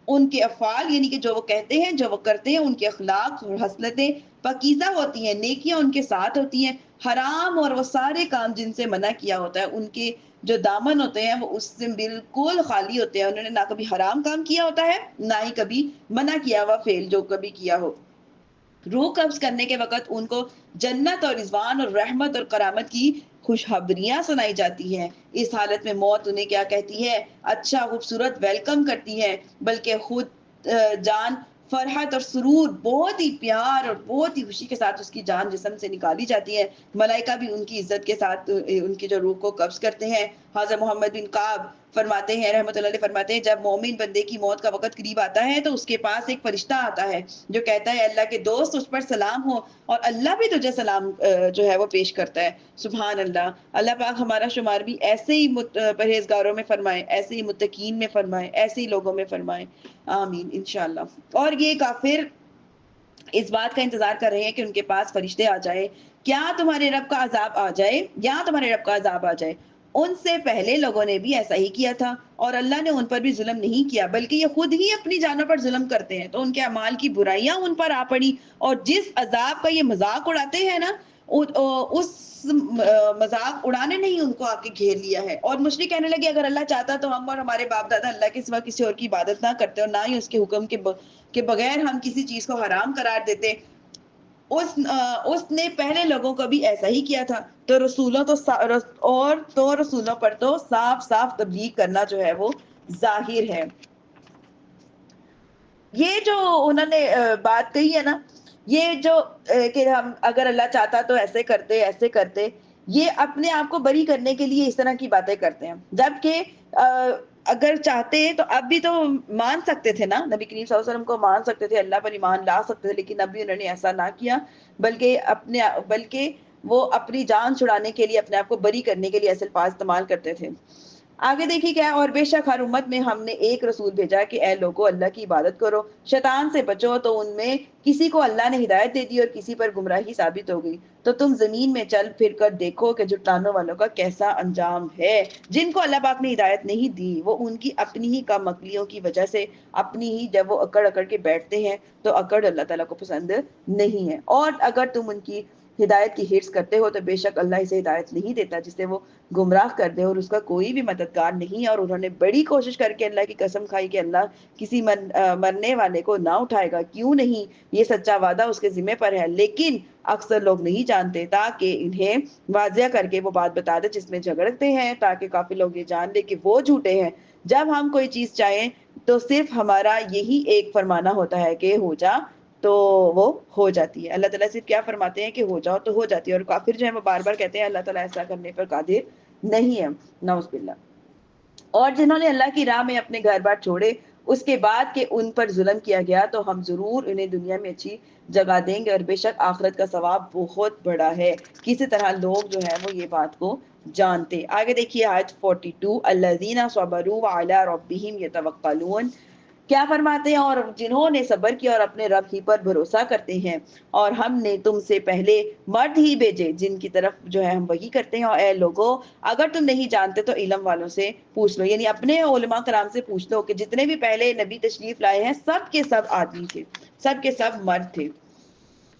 ان کے افعال یعنی کہ جو وہ کہتے ہیں، جو وہ کرتے ہیں، ان کے اخلاق اور حسلتیں پاکیزہ ہوتی ہیں، نیکیاں ان کے ساتھ ہوتی ہیں، حرام اور وہ سارے کام جن سے منع کیا ہوتا ہے ان کے جو دامن ہوتے ہیں وہ اس سے بالکل خالی ہوتے ہیں، انہوں نے نہ کبھی حرام کام کیا ہوتا ہے نہ ہی کبھی منع کیا ہوا فعل جو کبھی کیا ہو۔ روح قبض کرنے کے وقت ان کو جنت اور رضوان اور رحمت اور کرامت کی خوشخبریاں سنائی جاتی ہیں۔ اس حالت میں موت انہیں کیا کہتی ہے؟ اچھا خوبصورت ویلکم کرتی ہے، بلکہ خود جان فرحت اور سرور بہت ہی پیار اور بہت ہی خوشی کے ساتھ اس کی جان جسم سے نکالی جاتی ہے۔ ملائکہ بھی ان کی عزت کے ساتھ ان کی جو روح کو قبض کرتے ہیں۔ حضرت محمد بن کعب فرماتے ہیں رحمۃ اللہ علیہ، فرماتے ہیں جب مومن بندے کی موت کا وقت قریب آتا ہے تو اس کے پاس ایک فرشتہ آتا ہے جو کہتا ہے اللہ کے دوست اس پر سلام ہو، اور اللہ بھی تجھے سلام جو ہے وہ پیش کرتا ہے۔ سبحان اللہ، اللہ پاک ہمارا شمار بھی ایسے ہی پرہیزگاروں میں فرمائے، ایسے ہی متقین میں فرمائے، ایسے ہی لوگوں میں فرمائے، آمین انشاءاللہ۔ اور یہ کافر اس بات کا انتظار کر رہے ہیں کہ ان کے پاس فرشتے آ جائے، کیا تمہارے رب کا عذاب آ جائے، یا تمہارے رب کا عذاب آ جائے۔ ان سے پہلے لوگوں نے بھی ایسا ہی کیا تھا، اور اللہ نے ان پر بھی ظلم نہیں کیا بلکہ یہ خود ہی اپنی جانوں پر ظلم کرتے ہیں، تو ان کے اعمال کی برائیاں ان پر آ پڑی، اور جس عذاب کا یہ مذاق اڑاتے ہیں نا، اس مذاق اڑانے نے ہی ان کو آ کے گھیر لیا ہے۔ اور مشرک کہنے لگے اگر اللہ چاہتا تو ہم اور ہمارے باپ دادا اللہ کے سوا کسی اور کی عبادت نہ کرتے، اور نہ ہی اس کے حکم کے بغیر ہم کسی چیز کو حرام قرار دیتے۔ اس نے پہلے لوگوں کو بھی ایسا ہی کیا تھا، تو رسولوں پر تو صاف صاف تبلیغ کرنا جو ہے وہ ظاہر ہے۔ یہ جو انہوں نے بات کہی ہے نا، یہ جو کہ ہم اگر اللہ چاہتا تو ایسے کرتے ایسے کرتے، یہ اپنے آپ کو بری کرنے کے لیے اس طرح کی باتیں کرتے ہیں، جبکہ اگر چاہتے تو اب بھی تو مان سکتے تھے نا، نبی کریم صلی اللہ علیہ وسلم کو مان سکتے تھے، اللہ پر ایمان لا سکتے تھے، لیکن اب بھی انہوں نے ایسا نہ کیا، بلکہ وہ اپنی جان چھڑانے کے لیے، اپنے آپ کو بری کرنے کے لیے ایسے الفاظ استعمال کرتے تھے۔ آگے دیکھیے کیا، اور بے شک ہر امت میں ہم نے ایک رسول بھیجا کہ اے لوگو اللہ کی عبادت کرو، شیطان سے بچو، تو ان میں کسی کو اللہ نے ہدایت دے دی اور کسی پر گمراہی ثابت ہو گئی، تو تم زمین میں چل پھر کر دیکھو کہ جھٹلانے والوں کا کیسا انجام ہے۔ جن کو اللہ پاک نے ہدایت نہیں دی وہ ان کی اپنی ہی کم عقلیوں کی وجہ سے، اپنی ہی جب وہ اکڑ اکڑ کے بیٹھتے ہیں تو اکڑ اللہ تعالیٰ کو پسند نہیں ہے، اور اگر تم ان کی ہدایت کی حرص کرتے ہو تو بے شک اللہ اسے ہدایت نہیں دیتا جسے وہ گمراہ کر دے، اور اس کا کوئی بھی مددگار نہیں ہے۔ اور انہوں نے بڑی کوشش کر کے اللہ کی قسم کھائی کہ اللہ کسی مرنے والے کو نہ اٹھائے گا، کیوں نہیں، یہ سچا وعدہ اس کے ذمہ پر ہے، لیکن اکثر لوگ نہیں جانتے، تاکہ انہیں واضح کر کے وہ بات بتا دے جس میں جھگڑتے ہیں، تاکہ کافی لوگ یہ جان لے کہ وہ جھوٹے ہیں۔ جب ہم کوئی چیز چاہیں تو صرف ہمارا یہی ایک فرمانا ہوتا ہے کہ ہو جا، تو وہ ہو جاتی ہے۔ اللہ تعالیٰ صرف کیا فرماتے ہیں کہ ہو جاؤ تو ہو جاتی ہے، اور کافر جو ہے وہ بار بار کہتے ہیں اللہ تعالیٰ ایسا کرنے پر قادر نہیں ہے، نعوذ باللہ۔ اور جنہوں نے اللہ کی راہ میں اپنے گھر بار چھوڑے اس کے بعد کہ ان پر ظلم کیا گیا، تو ہم ضرور انہیں دنیا میں اچھی جگہ دیں گے، اور بے شک آخرت کا ثواب بہت بڑا ہے۔ کسی طرح لوگ جو ہے وہ یہ بات کو جانتے۔ آگے دیکھیے آیت 42، الذین صبروا وعلی ربہم یتوکلون، کیا فرماتے ہیں؟ اور جنہوں نے صبر کیا اور اپنے رب ہی پر بھروسہ کرتے ہیں، اور ہم نے تم سے پہلے مرد ہی بھیجے جن کی طرف جو ہے ہم وحی کرتے ہیں، اور اے لوگوں اگر تم نہیں جانتے تو علم والوں سے پوچھ لو، یعنی اپنے علماء کرام سے پوچھ لو کہ جتنے بھی پہلے نبی تشریف لائے ہیں سب کے سب آدمی تھے، سب کے سب مرد تھے۔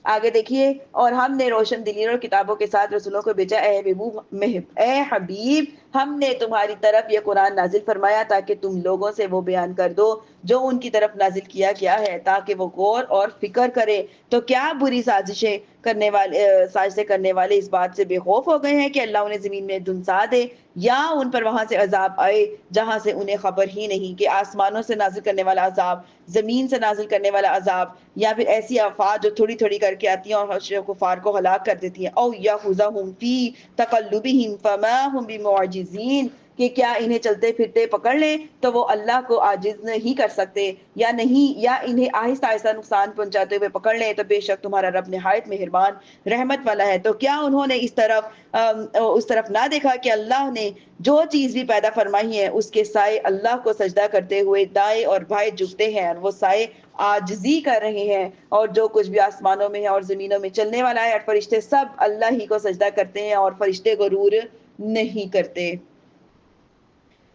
آگے دیکھیے، اور ہم نے روشن دلی اور کتابوں کے ساتھ رسولوں کو بھیجا، اے حبیب ہم نے تمہاری طرف یہ قرآن نازل فرمایا تاکہ تم لوگوں سے وہ بیان کر دو جو ان کی طرف نازل کیا گیا ہے، تاکہ وہ غور اور فکر کرے۔ تو کیا بری سازشیں کرنے والے اس بات سے بے خوف ہو گئے ہیں کہ اللہ انہیں زمین میں دھنسا دے یا ان پر وہاں سے عذاب آئے جہاں سے انہیں خبر ہی نہیں، کہ آسمانوں سے نازل کرنے والا عذاب، زمین سے نازل کرنے والا عذاب، یا پھر ایسی آفات جو تھوڑی تھوڑی کر کے آتی ہیں اور کفار کو ہلاک کر دیتی ہیں۔ او یاخذہم فی تقلبہم فما ہم بمعجزین، کہ کیا انہیں چلتے پھرتے پکڑ لیں تو وہ اللہ کو عاجز نہیں کر سکتے، یا نہیں، یا انہیں آہستہ آہستہ نقصان پہنچاتے ہوئے پکڑ لیں تو بے شک تمہارا رب نہایت مہربان رحمت والا ہے۔ تو کیا انہوں نے اس طرف نہ دیکھا کہ اللہ نے جو چیز بھی پیدا فرمائی ہے اس کے سائے اللہ کو سجدہ کرتے ہوئے دائیں اور بائیں جھکتے ہیں، اور وہ سائے عاجزی کر رہے ہیں، اور جو کچھ بھی آسمانوں میں ہے اور زمینوں میں چلنے والا ہے، اور فرشتے سب اللہ ہی کو سجدہ کرتے ہیں اور فرشتے غرور نہیں کرتے۔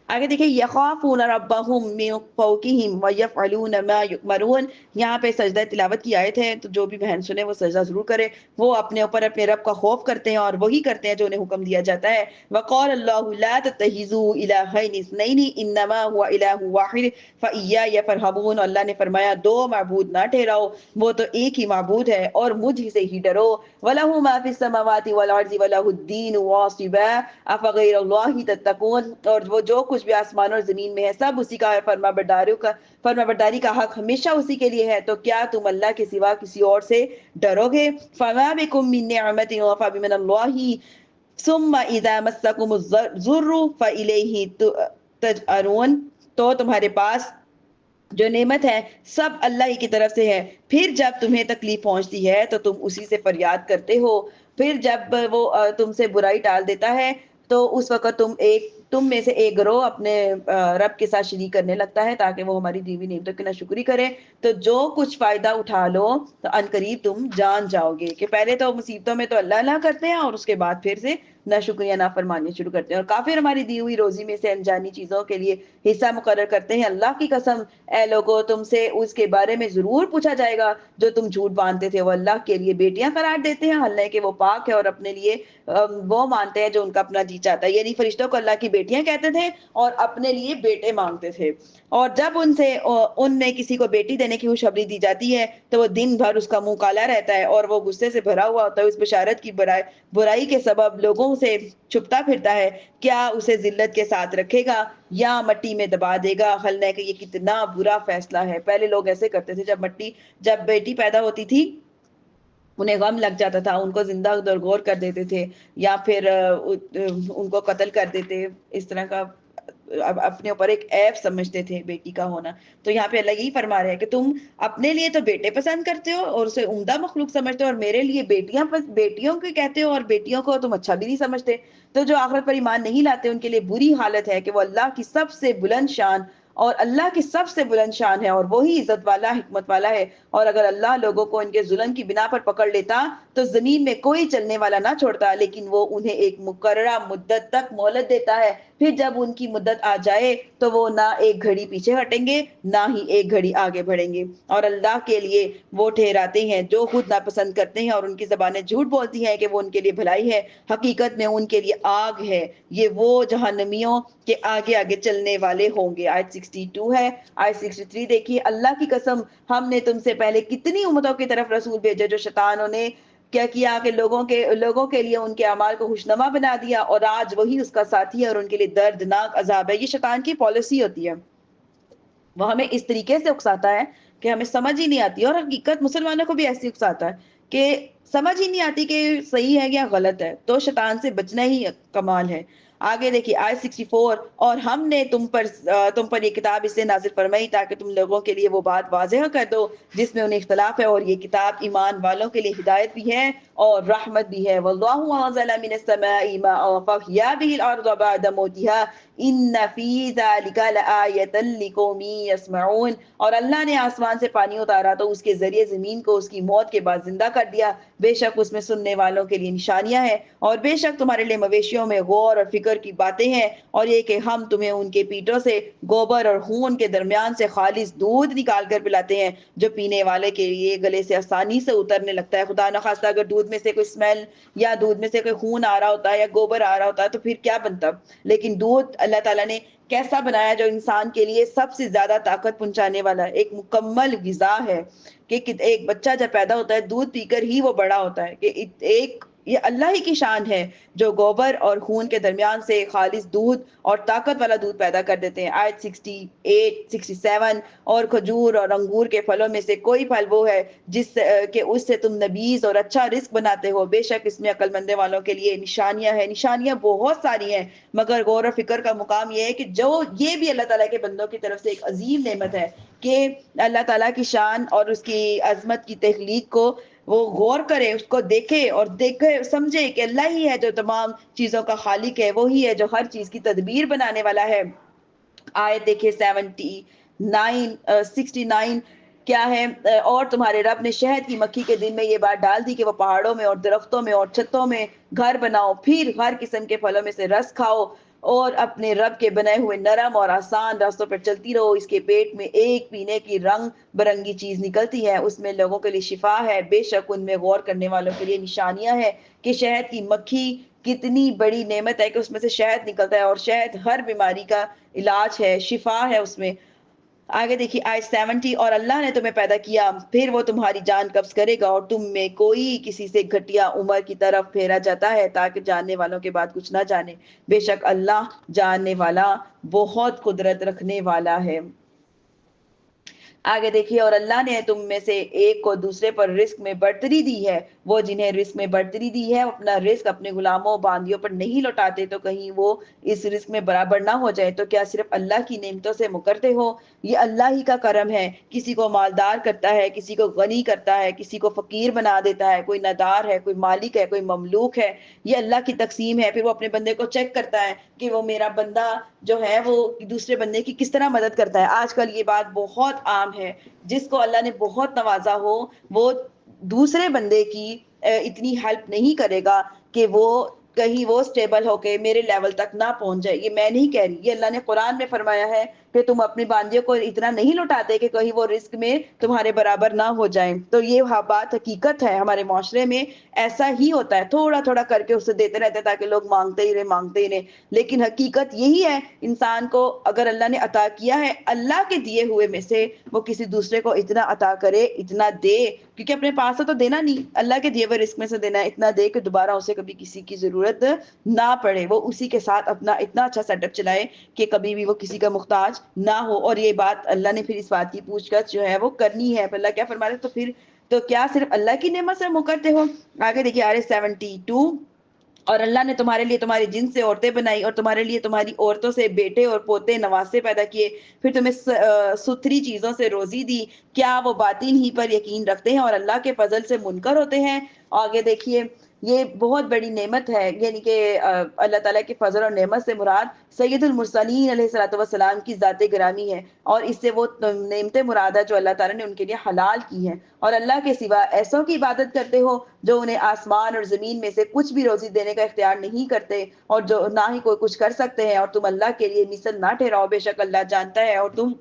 آگے دیکھیں، یخافون ربهم من فوقهم ویفعلون ما یؤمرون، یہاں پہ سجدہ تلاوت کی آیت ہے، تو جو بھی بہن سنے وہ سجدہ ضرور کرے۔ وہ اپنے اوپر اپنے رب کا خوف کرتے ہیں اور وہی کرتے ہیں جو انہیں حکم دیا جاتا ہے۔ وقال اللہ لا تتخذوا الہین اثنین انما هو الہ واحد فایای فرہبون، اللہ نے فرمایا دو معبود نہ ٹھہراؤ، وہ تو ایک ہی معبود ہے اور مجھ ہی سے ہی ڈرو۔ وَلَهُ مَا فِي السَّمَاوَاتِ وَالْأَرْضِ وَلَهُ الدِّينُ وَاصِبًا أَفَغَيْرَ اللَّهِ تَتَّقُونَ، اور وہ جو کچھ بھی آسمان اور زمین میں ہے سب اسی کا ہے، فرما برداری کا حق ہمیشہ اسی کے لیے ہے، تو کیا تم اللہ کے سوا کسی اور سے ڈرو گے؟ فَمَا بِكُم مِّن نِّعْمَةٍ فَبِمِنَ اللَّهِ ثُمَّ إِذَا مَسَّكُمُ الضُّرُّ فَإِلَيْهِ تَجْأَرُونَ، تو تمہارے پاس جو نعمت ہے سب اللہ ہی کی طرف سے ہے، پھر جب تمہیں تکلیف پہنچتی ہے تو تم اسی سے فریاد کرتے ہو، پھر جب وہ تم سے برائی ٹال دیتا ہے تو اس وقت تم میں سے ایک گروہ اپنے رب کے ساتھ شریک کرنے لگتا ہے تاکہ وہ ہماری دیوی نعمتوں کی ناشکری کرے۔ تو جو کچھ فائدہ اٹھا لو تو عنقریب تم جان جاؤ گے کہ پہلے تو مصیبتوں میں تو اللہ کرتے ہیں اور اس کے بعد پھر سے ناشکریاں نافرمانی شروع کرتے ہیں، اور کافر ہماری دی ہوئی روزی میں سے انجانی چیزوں کے لیے حصہ مقرر کرتے ہیں۔ اللہ کی قسم اے لوگو تم سے اس کے بارے میں ضرور پوچھا جائے گا جو تم جھوٹ باندھتے تھے۔ وہ اللہ کے لیے بیٹیاں قرار دیتے ہیں، حالانکہ کہ وہ پاک ہے، اور اپنے لیے وہ مانتے ہیں جو ان کا اپنا جی چاہتا ہے، یعنی فرشتوں کو اللہ کی بیٹیاں کہتے تھے اور اپنے لیے بیٹے مانگتے تھے۔ اور جب ان میں کسی کو بیٹی دینے کی خوشخبری دی جاتی ہے تو وہ دن بھر اس کا منہ کالا رہتا ہے اور وہ غصے سے بھرا ہوا ہوتا ہے، اس بشارت کی برائی کے سبب لوگوں سے چھپتا پھرتا ہے۔ کیا اسے ذلت کے ساتھ رکھے گا یا مٹی میں دبا دے گا؟ حالانکہ کہ یہ کتنا برا فیصلہ ہے۔ پہلے لوگ ایسے کرتے تھے، جب بیٹی پیدا ہوتی تھی انہیں غم لگ جاتا تھا، ان کو زندہ درگور کر دیتے تھے یا پھر ان کو قتل کر دیتے، اس طرح کا اپنے اوپر ایک عیب سمجھتے تھے بیٹی کا ہونا۔ تو یہاں پہ اللہ یہی فرما رہے ہیں کہ تم اپنے لیے تو بیٹے پسند کرتے ہو اور اسے عمدہ مخلوق سمجھتے ہو، اور میرے لیے بیٹیوں کے کہتے ہو اور بیٹیوں کو تم اچھا بھی نہیں سمجھتے۔ تو جو آخرت پر ایمان نہیں لاتے ان کے لیے بری حالت ہے کہ وہ اللہ کی سب سے بلند شان ہے، اور وہی عزت والا حکمت والا ہے۔ اور اگر اللہ لوگوں کو ان کے ظلم کی بنا پر پکڑ لیتا تو زمین میں کوئی چلنے والا نہ چھوڑتا، لیکن وہ انہیں ایک مقررہ مدت تک مہلت دیتا ہے، پھر جب ان کی مدت آ جائے تو وہ نہ ایک گھڑی پیچھے ہٹیں گے نہ ہی ایک گھڑی آگے بڑھیں گے۔ اور اللہ کے لیے وہ ٹھہراتے ہیں جو خود ناپسند کرتے ہیں، اور ان کی زبانیں جھوٹ بولتی ہیں کہ وہ ان کے لیے بھلائی ہے، حقیقت میں ان کے لیے آگ ہے، یہ وہ جہنمیوں کے آگے آگے چلنے والے ہوں گے۔ آیت 62 ہے۔ آیت 63 دیکھیے، اللہ کی قسم ہم نے تم سے پہلے کتنی امتوں کی طرف رسول بھیجے جو شیطانوں نے کیا کیا کہ لوگوں کے لیے ان کے اعمال کو خوشنما بنا دیا، اور آج وہی اس کا ساتھی ہے اور ان کے لیے دردناک عذاب ہے۔ یہ شیطان کی پالیسی ہوتی ہے، وہ ہمیں اس طریقے سے اکساتا ہے کہ ہمیں سمجھ ہی نہیں آتی، اور حقیقت مسلمانوں کو بھی ایسی اکساتا ہے کہ سمجھ ہی نہیں آتی کہ صحیح ہے یا غلط ہے، تو شیطان سے بچنا ہی کمال ہے۔ آگے دیکھیے آیت 64، اور ہم نے تم پر یہ کتاب اس لیے نازل فرمائی تاکہ تم لوگوں کے لیے وہ بات واضح کر دو جس میں انہیں اختلاف ہے، اور یہ کتاب ایمان والوں کے لیے ہدایت بھی ہے اور رحمت بھی ہے۔ واللہ انزل من السماء ماء فاحیا به الارض بعد موتها ان فی ذلک لآیۃ لقوم یسمعون، اور اللہ نے آسمان سے پانی اتارا تو اس کے ذریعے زمین کو اس کی موت کے بعد زندہ کر دیا، بے شک اس میں سننے والوں کے لیے نشانیاں ہیں، اور بے شک تمہارے لیے مویشیوں میں غور اور فکر کی باتیں ہیں، اور یہ کہ ہم تمہیں ان کے پیٹوں سے گوبر اور خون کے درمیان سے خالص دودھ نکال کر پلاتے ہیں جو پینے والے کے لیے گلے سے آسانی سے اترنے لگتا ہے۔ خدا نخواستہ اگر دودھ میں سے کوئی اسمیل یا دودھ میں سے کوئی خون آ رہا ہوتا ہے یا گوبر آ رہا ہوتا ہے تو پھر کیا بنتا، لیکن دودھ اللہ تعالیٰ نے کیسا بنایا جو انسان کے لیے سب سے زیادہ طاقت پہنچانے والا ایک مکمل غذا ہے، کہ ایک بچہ جب پیدا ہوتا ہے دودھ پی کر ہی وہ بڑا ہوتا ہے، کہ ایک یہ اللہ ہی کی شان ہے جو گوبر اور خون کے درمیان سے خالص دودھ اور طاقت والا دودھ پیدا کر دیتے ہیں۔ آیت 68 67، اور کھجور اور انگور کے پھلوں میں سے کوئی پھل وہ ہے جس کہ اس سے تم نبیذ اور اچھا رزق بناتے ہو، بے شک اس میں عقل مند والوں کے لیے نشانیاں ہیں۔ نشانیاں بہت ساری ہیں، مگر غور و فکر کا مقام یہ ہے کہ جو یہ بھی اللہ تعالیٰ کے بندوں کی طرف سے ایک عظیم نعمت ہے کہ اللہ تعالیٰ کی شان اور اس کی عظمت کی تخلیق کو وہ غور کرے، اس کو دیکھے اور دیکھے سمجھے کہ اللہ ہی ہے جو تمام چیزوں کا خالق ہے، وہی ہے جو ہر چیز کی تدبیر بنانے والا ہے۔ آیت دیکھیے 69 کیا ہے، اور تمہارے رب نے شہد کی مکھی کے دن میں یہ بات ڈال دی کہ وہ پہاڑوں میں اور درختوں میں اور چھتوں میں گھر بناؤ، پھر ہر قسم کے پھلوں میں سے رس کھاؤ اور اپنے رب کے بنائے ہوئے نرم اور آسان راستوں پر چلتی رہو، اس کے پیٹ میں ایک پینے کی رنگ برنگی چیز نکلتی ہے، اس میں لوگوں کے لیے شفا ہے، بے شک ان میں غور کرنے والوں کے لیے نشانیاں ہیں کہ شہد کی مکھی کتنی بڑی نعمت ہے کہ اس میں سے شہد نکلتا ہے، اور شہد ہر بیماری کا علاج ہے، شفا ہے اس میں۔ آگے دیکھیے آیت 70، اور اللہ نے تمہیں پیدا کیا پھر وہ تمہاری جان قبض کرے گا اور تم میں کوئی کسی سے گھٹیا عمر کی طرف پھیرا جاتا ہے تاکہ جاننے والوں کے بعد کچھ نہ جانے، بے شک اللہ جاننے والا بہت قدرت رکھنے والا ہے۔ آگے دیکھیے، اور اللہ نے تم میں سے ایک کو دوسرے پر رزق میں برتری دی ہے، وہ جنہیں رزق میں برتری دی ہے اپنا رزق اپنے غلاموں باندیوں پر نہیں لوٹاتے تو کہیں وہ اس رزق میں برابر نہ ہو جائے، تو کیا صرف اللہ کی نعمتوں سے مکرتے ہو؟ یہ اللہ ہی کا کرم ہے، کسی کو مالدار کرتا ہے، کسی کو غنی کرتا ہے، کسی کو فقیر بنا دیتا ہے، کوئی ندار ہے، کوئی مالک ہے، کوئی مملوک ہے، یہ اللہ کی تقسیم ہے۔ پھر وہ اپنے بندے کو چیک کرتا ہے کہ وہ میرا بندہ جو ہے وہ دوسرے بندے کی کس طرح مدد کرتا ہے۔ آج کل یہ بات بہت عام ہے، جس کو اللہ نے بہت نوازا ہو وہ دوسرے بندے کی اتنی ہیلپ نہیں کرے گا کہ وہ کہیں وہ سٹیبل ہو کے میرے لیول تک نہ پہنچ جائے۔ یہ میں نہیں کہہ رہی، یہ اللہ نے قرآن میں فرمایا ہے کہ تم اپنی باندیوں کو اتنا نہیں لوٹاتے کہ کہیں وہ رزق میں تمہارے برابر نہ ہو جائیں۔ تو یہ بات حقیقت ہے، ہمارے معاشرے میں ایسا ہی ہوتا ہے، تھوڑا تھوڑا کر کے اسے دیتے رہتے تاکہ لوگ مانگتے ہی رہے، لیکن حقیقت یہی ہے انسان کو اگر اللہ نے عطا کیا ہے اللہ کے دیے ہوئے میں سے وہ کسی دوسرے کو اتنا عطا کرے، اتنا دے، کیونکہ اپنے پاس تو دینا نہیں، اللہ کے دیے ہوئے رزق میں سے دینا ہے، اتنا دے کہ دوبارہ اسے کبھی کسی کی ضرورت نہ پڑے، وہ اسی کے ساتھ اپنا اتنا اچھا سیٹ اپ چلائے کہ کبھی بھی وہ کسی کا محتاج نہ ہو۔ اور یہ بات اللہ نے پھر اس بات کی پوچھ گچھ جو ہے وہ کرنی ہے، اللہ کیا فرما رہے تو کیا صرف اللہ کی نعمت سے مکرتے ہو؟ آگے دیکھیے آیت 72، اور اللہ نے تمہارے لیے تمہاری جن سے عورتیں بنائی اور تمہارے لیے تمہاری عورتوں سے بیٹے اور پوتے نواسے پیدا کیے، پھر تمہیں ستھری چیزوں سے روزی دی، کیا وہ باطن ہی پر یقین رکھتے ہیں اور اللہ کے فضل سے منکر ہوتے ہیں؟ آگے دیکھیے یہ بہت بڑی نعمت ہے، یعنی کہ اللہ تعالیٰ کے فضل اور نعمت سے مراد سید المرسلین علیہ الصلوۃ والسلام کی ذات گرامی ہے، اور اس سے وہ نعمتیں مراد ہے جو اللہ تعالیٰ نے ان کے لیے حلال کی ہیں، اور اللہ کے سوا ایسوں کی عبادت کرتے ہو جو انہیں آسمان اور زمین میں سے کچھ بھی روزی دینے کا اختیار نہیں کرتے اور جو نہ ہی کوئی کچھ کر سکتے ہیں، اور تم اللہ کے لیے مثل نہ ٹھہراؤ، بے شک اللہ جانتا ہے اور تم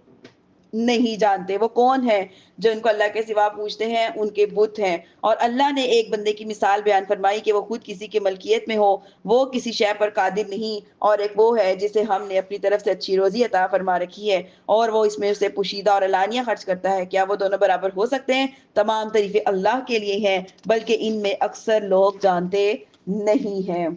نہیں جانتے۔ وہ کون ہے جو ان کو اللہ کے سوا پوچھتے ہیں؟ ان کے بت ہیں۔ اور اللہ نے ایک بندے کی مثال بیان فرمائی کہ وہ خود کسی کی ملکیت میں ہو، وہ کسی شے پر قادر نہیں، اور ایک وہ ہے جسے ہم نے اپنی طرف سے اچھی روزی عطا فرما رکھی ہے اور وہ اس میں سے پوشیدہ اور علانیہ خرچ کرتا ہے، کیا وہ دونوں برابر ہو سکتے ہیں؟ تمام تعریفیں اللہ کے لیے ہیں، بلکہ ان میں اکثر لوگ جانتے نہیں ہیں۔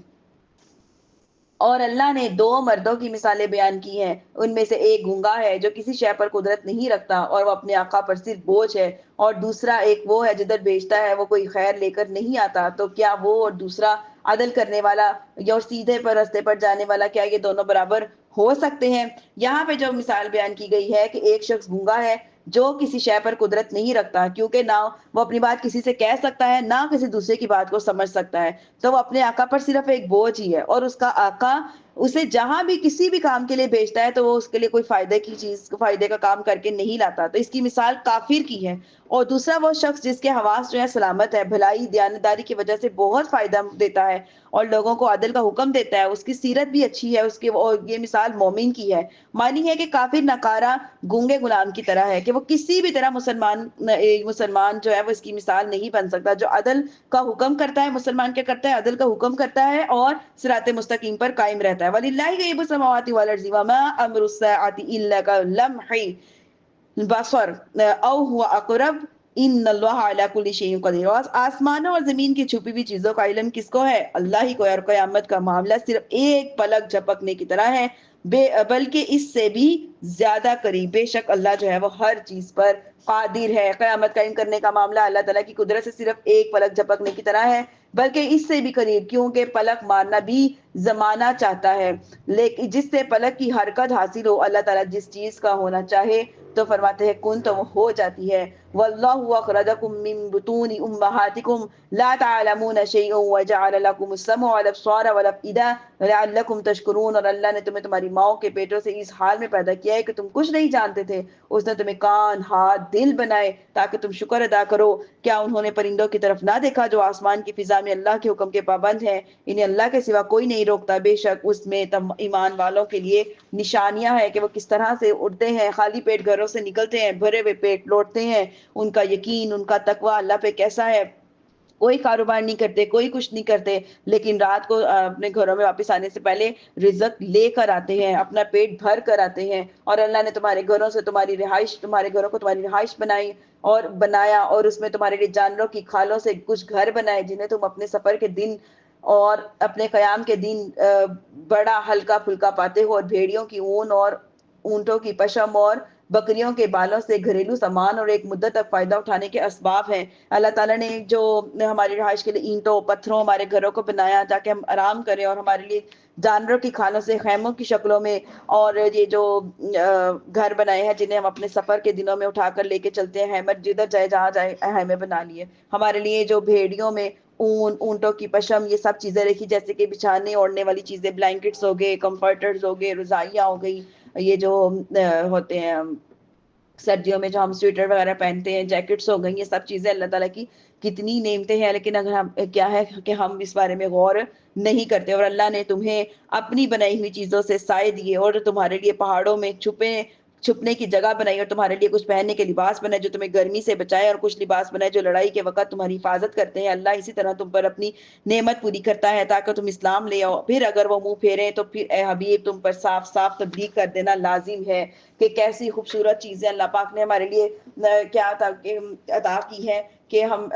اور اللہ نے دو مردوں کی مثالیں بیان کی ہیں، ان میں سے ایک گونگا ہے جو کسی شے پر قدرت نہیں رکھتا اور وہ اپنے آقا پر صرف بوجھ ہے، اور دوسرا ایک وہ ہے جدھر بیچتا ہے وہ کوئی خیر لے کر نہیں آتا، تو کیا وہ اور دوسرا عدل کرنے والا یا سیدھے پر راستے پر جانے والا، کیا یہ دونوں برابر ہو سکتے ہیں؟ یہاں پہ جو مثال بیان کی گئی ہے کہ ایک شخص گونگا ہے جو کسی شے پر قدرت نہیں رکھتا، کیونکہ نہ وہ اپنی بات کسی سے کہہ سکتا ہے، نہ کسی دوسرے کی بات کو سمجھ سکتا ہے، تو وہ اپنے آقا پر صرف ایک بوجھ ہی ہے، اور اس کا آقا اسے جہاں بھی کسی بھی کام کے لیے بھیجتا ہے تو وہ اس کے لیے کوئی فائدے کا کام کر کے نہیں لاتا۔ تو اس کی مثال کافر کی ہے۔ اور دوسرا وہ شخص جس کے حواس جو ہے سلامت ہے، بھلائی دیانتداری کی وجہ سے بہت فائدہ دیتا ہے اور لوگوں کو عدل کا حکم دیتا ہے، اس کی سیرت بھی اچھی ہے، اس کی یہ مثال مومن کی ہے۔ مانی ہے کہ کافر ناکارہ گونگے غلام کی طرح ہے، کہ وہ کسی بھی طرح مسلمان جو ہے وہ اس کی مثال نہیں بن سکتا۔ جو عدل کا حکم کرتا ہے، مسلمان کیا کرتا ہے؟ عدل کا حکم کرتا ہے اور صراط مستقیم پر قائم رہتا ہے۔ وَلِلَّهِ غَيْبُ السَّمَاوَاتِ وَالْأَرْضِ وَمَا أَمْرُ السَّاعَةِ إِلَّا كَلَمْحِ الْبَصَرِ أَوْ هُوَ أَقْرَبُ ان اللہ علی کل شیء قدیر۔ اور آسمانوں اور زمین کی چھپی ہوئی چیزوں کا علم کس کو ہے؟ اللہ ہی کو ہے، اور قیامت کا معاملہ صرف ایک پلک جھپکنے کی طرح ہے، بلکہ اس سے بھی زیادہ قریب۔ بے شک اللہ جو ہے وہ ہر چیز پر قادر ہے۔ قیامت قائم کرنے کا معاملہ اللہ تعالیٰ کی قدرت سے صرف ایک پلک جھپکنے کی طرح ہے، بلکہ اس سے بھی قریب، کیونکہ پلک مارنا بھی زمانہ چاہتا ہے، لیکن جس سے پلک کی حرکت حاصل ہو، اللہ تعالیٰ جس چیز کا ہونا چاہے تو فرماتے ہیں کن، تو وہ ہو جاتی ہے۔ واللہ اخرجکم من بطون امہاتکم لا تعلمون شیئا وجعل لکم السمع والابصار والافئدہ لعلکم تشکرون۔ اور اللہ نے تمہیں تمہاری ماؤں کے پیٹوں سے اس حال میں پیدا کیا ہے کہ تم کچھ نہیں جانتے تھے، اس نے تمہیں کان، ہاتھ، دل بنائے تاکہ تم شکر ادا کرو۔ کیا انہوں نے پرندوں کی طرف نہ دیکھا جو آسمان کی فضا میں اللہ کے حکم کے پابند ہیں، انہیں اللہ کے سوا کوئی نہیں روکتا؟ بے شک اس میں ایمان والوں کے لیے نشانیاں ہیں کہ وہ کس طرح سے اڑتے ہیں، خالی پیٹ گھروں سے نکلتے ہیں، بھرے ہوئے پیٹ لوٹتے ہیں۔ ان کا یقین، ان کا تقوی اللہ پہ کیسا ہے! کوئی کاروبار نہیں کرتے، کوئی کچھ نہیں کرتے، لیکن رات کو اپنے گھروں میں واپس آنے سے پہلے رزق لے کر آتے ہیں، اپنا پیٹ بھر کر آتے ہیں۔ اور اللہ نے تمہارے گھروں سے تمہارے گھروں کو تمہاری رہائش بنائی اور بنایا، اور اس میں تمہارے لیے جانوروں کی کھالوں سے کچھ گھر بنائے جنہیں تم اپنے سفر کے دن اور اپنے قیام کے دن بڑا ہلکا پھلکا پاتے ہو، اور بھیڑیوں کی اون اور اونٹوں کی پشم اور بکریوں کے بالوں سے گھریلو سامان اور ایک مدت تک فائدہ اٹھانے کے اسباب ہیں۔ اللہ تعالیٰ نے جو ہماری رہائش کے لیے اینٹوں پتھروں ہمارے گھروں کو بنایا تاکہ ہم آرام کریں، اور ہمارے لیے جانوروں کی کھالوں سے خیموں کی شکلوں میں اور یہ جو گھر بنائے ہیں جنہیں ہم اپنے سفر کے دنوں میں اٹھا کر لے کے چلتے ہیں، ہیمت جدھر جائے جہاں جائے خیمے بنا لیے۔ ہمارے لیے جو بھیڑیوں میں اون، اونٹوں کی پشم، یہ سب چیزیں رکھی، جیسے کہ بچھانے اوڑھنے والی چیزیں، بلینکٹس ہو گئے، کمفرٹرز ہو گئے، رضائیاں ہو گئی، یہ جو ہوتے ہیں سردیوں میں جو ہم سویٹر وغیرہ پہنتے ہیں، جیکٹس ہو گئی، یہ سب چیزیں اللہ تعالیٰ کی کتنی نعمتیں ہیں، لیکن اگر ہم کیا ہے کہ ہم اس بارے میں غور نہیں کرتے۔ اور اللہ نے تمہیں اپنی بنائی ہوئی چیزوں سے سائے دیے، اور تمہارے لیے پہاڑوں میں چھپنے کی جگہ بنائی، اور تمہارے لیے کچھ پہننے کے لباس بنائے جو تمہیں گرمی سے بچائے، اور کچھ لباس بنائے جو لڑائی کے وقت تمہاری حفاظت کرتے ہیں۔ اللہ اسی طرح تم پر اپنی نعمت پوری کرتا ہے تاکہ تم اسلام لے آؤ، پھر اگر وہ منہ پھیریں تو پھر اے حبیب تم پر صاف صاف تبلیغ کر دینا لازم ہے۔ کہ کیسی خوبصورت چیزیں اللہ پاک نے ہمارے لیے کیا عطا کی ہے کہ ہم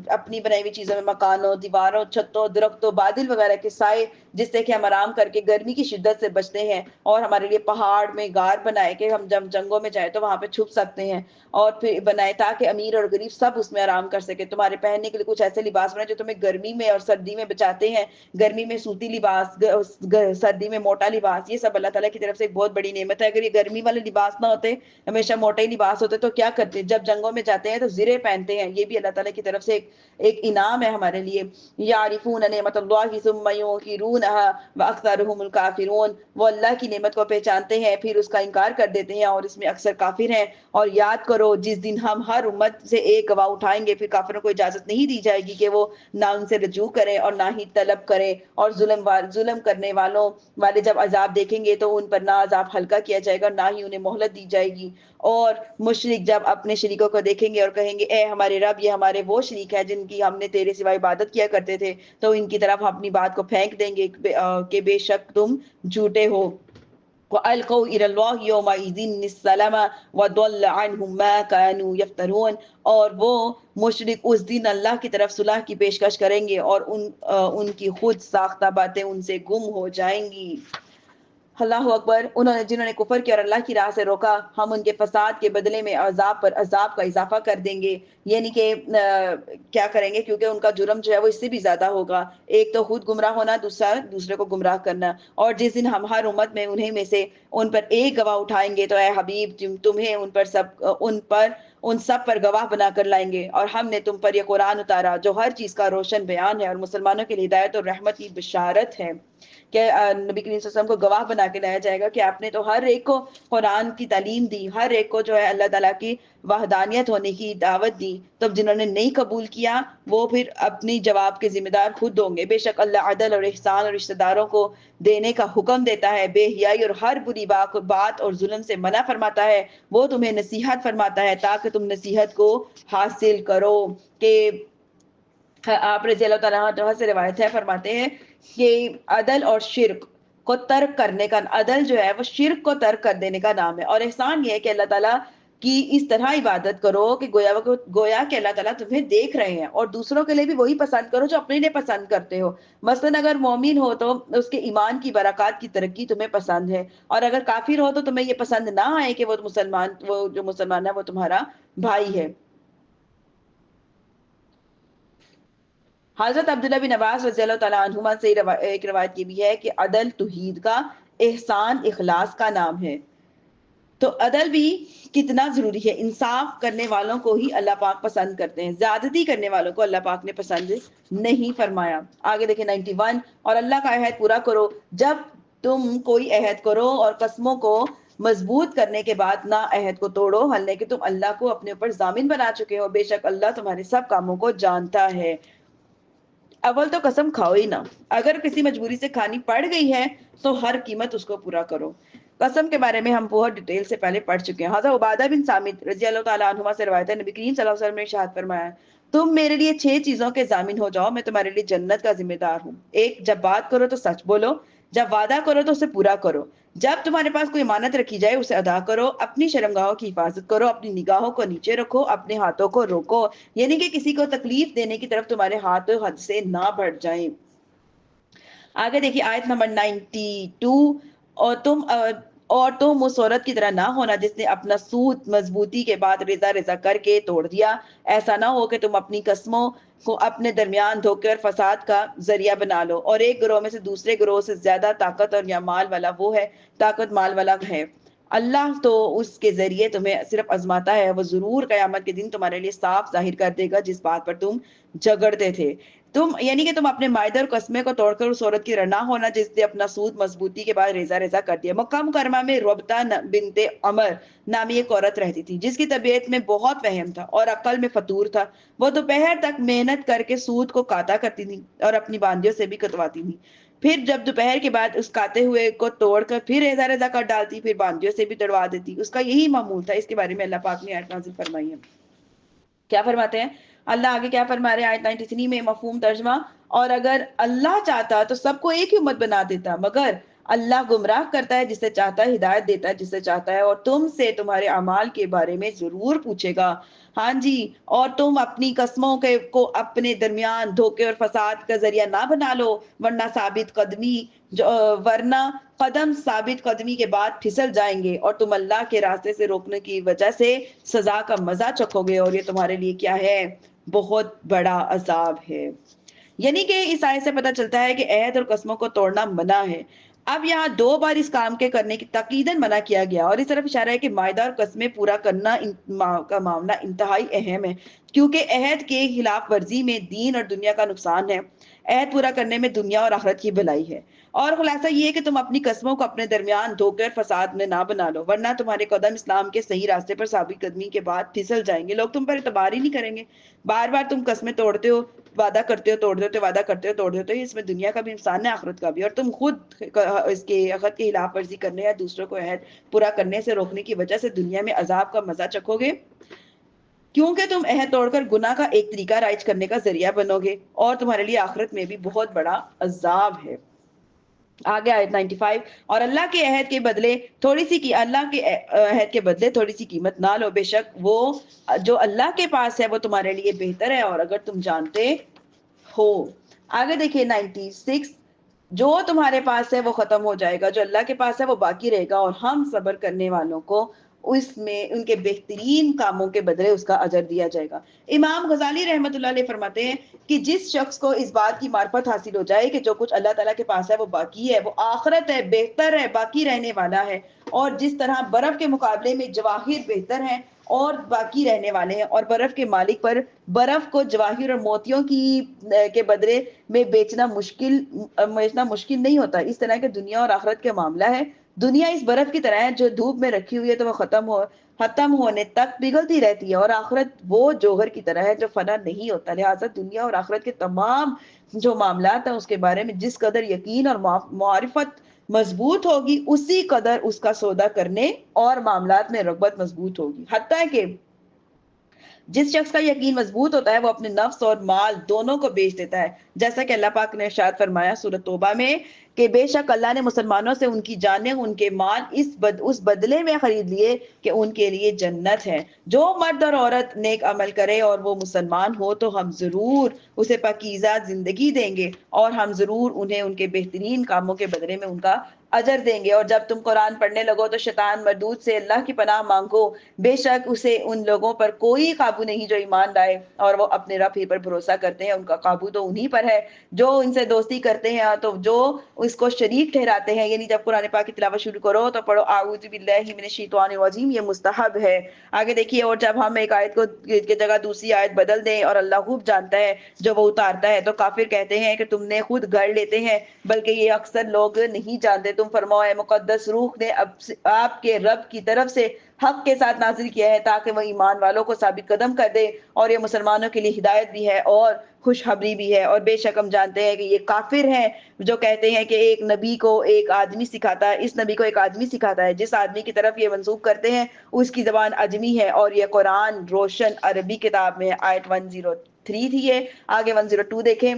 اپنی بنائی ہوئی چیزوں میں مکانوں، دیواروں، چھتوں، درختوں، بادل وغیرہ کے سائے، جس سے کہ ہم آرام کر کے گرمی کی شدت سے بچتے ہیں، اور ہمارے لیے پہاڑ میں غار بنائے کہ ہم جب جنگوں میں جائیں تو وہاں پہ چھپ سکتے ہیں، اور پھر بنائے تاکہ امیر اور غریب سب اس میں آرام کر سکے۔ تمہارے پہننے کے لیے کچھ ایسے لباس بنائے جو تمہیں گرمی میں اور سردی میں بچاتے ہیں، گرمی میں سوتی لباس، سردی میں موٹا لباس، یہ سب اللہ تعالیٰ کی طرف سے ایک بہت بڑی نعمت ہے۔ اگر یہ گرمی والے لباس نہ ہوتے، ہمیشہ موٹے لباس ہوتے، تو کیا کرتے؟ جب جنگوں میں جاتے ہیں تو زرے پہنتے ہیں، یہ بھی اللہ تعالیٰ کی طرف سے ایک انعام ہے ہمارے لیے۔ یعرفون نعمت اللہ ثم ینکرونها واکثرهم الکافرون، وہ اللہ کی نعمت کو پہچانتے ہیں پھر اس کا انکار کر دیتے ہیں، اور اس میں اکثر کافر ہیں۔ اور یاد کرو جس دن ہم ہر امت سے ایک گواہ اٹھائیں گے، پھر کافروں کو اجازت نہیں دی جائے گی کہ وہ نہ ان سے رجوع کریں اور نہ ہی طلب کریں، اور ظلم کرنے والے جب عذاب دیکھیں گے تو ان پر نہ عذاب ہلکا کیا جائے گا، نہ ہی انہیں مہلت دی جائے گی۔ اور مشرک جب اپنے شریکوں کو دیکھیں گے اور کہیں گے اے ہمارے رب، یہ ہمارے وہ شریک ہیں جن کی ہم نے تیرے سوا عبادت کیا کرتے تھے، تو ان کی طرف اپنی بات کو پھینک دیں گے کہ بے شک تم جھوٹے ہو۔ وَأَلْقَوْا إِلَى اللَّهِ يَوْمَئِذٍ السَّلَامَ وَضَلَّ عَنْهُمْ مَا كَانُوا يَفْتَرُونَ، اور وہ مشرک اس دن اللہ کی طرف صلح کی پیشکش کریں گے، اور ان کی خود ساختہ باتیں ان سے گم ہو جائیں گی۔ اللہ اکبر، جنہوں نے کفر کیا اور اللہ کی راہ سے روکا، ہم ان کے فساد کے بدلے میں عذاب پر عذاب کا اضافہ کر دیں گے. یعنی کہ کیا کریں گے، کیونکہ ان کا جرم جو ہے وہ اس سے بھی زیادہ ہوگا. ایک تو خود گمراہ ہونا، دوسرے کو گمراہ کرنا. اور جس دن ہم ہر امت میں انہیں میں سے ان پر ایک گواہ اٹھائیں گے تو اے حبیب تمہیں ان سب پر گواہ بنا کر لائیں گے. اور ہم نے تم پر یہ قرآن اتارا جو ہر چیز کا روشن بیان ہے اور مسلمانوں کے لیے ہدایت اور رحمت کی بشارت ہے. کہ نبی کریم صلی اللہ علیہ وسلم کو گواہ بنا کے لایا جائے گا کہ آپ نے تو ہر ایک کو قرآن کی تعلیم دی، ہر ایک کو جو ہے اللہ تعالیٰ کی وحدانیت ہونے کی دعوت دی. تو جنہوں نے نہیں قبول کیا وہ پھر اپنی جواب کے ذمہ دار خود ہوں گے. بے شک اللہ عدل اور احسان اور رشتہ داروں کو دینے کا حکم دیتا ہے، بے حیائی اور ہر بری بات اور ظلم سے منع فرماتا ہے. وہ تمہیں نصیحت فرماتا ہے تاکہ تم نصیحت کو حاصل کرو. کہ آپ رضی اللہ تعالیٰ عنہ سے روایت ہے، فرماتے ہیں کہ عدل اور شرک کو ترک کرنے کا، عدل جو ہے وہ شرک کو ترک کر دینے کا نام ہے. اور احسان یہ ہے کہ اللہ تعالیٰ کی اس طرح عبادت کرو کہ گویا کہ اللہ تعالیٰ تمہیں دیکھ رہے ہیں، اور دوسروں کے لیے بھی وہی پسند کرو جو اپنے لیے پسند کرتے ہو. مثلاً اگر مومن ہو تو اس کے ایمان کی برکات کی ترقی تمہیں پسند ہے، اور اگر کافر ہو تو تمہیں یہ پسند نہ آئے کہ وہ جو مسلمان ہے وہ تمہارا بھائی ہے. حضرت عبداللہ بن عباس رضی اللہ تعالیٰ عنہما سے ایک روایت یہ بھی ہے کہ عدل توحید کا، احسان اخلاص کا نام ہے. تو عدل بھی کتنا ضروری ہے. انصاف کرنے والوں کو ہی اللہ پاک پسند کرتے ہیں، زیادتی کرنے والوں کو اللہ پاک نے پسند نہیں فرمایا. آگے دیکھیں 91، اور اللہ کا عہد پورا کرو جب تم کوئی عہد کرو، اور قسموں کو مضبوط کرنے کے بعد نہ عہد کو توڑو، حالانکہ کہ تم اللہ کو اپنے اوپر ضامن بنا چکے ہو. بے شک اللہ تمہارے سب کاموں کو جانتا ہے. اول تو قسم کھاؤ ہی نہ، اگر کسی مجبوری سے کھانی پڑ گئی ہے تو ہر قیمت اس کو پورا کرو. قسم کے بارے میں ہم بہت ڈیٹیل سے پہلے پڑھ چکے ہیں. حضرت عبادہ بن صامت رضی اللہ تعالیٰ عنہما سے روایت ہے، نبی کریم صلی اللہ علیہ وسلم نے ارشاد فرمایا، تم میرے لیے 6 چیزوں کے ضامن ہو جاؤ، میں تمہارے لیے جنت کا ذمہ دار ہوں. ایک، جب بات کرو تو سچ بولو، جب وعدہ کرو تو اسے پورا کرو، جب تمہارے پاس کوئی امانت رکھی جائے اسے ادا کرو، اپنی شرمگاہوں کی حفاظت کرو، اپنی نگاہوں کو نیچے رکھو، اپنے ہاتھوں کو روکو، یعنی کہ کسی کو تکلیف دینے کی طرف تمہارے ہاتھ حد سے نہ بڑھ جائیں. آگے دیکھیے آیت نمبر 92، اور تم اس عورت کی طرح نہ ہونا جس نے اپنا سود مضبوطی کے بعد ریزہ ریزہ کر کے توڑ دیا. ایسا نہ ہو کہ تم اپنی قسموں کو اپنے درمیان دھوکے اور فساد کا ذریعہ بنا لو، اور ایک گروہ میں سے دوسرے گروہ سے زیادہ طاقت اور یا مال والا وہ ہے، طاقت مال والا ہے. اللہ تو اس کے ذریعے تمہیں صرف آزماتا ہے، وہ ضرور قیامت کے دن تمہارے لیے صاف ظاہر کر دے گا جس بات پر تم جھگڑتے تھے. یعنی کہ تم اپنے معاہدے اور قسمے کو توڑ کر اس عورت کی رنا ہونا جس نے اپنا سود مضبوطی کے بعد ریزہ ریزہ کر دیا. مکہ مکرمہ میں ربطہ بنت عمر نامی ایک عورت رہتی تھی جس کی طبیعت میں بہت وہم تھا اور عقل میں فطور تھا. وہ دوپہر تک محنت کر کے سود کو کاتا کرتی تھی اور اپنی باندیوں سے بھی کٹواتی تھی. پھر جب دوپہر کے بعد اس کاتے ہوئے کو توڑ کر پھر ریزہ ریزہ کر ڈالتی، پھر باندیوں سے بھی تڑوا دیتی. اس کا یہی معمول تھا. اس کے بارے میں اللہ پاک نے آیت نازل فرمائی ہے. کیا فرماتے ہیں اللہ آگے، کیا فرما رہے ہیں آیت 93 میں مفہوم ترجمہ، اور اگر اللہ چاہتا تو سب کو ایک ہی امت بنا دیتا، مگر اللہ گمراہ کرتا ہے جسے چاہتا ہے، ہدایت دیتا ہے جسے چاہتا ہے، اور تم سے تمہارے اعمال کے بارے میں ضرور پوچھے گا. ہاں جی، اور تم اپنی قسموں کو اپنے درمیان دھوکے اور فساد کا ذریعہ نہ بنا لو، ورنہ قدم ثابت قدمی کے بعد پھسل جائیں گے، اور تم اللہ کے راستے سے روکنے کی وجہ سے سزا کا مزہ چکھو گے، اور یہ تمہارے لیے کیا ہے، بہت بڑا عذاب ہے. یعنی کہ اس آیت سے پتہ چلتا ہے کہ عہد اور قسموں کو توڑنا منع ہے. اب یہاں 2 بار اس کام کے کرنے کی تاکیداً منع کیا گیا، اور اس طرف اشارہ ہے کہ معاہدہ اور قسمیں پورا کرنا کا معاملہ انتہائی اہم ہے، کیونکہ عہد کے خلاف ورزی میں دین اور دنیا کا نقصان ہے، عہد پورا کرنے میں دنیا اور آخرت کی بھلائی ہے. اور خلاصہ یہ ہے کہ تم اپنی قسموں کو اپنے درمیان دھوکے اور فساد میں نہ بنا لو، ورنہ تمہارے قدم اسلام کے صحیح راستے پر ثابت قدمی کے بعد پھسل جائیں گے. لوگ تم پر اعتبار ہی نہیں کریں گے. بار بار تم قسمیں توڑتے ہو، وعدہ کرتے ہو، توڑ دیتے ہو، وعدہ کرتے ہو، توڑ دیتے ہو. اس میں دنیا کا بھی نقصان ہے، آخرت کا بھی. اور تم خود اس کے عہد کی خلاف ورزی کرنے یا دوسروں کو عہد پورا کرنے سے روکنے کی وجہ سے دنیا میں عذاب کا مزہ چکھو گے، کیونکہ تم عہد توڑ کر گناہ کا ایک طریقہ رائج کرنے کا ذریعہ بنو گے، اور تمہارے لیے آخرت میں بھی بہت بڑا عذاب ہے. آگے آیت 95، اور اللہ کے عہد کے بدلے تھوڑی سی قیمت نہ لو، بے شک وہ جو اللہ کے پاس ہے وہ تمہارے لیے بہتر ہے، اور اگر تم جانتے ہو. آگے دیکھیے 96، جو تمہارے پاس ہے وہ ختم ہو جائے گا، جو اللہ کے پاس ہے وہ باقی رہے گا، اور ہم صبر کرنے والوں کو اس میں ان کے بہترین کاموں کے بدلے اس کا اجر دیا جائے گا۔ امام غزالی رحمۃ اللہ علیہ فرماتے ہیں کہ جس شخص کو اس بات کی معرفت حاصل ہو جائے کہ جو کچھ اللہ تعالیٰ کے پاس ہے وہ باقی ہے، وہ آخرت ہے، بہتر ہے، باقی رہنے والا ہے، اور جس طرح برف کے مقابلے میں جواہر بہتر ہیں اور باقی رہنے والے ہیں، اور برف کے مالک پر برف کو جواہر اور موتیوں کی کے بدلے میں بیچنا مشکل نہیں ہوتا۔ اس طرح کے دنیا اور آخرت کا معاملہ ہے۔ دنیا اس برف کی طرح ہے جو دھوپ میں رکھی ہوئی ہے تو وہ ختم ہونے تک پگھلتی رہتی ہے، اور آخرت وہ جوہر کی طرح ہے جو فنا نہیں ہوتا۔ لہٰذا دنیا اور آخرت کے تمام جو معاملات ہیں اس کے بارے میں جس قدر یقین اور معرفت مضبوط ہوگی، اسی قدر اس کا سودا کرنے اور معاملات میں رغبت مضبوط ہوگی۔ حتیٰ کہ جس شخص کا یقین مضبوط ہوتا ہے وہ اپنے نفس اور مال دونوں کو بیچ دیتا ہے، جیسا کہ اللہ پاک نے ارشاد فرمایا سورۃ توبہ میں کہ بے شک اللہ نے مسلمانوں سے ان کی جانیں، ان کے مال اس بدلے میں خرید لیے کہ ان کے لیے جنت ہے۔ جو مرد اور عورت نیک عمل کرے اور وہ مسلمان ہو تو ہم ضرور اسے پاکیزہ زندگی دیں گے، اور ہم ضرور انہیں ان کے بہترین کاموں کے بدلے میں ان کا اجر دیں گے۔ اور جب تم قرآن پڑھنے لگو تو شیطان مردود سے اللہ کی پناہ مانگو، بے شک اسے ان لوگوں پر کوئی قابو نہیں جو ایمان لائے اور وہ اپنے رب ہی پر بھروسہ کرتے ہیں، ان کا قابو تو انہی پر ہے۔ جو ان سے دوستی کرتے ہیں تو جو اس کو شریک ٹھہراتے ہیں، یعنی جب قرآن پاک کی تلاوت شروع کرو تو پڑھو اعوذ باللہ من الشیطان الرجیم، یہ مستحب ہے۔ آگے دیکھیے، اور جب ہم ایک آیت کو کی جگہ دوسری آیت بدل دیں اور اللہ خوب جانتا ہے جو وہ اتارتا ہے، تو کافر کہتے ہیں کہ تم نے خود گھڑ لیتے ہیں، بلکہ یہ اکثر لوگ نہیں جانتے۔ تم فرماؤ اے مقدس روح نے آپ کے رب کی طرف سے حق کے ساتھ نازل کیا ہے تاکہ وہ ایمان والوں کو ثابت قدم کر دے، اور یہ مسلمانوں کے لیے ہدایت بھی ہے اور خوشخبری بھی ہے۔ اور بے شک ہم جانتے ہیں کہ یہ کافر ہیں جو کہتے ہیں کہ ایک نبی کو ایک آدمی سکھاتا ہے، اس نبی کو ایک آدمی سکھاتا ہے، جس آدمی کی طرف یہ منسوب کرتے ہیں اس کی زبان عجمی ہے، اور یہ قرآن روشن عربی کتاب میں ہے۔ آیت 103 تھی یہ، آگے 102 دیکھیں،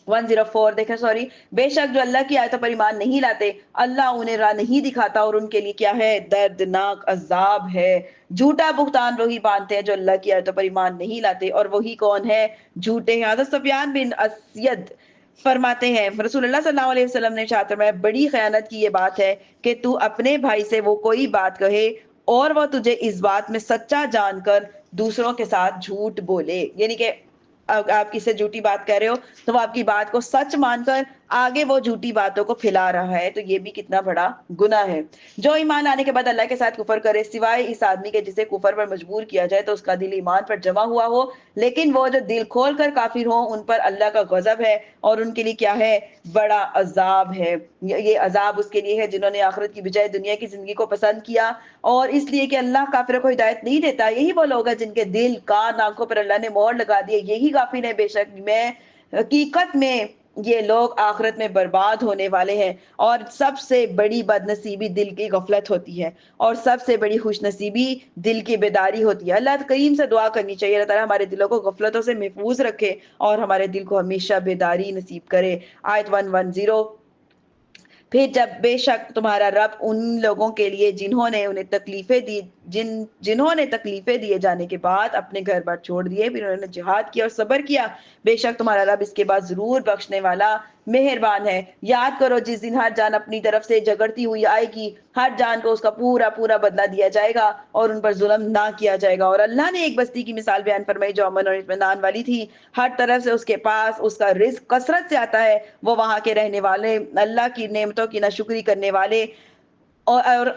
104 دیکھیں سوری۔ بے شک جو اللہ کی آیتوں پر ایمان نہیں لاتے اللہ انہیں راہ نہیں دکھاتا، اور ان کے لیے کیا ہے؟ دردناک عذاب ہے۔ جھوٹا بہتان وہی باندھتے ہیں جو اللہ کی آیتوں پر ایمان نہیں لاتے، اور وہی کون ہے؟ جھوٹے ہیں۔ حضرت سفیان بن اسید فرماتے ہیں رسول اللہ صلی اللہ علیہ وسلم نے ارشاد فرمایا بڑی خیانت کی یہ بات ہے کہ تو اپنے بھائی سے وہ کوئی بات کہے اور وہ تجھے اس بات میں سچا جان کر دوسروں کے ساتھ جھوٹ بولے، یعنی کہ آپ کسی سے جھوٹی بات کہہ رہے ہو تو وہ آپ کی بات کو سچ مان کر آگے وہ جھوٹی باتوں کو پھیلا رہا ہے، تو یہ بھی کتنا بڑا گناہ ہے۔ جو ایمان آنے کے بعد اللہ کے ساتھ کفر کرے سوائے اس آدمی کے جسے کفر پر مجبور کیا جائے تو اس کا دل ایمان پر جمع ہوا ہو، لیکن وہ جو دل کھول کر کافر ہوں ان پر اللہ کا غضب ہے، اور ان کے لیے کیا ہے؟ بڑا عذاب ہے۔ یہ عذاب اس کے لیے ہے جنہوں نے آخرت کی بجائے دنیا کی زندگی کو پسند کیا، اور اس لیے کہ اللہ کافروں کو ہدایت نہیں دیتا۔ یہی وہ لوگ ہیں جن کے دل کان آنکھوں پر اللہ نے مہر لگا دی، یہی غافل ہے۔ بے شک میں حقیقت میں یہ لوگ آخرت میں برباد ہونے والے ہیں، اور سب سے بڑی بد نصیبی دل کی غفلت ہوتی ہے، اور سب سے بڑی خوش نصیبی دل کی بیداری ہوتی ہے۔ اللہ کریم سے دعا کرنی چاہیے اللہ تعالیٰ ہمارے دلوں کو غفلتوں سے محفوظ رکھے اور ہمارے دل کو ہمیشہ بیداری نصیب کرے۔ آیت 110، پھر جب بے شک تمہارا رب ان لوگوں کے لیے جنہوں نے تکلیفیں دیے جانے کے بعد اپنے گھر بار چھوڑ دیے، پھر انہوں نے جہاد کیا اور صبر کیا، بے شک تمہارا رب اس کے بعد ضرور بخشنے والا مہربان ہے۔ یاد کرو جس دن ہر جان اپنی طرف سے جھگڑتی ہوئی آئے گی، ہر جان کو اس کا پورا پورا بدلہ دیا جائے گا اور ان پر ظلم نہ کیا جائے گا۔ اور اللہ نے ایک بستی کی مثال بیان فرمائی جو امن اور اطمینان والی تھی، ہر طرف سے اس کے پاس اس کا رزق کثرت سے آتا ہے، وہ وہاں کے رہنے والے اللہ کی نعمتوں کی ناشکری کرنے والے، اور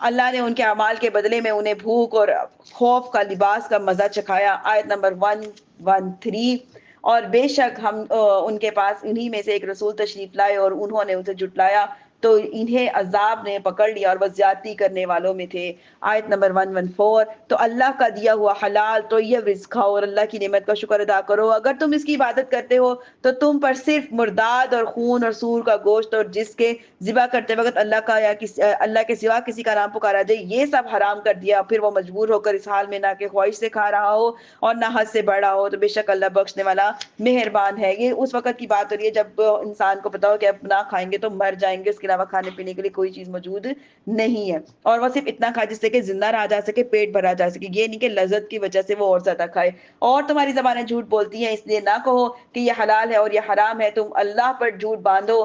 اللہ نے ان کے اعمال کے بدلے میں انہیں بھوک اور خوف کا لباس کا مزہ چکھایا۔ آیت نمبر 113، اور بے شک ہم ان کے پاس انہی میں سے ایک رسول تشریف لائے اور انہوں نے اسے جھٹلایا تو انہیں عذاب نے پکڑ لیا اور وہ زیادتی کرنے والوں میں تھے۔ آیت نمبر 114، تو اللہ کا دیا ہوا حلال طیب رزق کھاؤ اور اللہ کی نعمت کا شکر ادا کرو، اگر تم اس کی عبادت کرتے ہو تو تم پر صرف مرداد اور خون اور سور کا گوشت اور جس کے ذبح کرتے وقت اللہ کا یا اللہ کے سوا کسی کا نام پکارا جائے یہ سب حرام کر دیا، پھر وہ مجبور ہو کر اس حال میں نہ کہ خواہش سے کھا رہا ہو اور نہ حد سے بڑھ رہا ہو، تو بے شک اللہ بخشنے والا مہربان ہے۔ یہ اس وقت کی بات ہو رہی ہے جب انسان کو پتا ہو کہ اب نہ کھائیں گے تو مر جائیں گے، اس کے علاوہ کھانے پینے کے لیے کوئی چیز موجود نہیں ہے، اور وہ صرف اتنا کھائے جس سے کہ زندہ رہا جا سکے، پیٹ بھرا جا سکے، یہ نہیں کہ لذت کی وجہ سے وہ اور زیادہ کھائے۔ اور تمہاری زبانیں جھوٹ بولتی ہیں، اس لیے نہ کہو کہ یہ حلال ہے اور یہ حرام ہے، تم اللہ پر جھوٹ باندھو،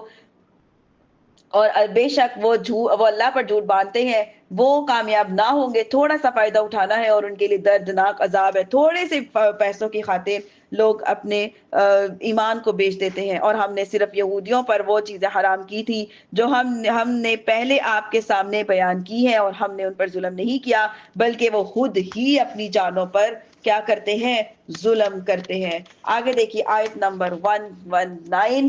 اور بے شک وہ اللہ پر جھوٹ باندھتے ہیں وہ کامیاب نہ ہوں گے۔ تھوڑا سا فائدہ اٹھانا ہے اور ان کے لیے دردناک عذاب ہے۔ تھوڑے سے پیسوں کی خاطر لوگ اپنے ایمان کو بیچ دیتے ہیں، اور ہم نے صرف یہودیوں پر وہ چیزیں حرام کی تھی جو ہم نے پہلے آپ کے سامنے بیان کی ہیں، اور ہم نے ان پر ظلم نہیں کیا بلکہ وہ خود ہی اپنی جانوں پر کیا کرتے ہیں؟ ظلم کرتے ہیں۔ آگے دیکھیے آیت نمبر 119،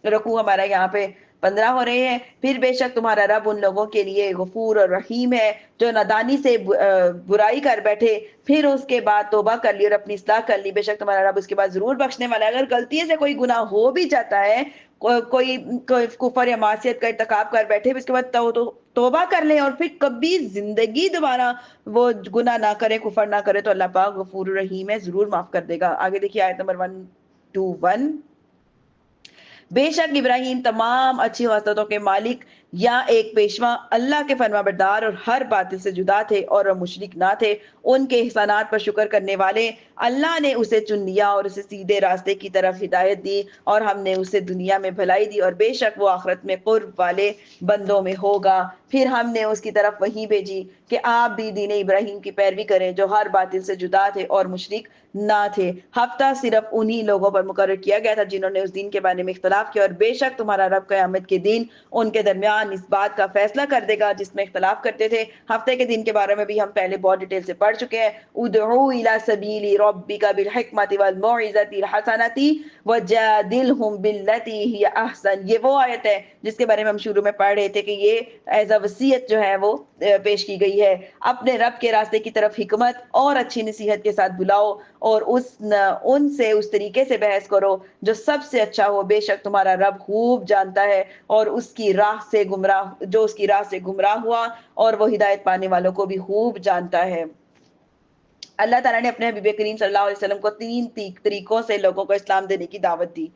رکوع ہمارا یہاں پہ 15 ہو رہے ہیں۔ پھر بے شک تمہارا رب ان لوگوں کے لیے غفور اور رحیم ہے جو نادانی سے برائی کر بیٹھے، پھر اس کے بعد توبہ کر لی اور اپنی اصلاح کر لی، بے شک تمہارا رب اس کے بعد ضرور بخشنے والا ہے۔ اگر غلطی سے کوئی گناہ ہو بھی جاتا ہے، کوئی کفر یا معصیت کا ارتکاب کر بیٹھے، اس کے بعد توبہ کر لیں اور پھر کبھی زندگی دوبارہ وہ گناہ نہ کرے، کفر نہ کرے، تو اللہ پاک غفور رحیم ہے، ضرور معاف کر دے گا۔ آگے دیکھیے آیت نمبر 121، بے شک ابراہیم تمام اچھی خصلتوں کے مالک یا ایک پیشوا، اللہ کے فرما بردار اور ہر باطل سے جدا تھے، اور وہ مشرک نہ تھے، ان کے احسانات پر شکر کرنے والے۔ اللہ نے اسے چن لیا اور اسے سیدھے راستے کی طرف ہدایت دی، اور ہم نے اسے دنیا میں بھلائی دی، اور بے شک وہ آخرت میں قرب والے بندوں میں ہوگا۔ پھر ہم نے اس کی طرف وحی بھیجی کہ آپ بھی دین ابراہیم کی پیروی کریں جو ہر باطل سے جدا تھے اور مشرک نہ تھے۔ ہفتہ صرف انہی لوگوں پر مقرر کیا گیا تھا جنہوں نے اس دین کے بارے میں اختلاف کیا، اور بے شک تمہارا رب قیامت کے دن ان کے درمیان اس بات کا فیصلہ کر دے گا جس میں اختلاف کرتے تھے۔ ہفتے کے دن کے بارے میں بھی ہم پہلے بہت ڈیٹیل سے پڑھ چکے ہیں۔ ادعو الی سبیل ربک بالحکمۃ والموعظۃ الحسنۃ وجادلہم باللتی ہی احسن، یہ وہ آیت ہے جس کے بارے میں ہم شروع میں پڑھ رہے تھے کہ یہ ایز اے وصیت جو ہے وہ پیش کی گئی ہے۔ اپنے رب کے راستے کی طرف حکمت اور اچھی نصیحت کے ساتھ بلاؤ، اور ان سے اس طریقے سے بحث کرو جو سب سے اچھا ہو، بے شک تمہارا رب خوب جانتا ہے، اور اس کی راہ سے گمراہ ہوا، اور وہ ہدایت پانے والوں کو بھی خوب جانتا ہے۔ اللہ تعالیٰ نے اپنے حبیب کریم صلی اللہ علیہ وسلم کو 3 طریقوں سے لوگوں کو اسلام دینے کی دعوت دی۔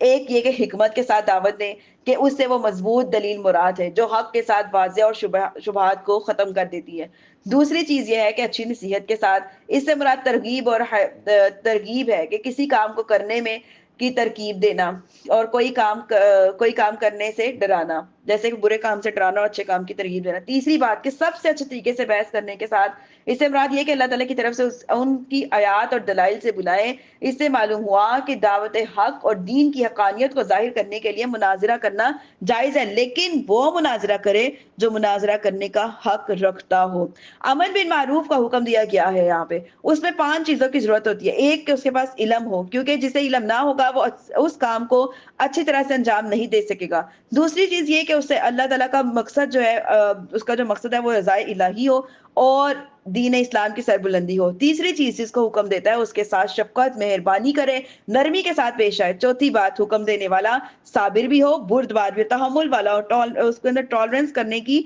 ایک یہ کہ حکمت کے ساتھ دعوت دیں کہ اس سے وہ مضبوط دلیل مراد ہے جو حق کے ساتھ واضح اور شبہات کو ختم کر دیتی ہے۔ دوسری چیز یہ ہے کہ اچھی نصیحت کے ساتھ، اس سے مراد ترغیب ہے کہ کسی کام کو کرنے میں کی ترکیب دینا، اور کوئی کام کرنے سے ڈرانا، جیسے کہ برے کام سے ڈرانا اور اچھے کام کی ترغیب دینا۔ تیسری بات کہ سب سے اچھے طریقے سے بحث کرنے کے ساتھ، اس سے مراد یہ کہ اللہ تعالیٰ کی طرف سے ان کی آیات اور دلائل سے بلائیں۔ اس سے معلوم ہوا کہ دعوت حق اور دین کی حقانیت کو ظاہر کرنے کے لیے مناظرہ کرنا جائز ہے، لیکن وہ مناظرہ کرے جو مناظرہ کرنے کا حق رکھتا ہو۔ امر بالمعروف کا حکم دیا گیا ہے یہاں پہ، اس میں 5 چیزوں کی ضرورت ہوتی ہے۔ ایک کہ اس کے پاس علم ہو، کیونکہ جسے علم نہ ہوگا وہ اس کام کو اچھی طرح سے انجام نہیں دے سکے گا۔ دوسری چیز یہ کہ اس سے اللہ تعالیٰ کا مقصد جو ہے، اس کا جو مقصد ہے وہ رضائے الہی ہو اور دین اسلام کی سربلندی ہو۔ تیسری چیز جس کو حکم دیتا ہے اس کے ساتھ شفقت، مہربانی کرے، نرمی کے ساتھ پیش آئے۔ چوتھی بات، حکم دینے والا صابر بھی ہو، بردبار بھی ہو، تحمل والا ہو، اس کے اندر ٹالرنس کرنے کی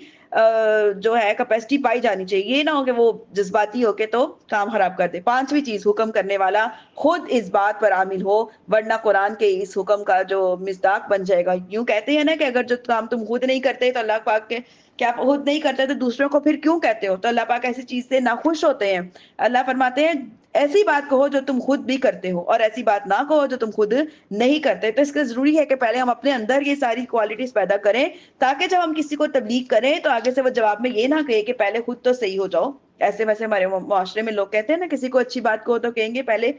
جو ہے کیپیسٹی پائی جانی چاہیے، یہ نہ ہو کہ وہ جذباتی ہو کے تو کام خراب کر دے۔ پانچویں چیز، حکم کرنے والا خود اس بات پر عامل ہو، ورنہ قرآن کے اس حکم کا جو مصداق بن جائے گا۔ یوں کہتے ہیں نا کہ اگر جو کام تم خود نہیں کرتے تو اللہ پاک کے کیا خود نہیں کرتے تو دوسروں کو پھر کیوں کہتے ہو؟ تو اللہ پاک ایسی چیز سے ناخوش ہوتے ہیں۔ اللہ فرماتے ہیں ایسی بات کہو جو تم خود بھی کرتے ہو، اور ایسی بات نہ کہو جو تم خود نہیں کرتے۔ تو اس کے ضروری ہے کہ پہلے ہم اپنے اندر یہ ساری کوالٹیز پیدا کریں، تاکہ جب ہم کسی کو تبلیغ کریں تو آگے سے وہ جواب میں یہ نہ کہے کہ پہلے خود تو صحیح ہو جاؤ۔ ایسے ویسے ہمارے معاشرے میں لوگ کہتے ہیں نا، کسی کو اچھی بات کہو تو کہیں گے پہلے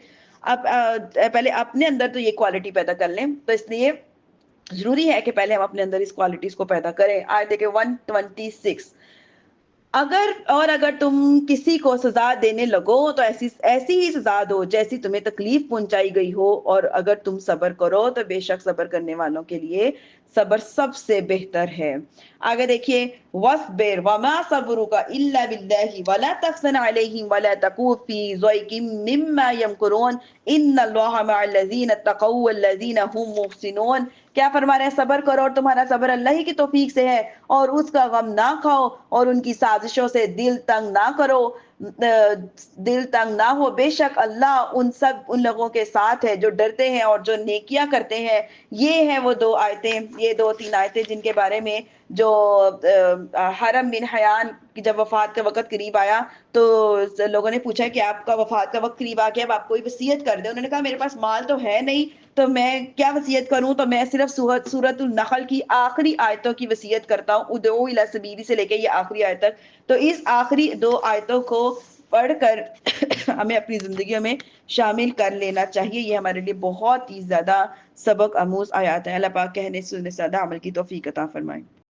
اپنے اندر تو یہ کوالٹی پیدا کر لیں۔ تو اس لیے ضروری ہے کہ پہلے ہم اپنے اندر اس کوالٹیز کو پیدا کریں۔ آیت دیکھیں 126، اگر تم کسی کو سزا دینے لگو تو ایسی ہی سزا دو جیسی تمہیں تکلیف پہنچائی گئی ہو، اور اگر تم صبر کرو تو بے شک صبر کرنے والوں کے لیے صبر سب سے بہتر ہے۔ آگے دیکھیے وَاصْبِرْ وَمَا صَبْرُكَ إِلَّا بِاللَّهِ وَلَا تَحْزَنْ عَلَيْهِمْ وَلَا تَكُن فِي ضَيْقٍ مِّمَّا يَمْكُرُونَ إِنَّ اللَّهَ مَعَ الَّذِينَ اتَّقَوْا وَالَّذِينَ هُمْ مُحْسِنُونَ۔ کیا فرما رہے ہیں؟ صبر کرو، اور تمہارا صبر اللہ ہی کی توفیق سے ہے، اور اس کا غم نہ کھاؤ اور ان کی سازشوں سے دل تنگ نہ کرو۔ دل تنگ نہ ہو، بے شک اللہ ان لوگوں کے ساتھ ہے جو ڈرتے ہیں اور جو نیکیاں کرتے ہیں. یہ ہیں وہ دو آیتیں، یہ دو تین آیتیں جن کے بارے میں جو حرم بن حیان کی جب وفات کا وقت قریب آیا تو لوگوں نے پوچھا کہ آپ کا وفات کا وقت قریب آ گیا، اب آپ کوئی وصیت کر دیں. انہوں نے کہا میرے پاس مال تو ہے نہیں تو میں کیا وصیت کروں، تو میں صرف سورۃ النحل کی آخری آیتوں کی وصیت کرتا ہوں، ادعوا الی سبیلی سے لے کے یہ آخری آیت تک. تو اس آخری دو آیتوں کو پڑھ کر ہمیں اپنی زندگیوں میں شامل کر لینا چاہیے. یہ ہمارے لیے بہت ہی زیادہ سبق آموز آیات ہیں. اللہ پاک کہنے سننے سے زیادہ عمل کی توفیق عطا فرمائے.